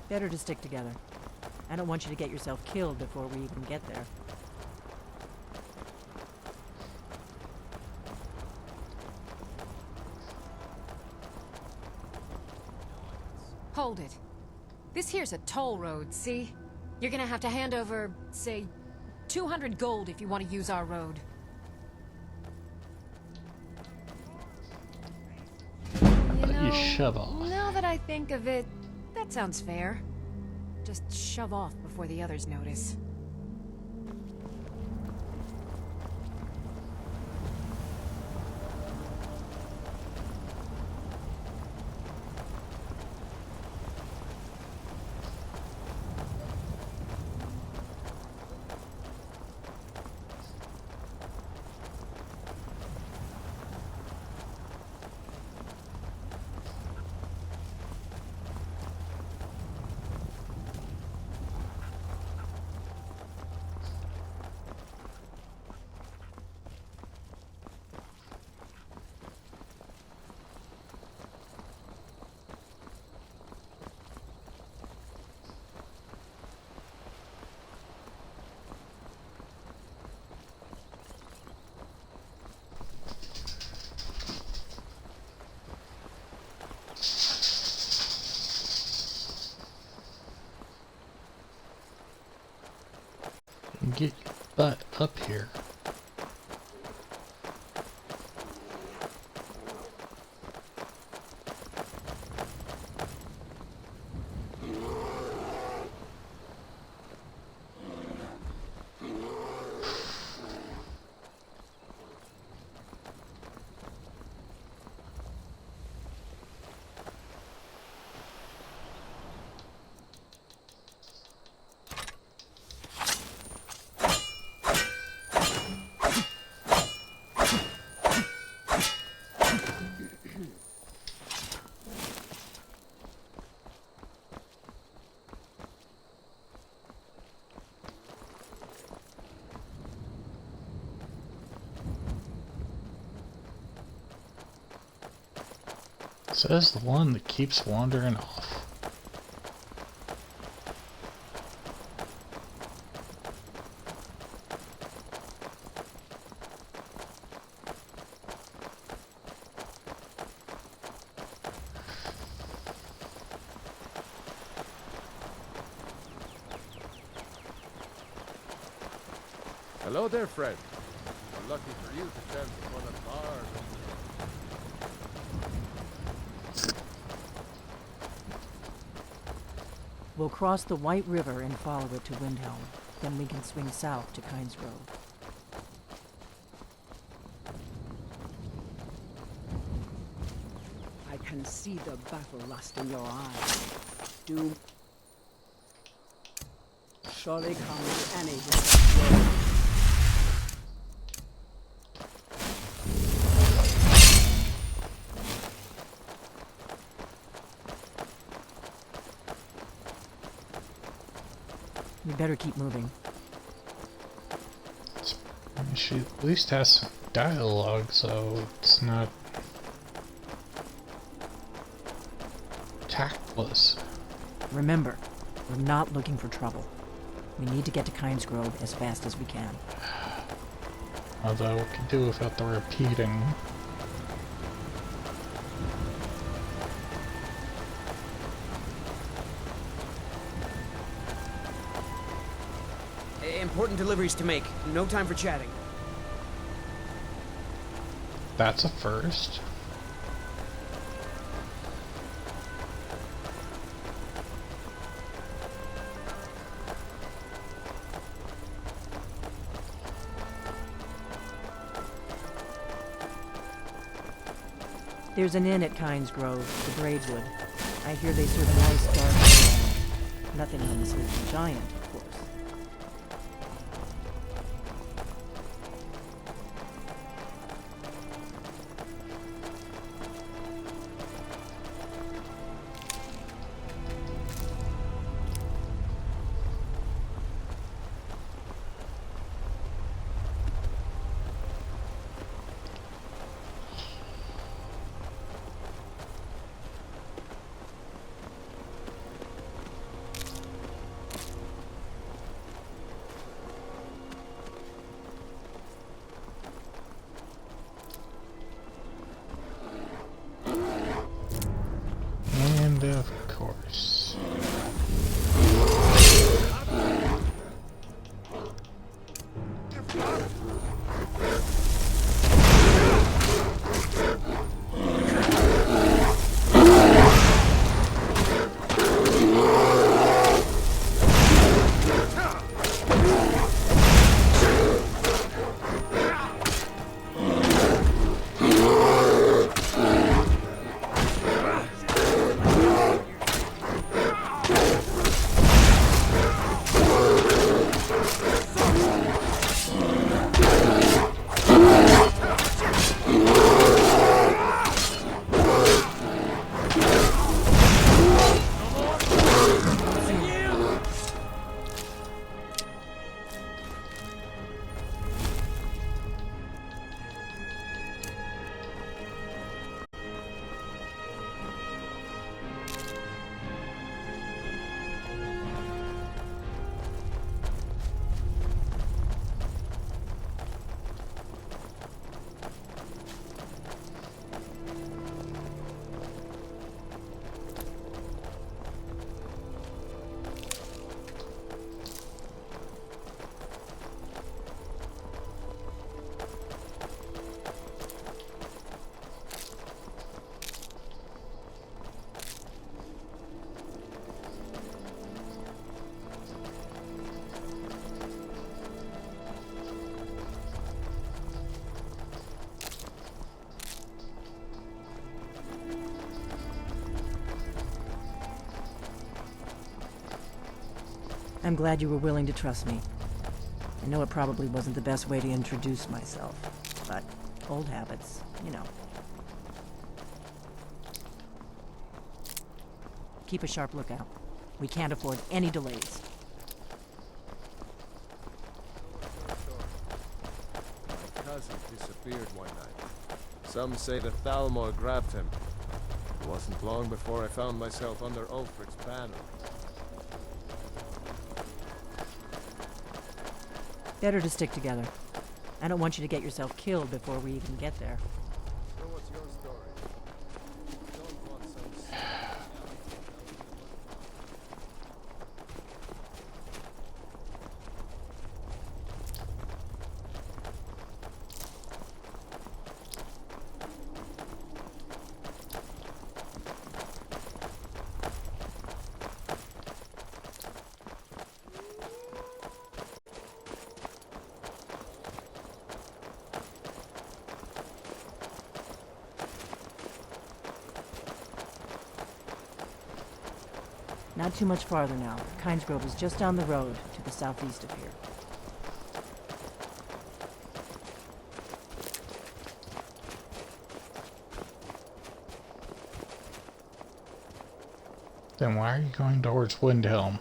Speaker 20: Better to stick together. I don't want you to get yourself killed before we even get there.
Speaker 18: Hold it. This here's a toll road, see? You're gonna have to hand over, say, 200 gold if you want to use our road.
Speaker 1: You shove off.
Speaker 18: Now that I think of it, that sounds fair. Just shove off before the others notice.
Speaker 1: Get your butt up here. Says the one that keeps wandering off.
Speaker 3: Hello there, friend. Lucky for you to chance upon a bar.
Speaker 20: We'll cross the White River and follow it to Windhelm. Then we can swing south to Kynsgrove.
Speaker 14: I can see the battle lust in your eyes. Doom surely comes any destruction.
Speaker 20: We better keep moving.
Speaker 1: She at least has some dialogue, so it's not tactless.
Speaker 20: Remember, we're not looking for trouble. We need to get to Kynsgrove as fast as we can.
Speaker 1: Although we could do without the repeating.
Speaker 10: Important deliveries to make. No time for chatting.
Speaker 1: That's a first.
Speaker 20: There's an inn at Kynsgrove, the Riverwood. I hear they serve a nice dark ale. Nothing on the Sleeping Giant, of course.
Speaker 1: And of course.
Speaker 20: I'm glad you were willing to trust me. I know it probably wasn't the best way to introduce myself, but old habits, you know. Keep a sharp lookout. We can't afford any delays.
Speaker 3: My cousin disappeared one night. Some say that Thalmor grabbed him. It wasn't long before I found myself under Ulfric's banner.
Speaker 20: Better to stick together. I don't want you to get yourself killed before we even get there.
Speaker 3: So what's your story? Don't want some...
Speaker 20: Not too much farther now. Kynsgrove is just down the road to the southeast of here.
Speaker 1: Then why are you going towards Windhelm?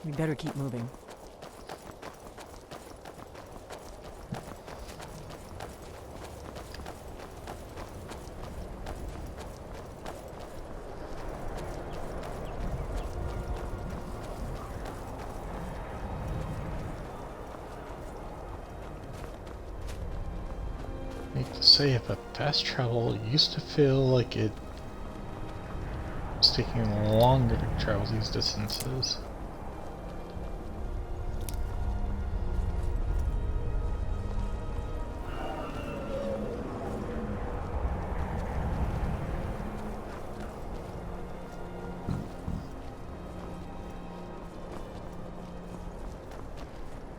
Speaker 20: We better keep moving.
Speaker 1: I hate to say it, but fast travel used to feel like it was taking longer to travel these distances.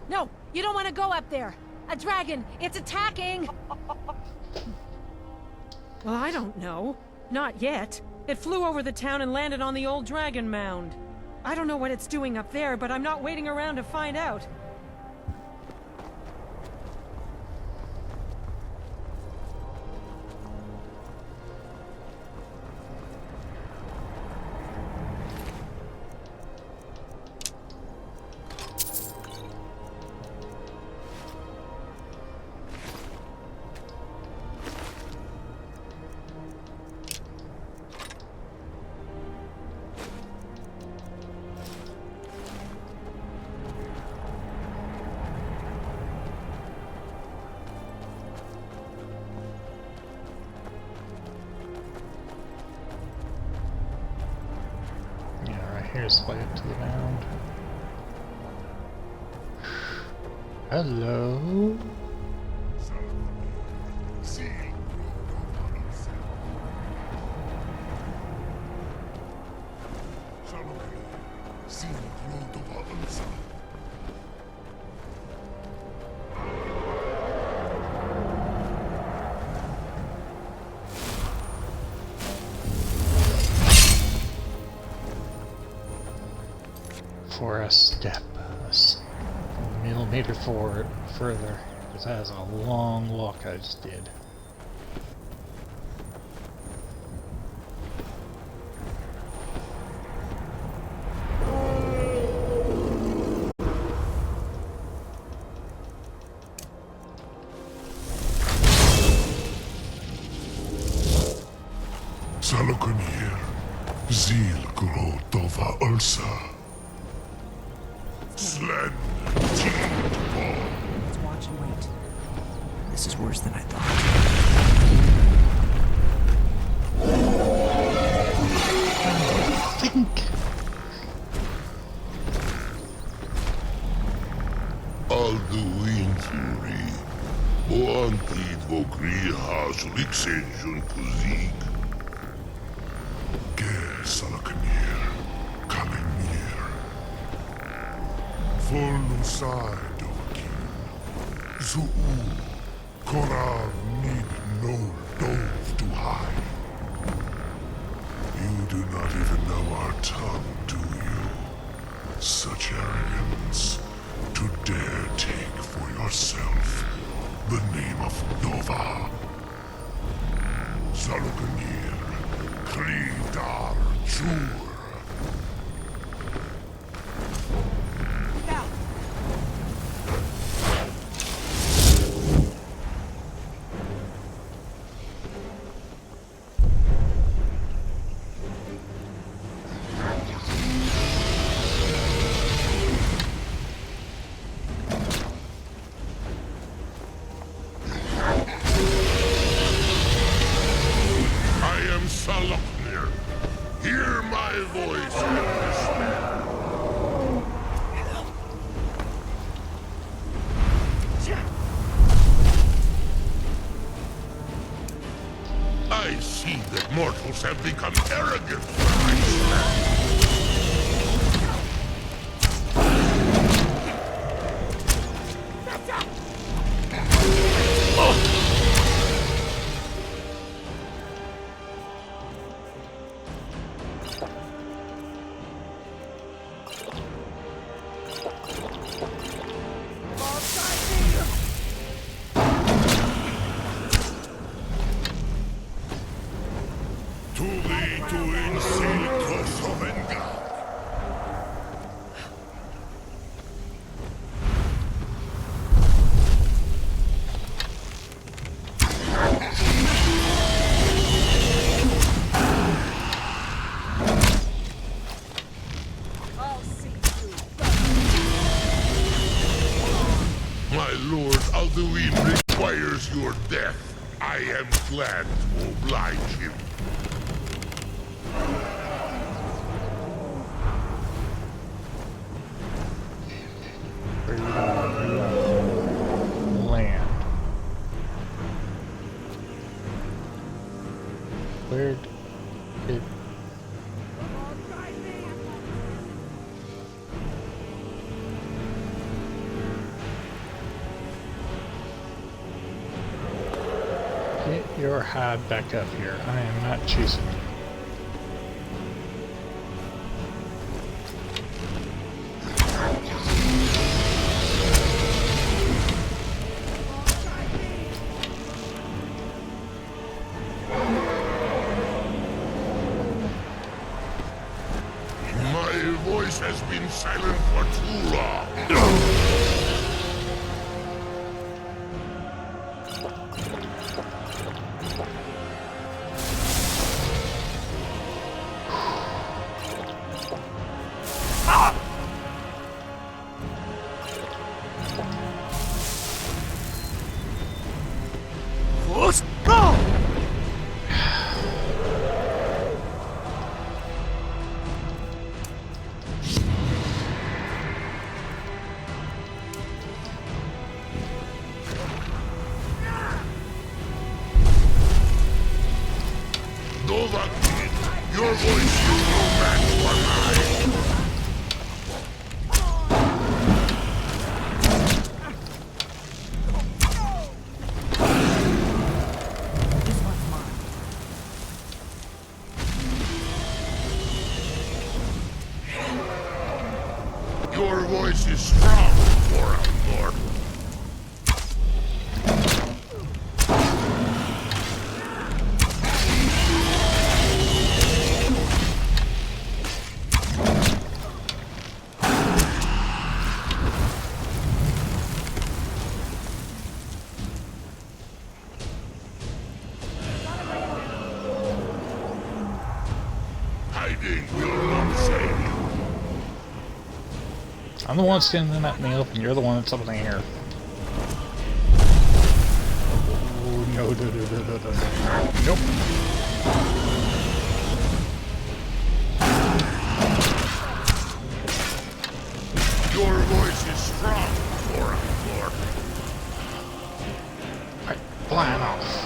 Speaker 18: No, you don't want to go up there. A dragon, it's attacking.
Speaker 21: Well, I don't know. Not yet. It flew over the town and landed on the old dragon mound. I don't know what it's doing up there, but I'm not waiting around to find out.
Speaker 1: this way up to the mound. Hello? For a step, a millimeter forward, further, because that is a long walk I just did.
Speaker 8: Salokunir, Zil Grotova Ulsa. Sled,
Speaker 20: Let's watch and wait. This is worse than I thought.
Speaker 8: Alduin Fury, Oantid Vogri Hasuliksenjun Kuzik. Ger Salokunir, Kalimir. Volusai Dovakin. Zuu, Korav need no dove to hide. You do not even know our tongue, do you? Such arrogance to dare take for yourself the name of Dova. Salokunir, Kridar Jur. Hear my voice in despair. I see that mortals have become arrogant when I stand. My lord Alduin requires your death. I am glad to oblige him.
Speaker 1: Land. Where did... Get your hide back up here. I am not chasing you.
Speaker 8: My voice has been silent for too long.
Speaker 17: Let's go!
Speaker 8: Your voice is strong for a lord.
Speaker 1: I'm the one standing at me open, you're the one that's up in the air. Oh, no. Nope.
Speaker 8: Your voice is strong for a lord.
Speaker 1: Alright, flying off.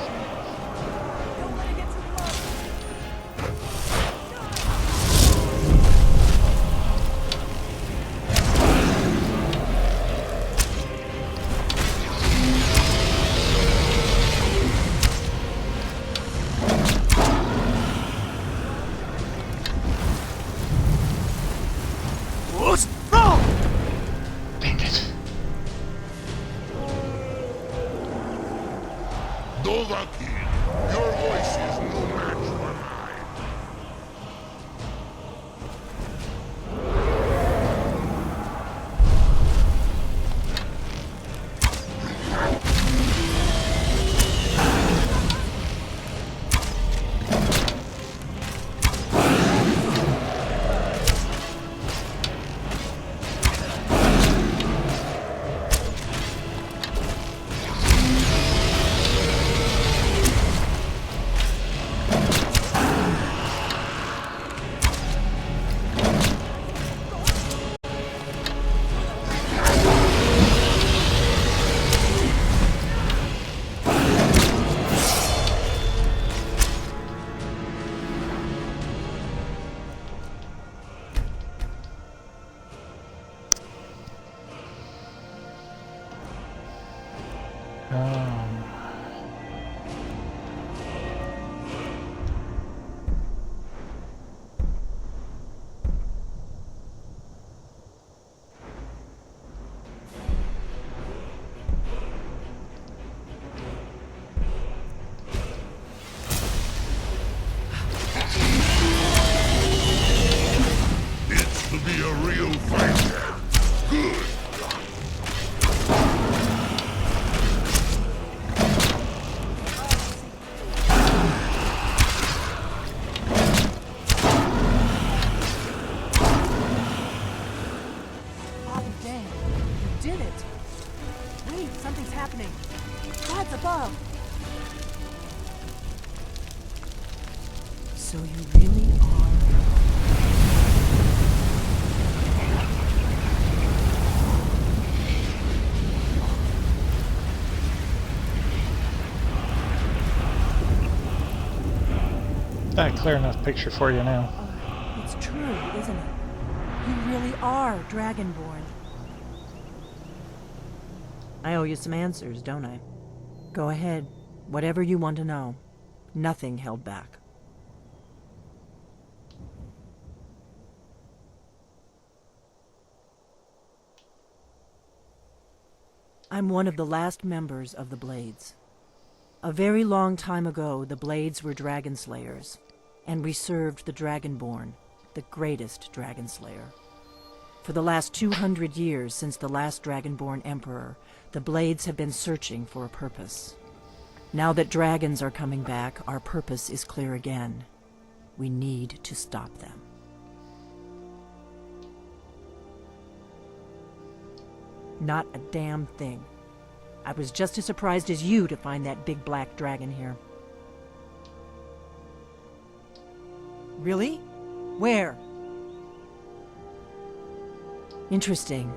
Speaker 8: Your voice is no match for mine. Be a real fighter. Good.
Speaker 20: Oh, damn. You did it. Wait, something's happening. God's above. So you really are...
Speaker 1: That clear enough picture for you now.
Speaker 20: It's true, isn't it? You really are Dragonborn. I owe you some answers, don't I? Go ahead. Whatever you want to know. Nothing held back. I'm one of the last members of the Blades. A very long time ago, the Blades were dragon slayers, and we served the Dragonborn, the greatest dragon slayer. For the last 200 years since the last Dragonborn Emperor, the Blades have been searching for a purpose. Now that dragons are coming back, our purpose is clear again. We need to stop them. Not a damn thing. I was just as surprised as you to find that big black dragon here. Really? Where? Interesting.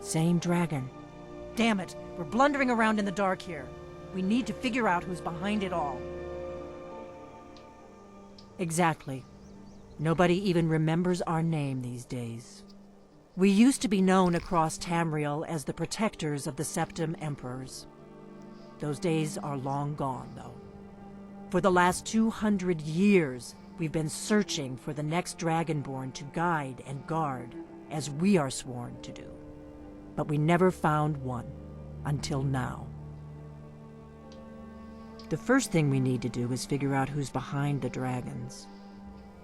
Speaker 20: Same dragon. Damn it, we're blundering around in the dark here. We need to figure out who's behind it all. Exactly. Nobody even remembers our name these days. We used to be known across Tamriel as the protectors of the Septim Emperors. Those days are long gone, though. For the last 200 years, we've been searching for the next Dragonborn to guide and guard. as we are sworn to do. But we never found one, until now. The first thing we need to do is figure out who's behind the dragons.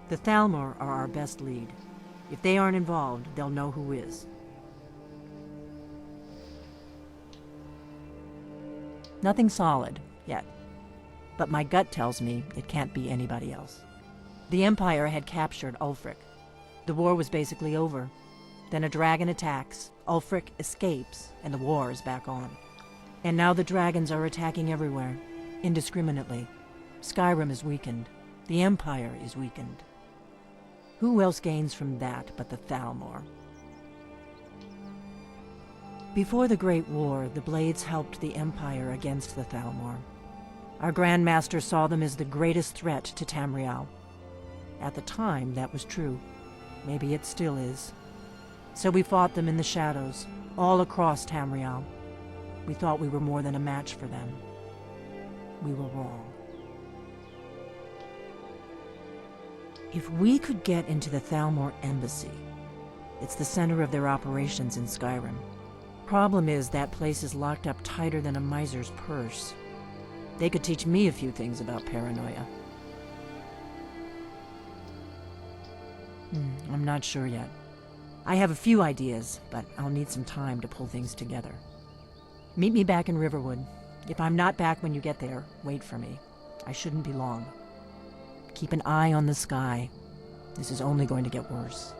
Speaker 20: The Thalmor are our best lead. If they aren't involved, they'll know who is. Nothing solid, yet. But my gut tells me it can't be anybody else. The Empire had captured Ulfric. The war was basically over. Then a dragon attacks, Ulfric escapes, and the war is back on. And now the dragons are attacking everywhere, indiscriminately. Skyrim is weakened. The Empire is weakened. Who else gains from that but the Thalmor? Before the Great War, the Blades helped the Empire against the Thalmor. Our Grand Master saw them as the greatest threat to Tamriel. At the time, that was true. Maybe it still is. So we fought them in the shadows, all across Tamriel. We thought we were more than a match for them. We were wrong. If we could get into the Thalmor embassy, it's the center of their operations in Skyrim. Problem is, that place is locked up tighter than a miser's purse. They could teach me a few things about paranoia. I'm not sure yet. I have a few ideas, but I'll need some time to pull things together. Meet me back in Riverwood. If I'm not back when you get there, wait for me. I shouldn't be long. Keep an eye on the sky. This is only going to get worse.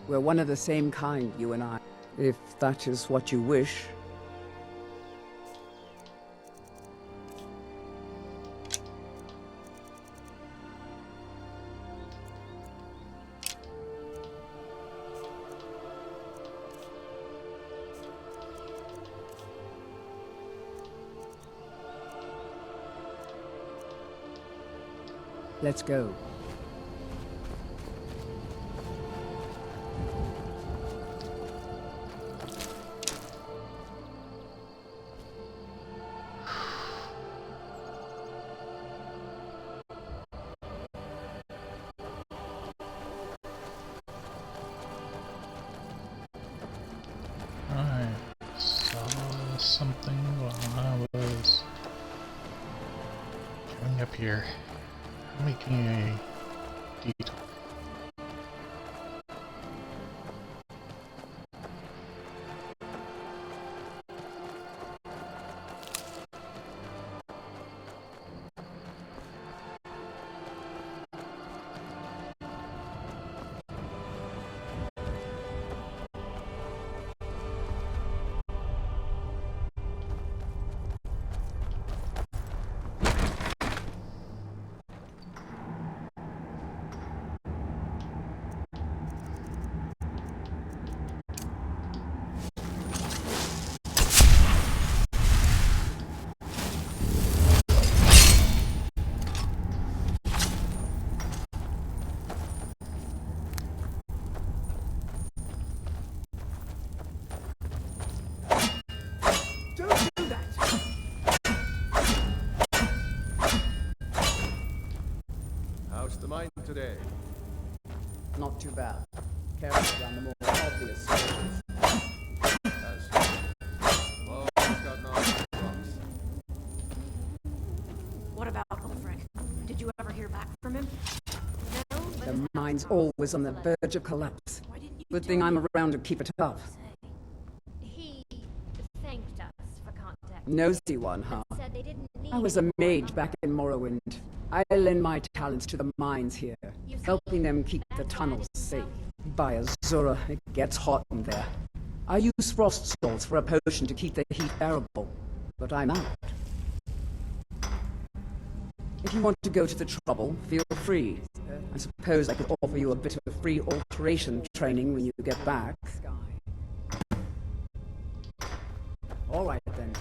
Speaker 14: We're one of the same kind, you and I, if that is what you wish. Let's go.
Speaker 1: Something while I was coming up here, making a detour.
Speaker 3: Mine today.
Speaker 14: Not too bad. Careful around the more obvious sources.
Speaker 18: What about Ulfric? Did you ever hear back from him?
Speaker 14: The mine's always on the verge of collapse. Good thing I'm around to keep it up.
Speaker 4: He thanked us for contact.
Speaker 14: Nosy one, huh?
Speaker 4: Said they didn't need
Speaker 14: I was a mage back in Morrowind. I lend my talents to the mines here, helping them keep the tunnels safe. By Azura, it gets hot in there. I use frost salts for a potion to keep the heat bearable, but I'm out. If you want to go to the trouble, feel free. I suppose I could offer you a bit of free alteration training when you get back. All right, then.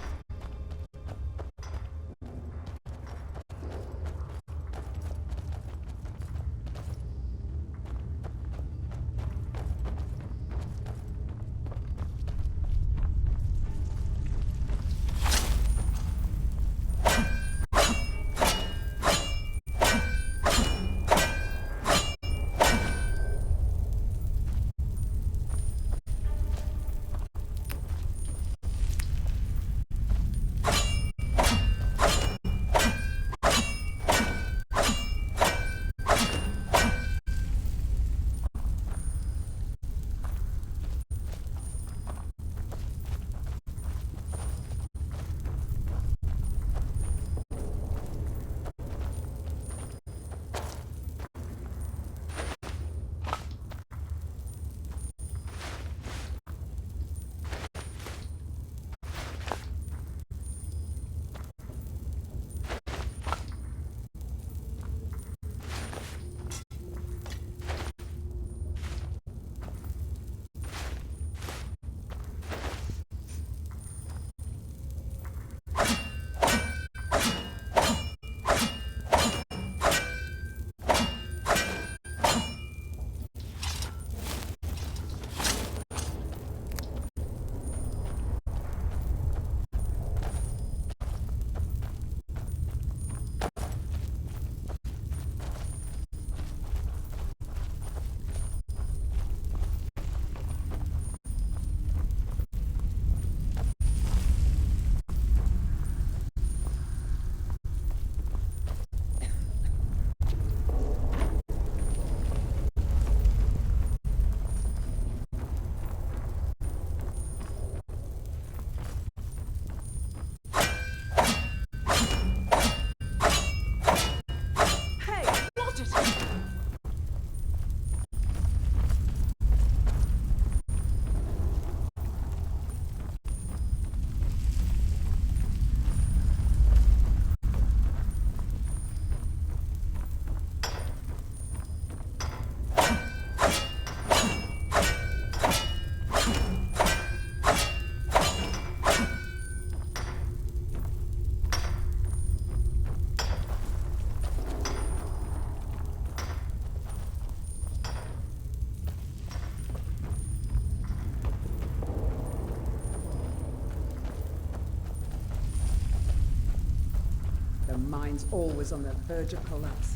Speaker 14: Mine's always on the verge of collapse.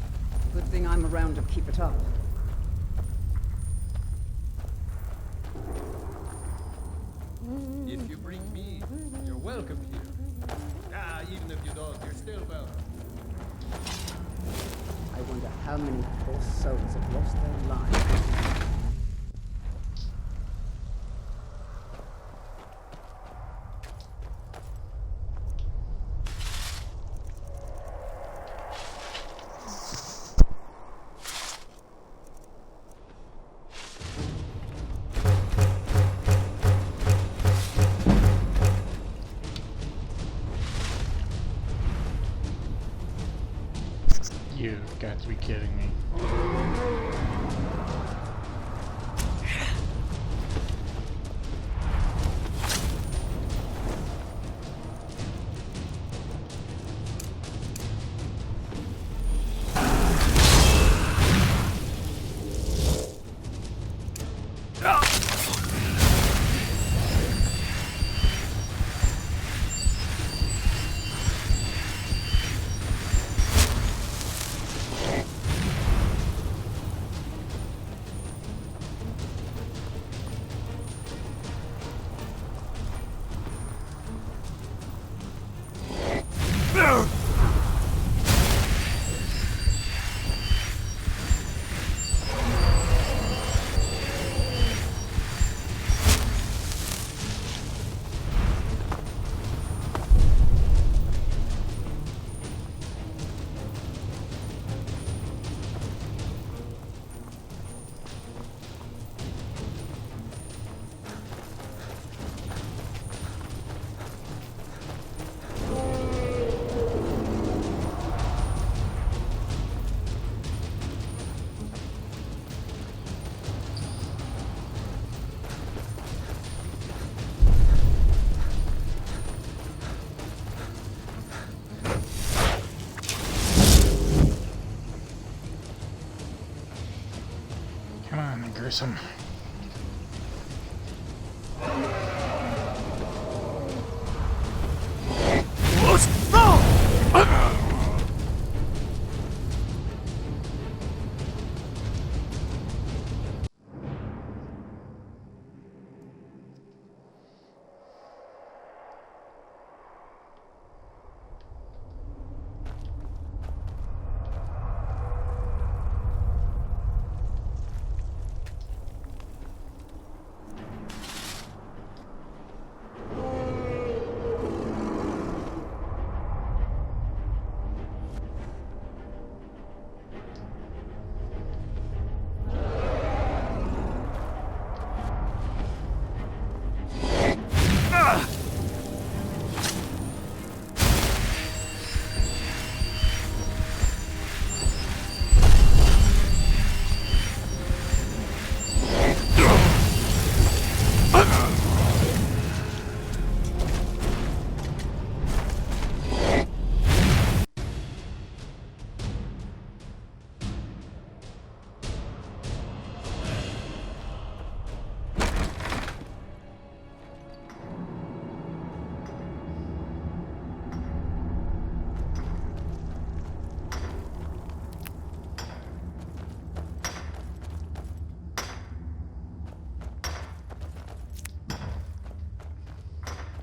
Speaker 14: Good thing I'm around to keep it up.
Speaker 15: If you bring me, you're welcome here. Even if you don't, you're still welcome.
Speaker 14: I wonder how many poor souls have lost their lives.
Speaker 2: You've got to be kidding me. worrisome.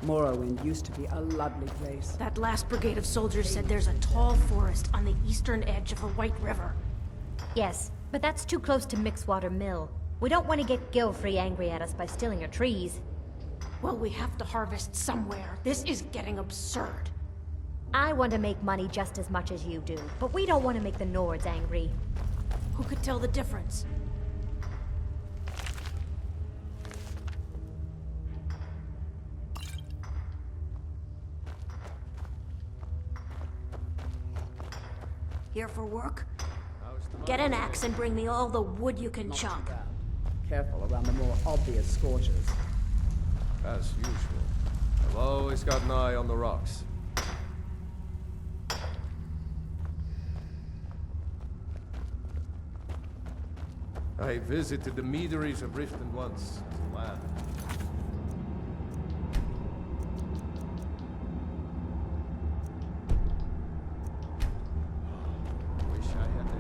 Speaker 14: Morrowind used to be a lovely place.
Speaker 9: That last brigade of soldiers said there's a tall forest on the eastern edge of the White River.
Speaker 4: Yes, but that's too close to Mixwater Mill. We don't want to get Gilfrey angry at us by stealing our trees.
Speaker 9: Well, we have to harvest somewhere. This is getting absurd.
Speaker 4: I want to make money just as much as you do, but we don't want to make the Nords angry.
Speaker 9: Who could tell the difference? Here for work? Get an axe and bring me all the wood you can chop.
Speaker 14: Careful around the more obvious scorchers.
Speaker 3: As usual. I've always got an eye on the rocks. I visited the meaderies of Riften once. Wow. Wish I had their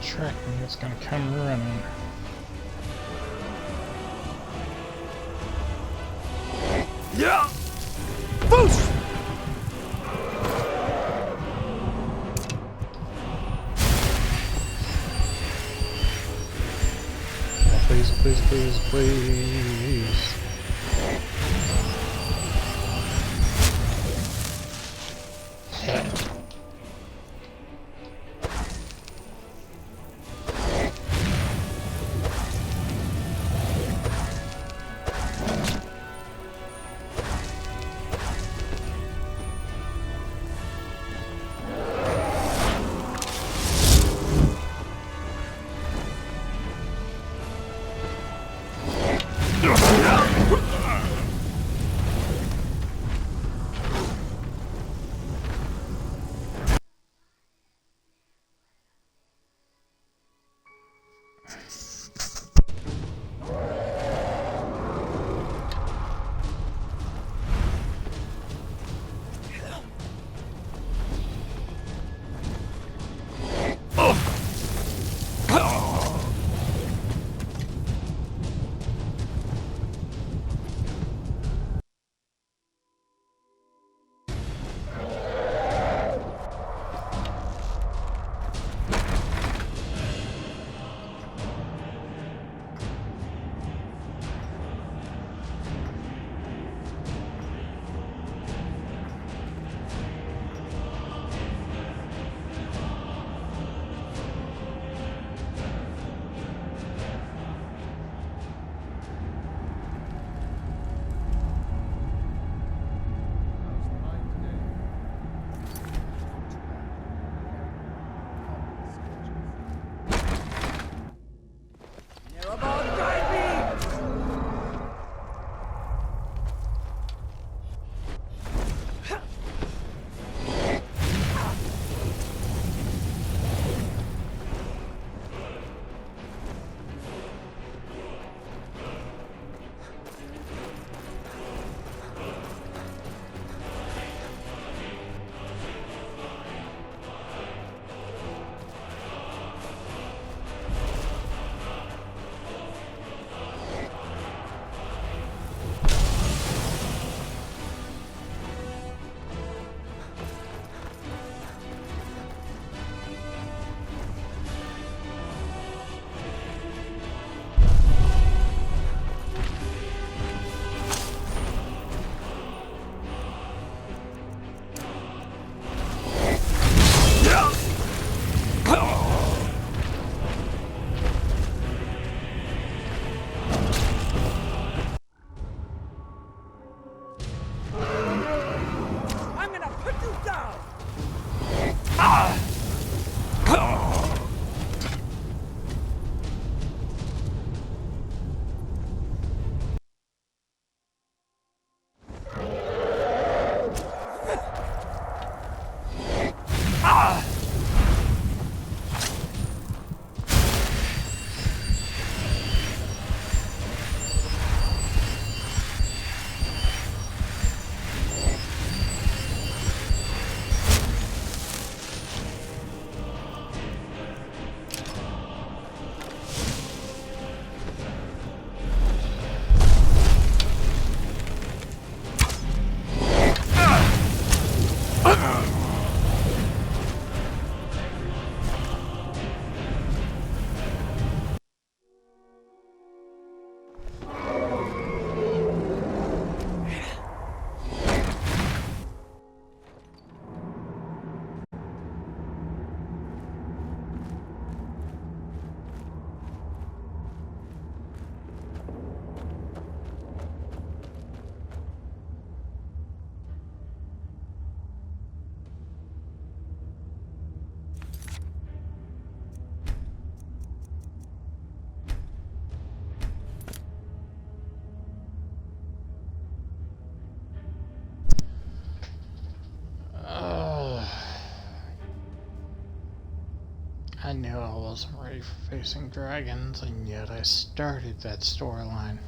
Speaker 2: Tracking is gonna come running.
Speaker 11: Yeah! Boost!
Speaker 2: Please, please, please, please. I knew I wasn't ready for facing dragons, and yet I started that storyline.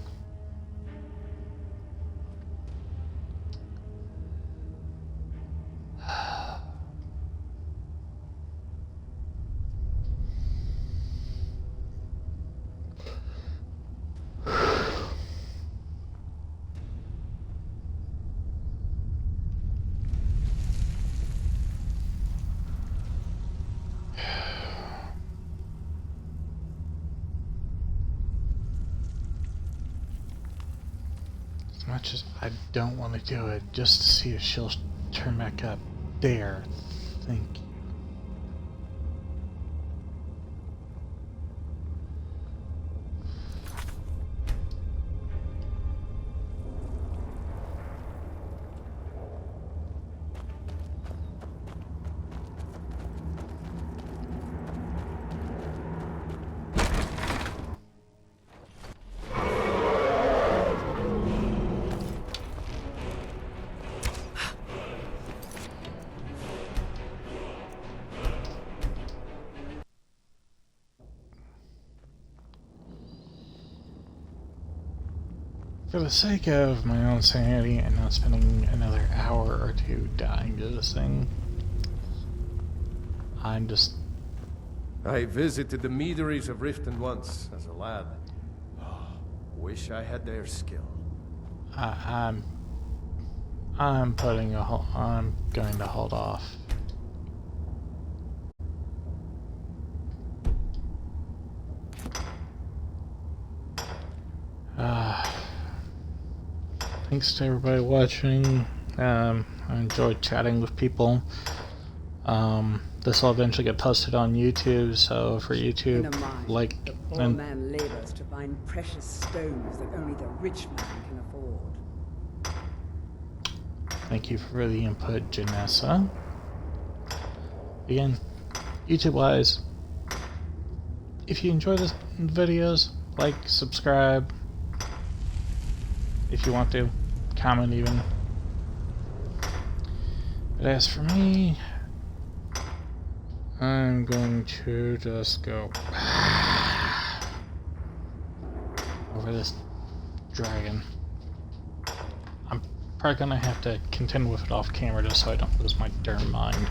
Speaker 2: As much as I don't want to do it, just to see if she'll turn back up. There. Thank you. For the sake of my own sanity and not spending another hour or two dying to this thing,
Speaker 3: I visited the meaderies of Riften once, as a lad. Wish I had their skill.
Speaker 2: I'm going to hold off. Thanks to everybody watching. I enjoyed chatting with people. This will eventually get posted on YouTube, so for YouTube,
Speaker 14: the poor man labors to find precious stones that only the rich man can afford.
Speaker 2: Thank you for the input, Janessa. Again, YouTube-wise, if you enjoy the videos, like, subscribe, if you want to, comment even. But as for me, I'm going to just go over this dragon. I'm probably gonna have to contend with it off camera just so I don't lose my darn mind.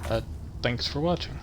Speaker 2: But thanks for watching.